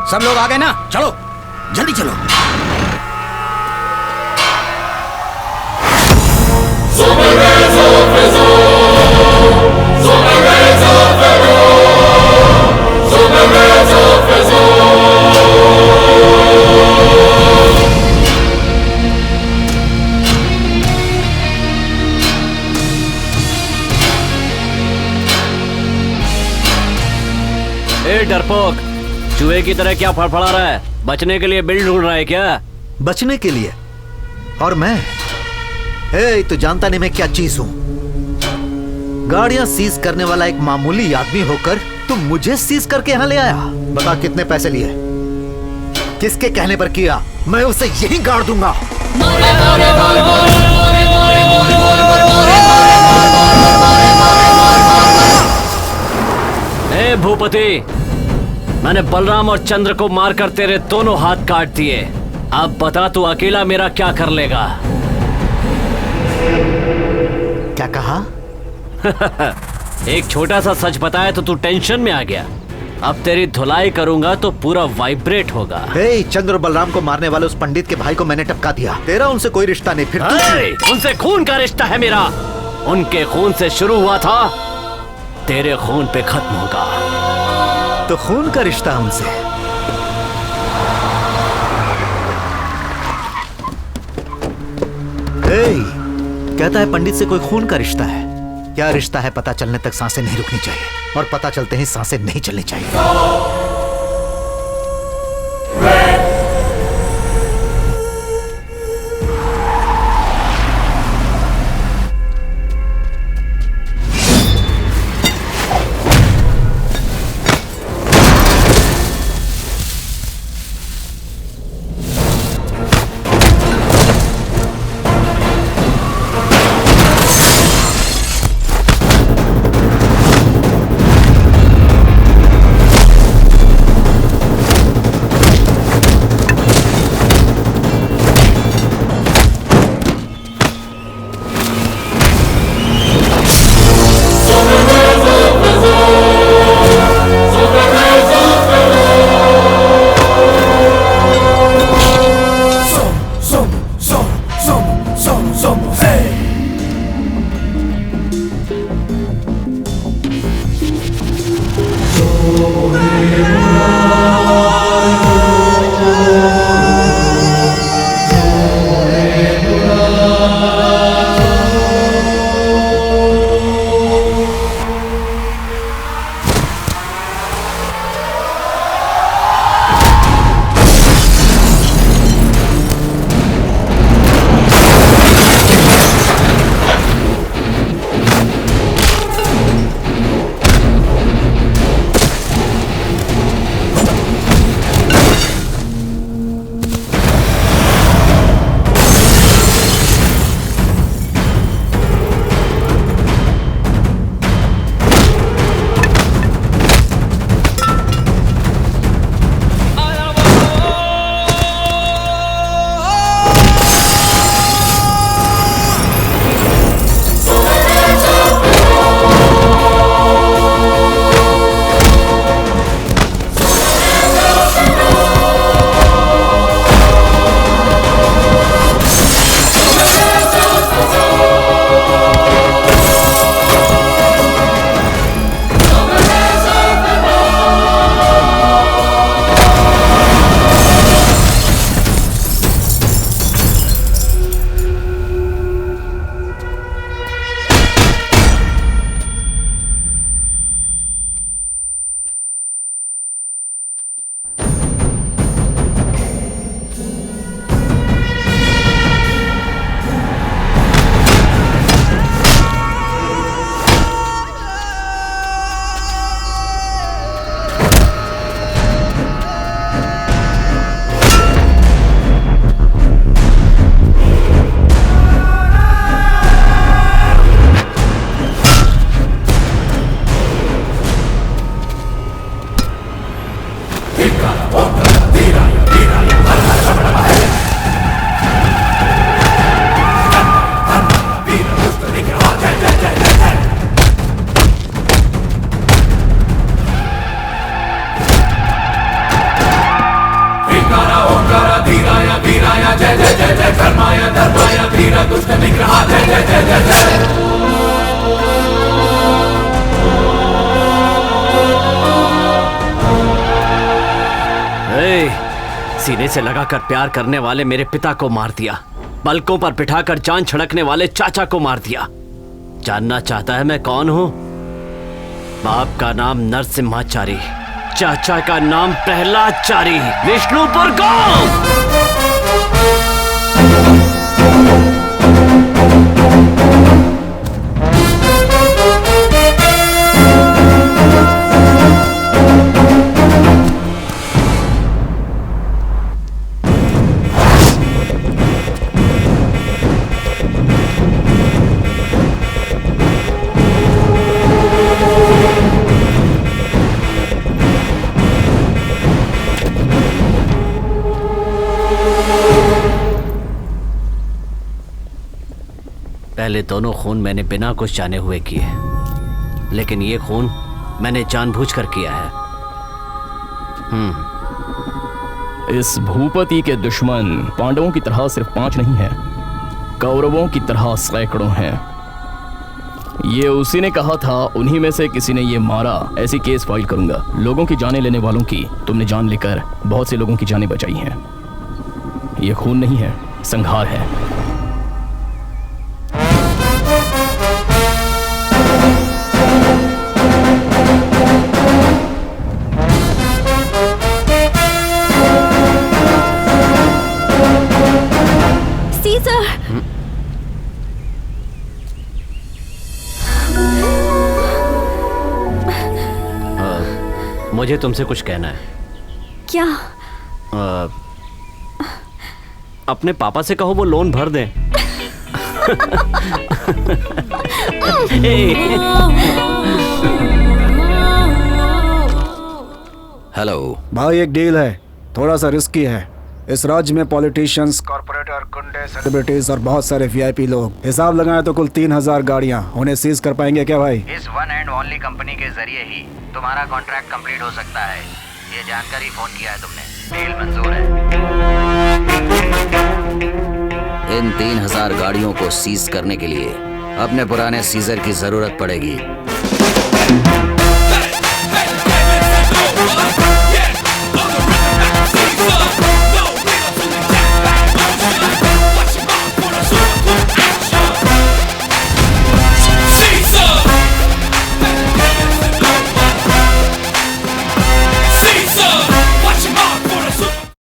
सब लोग आ गए ना? चलो जल्दी चलो। ए डरपोक, चूहे की तरह क्या फड़फड़ा रहा है? बचने के लिए बिल ढूंढ रहा है क्या? बचने के लिए? और मैं? तो जानता नहीं मैं क्या चीज हूं। गाड़ियां सीज करने वाला एक मामूली आदमी होकर तुम मुझे सीज करके यहां ले आया। बता कितने पैसे लिए, किसके कहने पर किया? मैं उसे यहीं गाड़ दूंगा। ए भूपति, मैंने बलराम और चंद्र को मारकर तेरे दोनों हाथ काट दिए। अब बता तू अकेला मेरा क्या कर लेगा? क्या कहा? एक छोटा सा सच बताया तो तू टेंशन में आ गया। अब तेरी धुलाई करूंगा तो पूरा वाइब्रेट होगा। चंद्र और बलराम को मारने वाले उस पंडित के भाई को मैंने टपका दिया। तेरा उनसे कोई रिश्ता नहीं। फिर उनसे खून का रिश्ता है मेरा। उनके खून से शुरू हुआ था, तेरे खून पे खत्म होगा। तो खून का रिश्ता उनसे? कहता है पंडित से कोई खून का रिश्ता है। क्या रिश्ता है पता चलने तक सांसें नहीं रुकनी चाहिए, और पता चलते ही सांसें नहीं चलनी चाहिए। जय जय जय जय धर्माय वीर दुष्ट निग्रह जय जय जय जय जय। सीने से लगाकर प्यार करने वाले मेरे पिता को मार दिया, पलकों पर बिठाकर जान छिड़कने वाले चाचा को मार दिया। जानना चाहता है मैं कौन हूं? बाप का नाम नरसिम्हाचारी, चाचा का नाम प्रहलादचारी, विष्णुपुर गांव। पहले दोनों खून मैंने बिना कुछ जाने हुए किए, लेकिन ये खून मैंने जानबूझकर किया है। इस भूपति के दुश्मन पांडवों की तरह सिर्फ 5 नहीं हैं, कौरवों की तरह सैकड़ों हैं। ये उसी ने कहा था, उन्हीं में से किसी ने ये मारा, ऐसी केस फाइल करूंगा। लोगों की जानें लेने वालों की तुमने जान लेकर बहुत से लोगों की जानें बचाई हैं। ये खून नहीं है, संहार है। मुझे तुमसे कुछ कहना है। क्या? अपने पापा से कहो वो लोन भर दें। हेलो भाई, एक डील है, थोड़ा सा रिस्की है। इस राज्य में पॉलिटिशियंस, कॉर्पोरेटर, गुंडे, सेलिब्रिटीज और बहुत सारे वीआईपी लोग, हिसाब लगाएं तो कुल 3000 गाड़ियां उन्हें सीज कर पाएंगे क्या भाई? इस वन एंड ओनली कंपनी के जरिए ही तुम्हारा कॉन्ट्रैक्ट कंप्लीट हो सकता है। ये जानकारी फोन किया है तुमने, डील मंजूर है। इन 3000 गाड़ियों को सीज करने के लिए अपने पुराने सीजर की जरूरत पड़ेगी।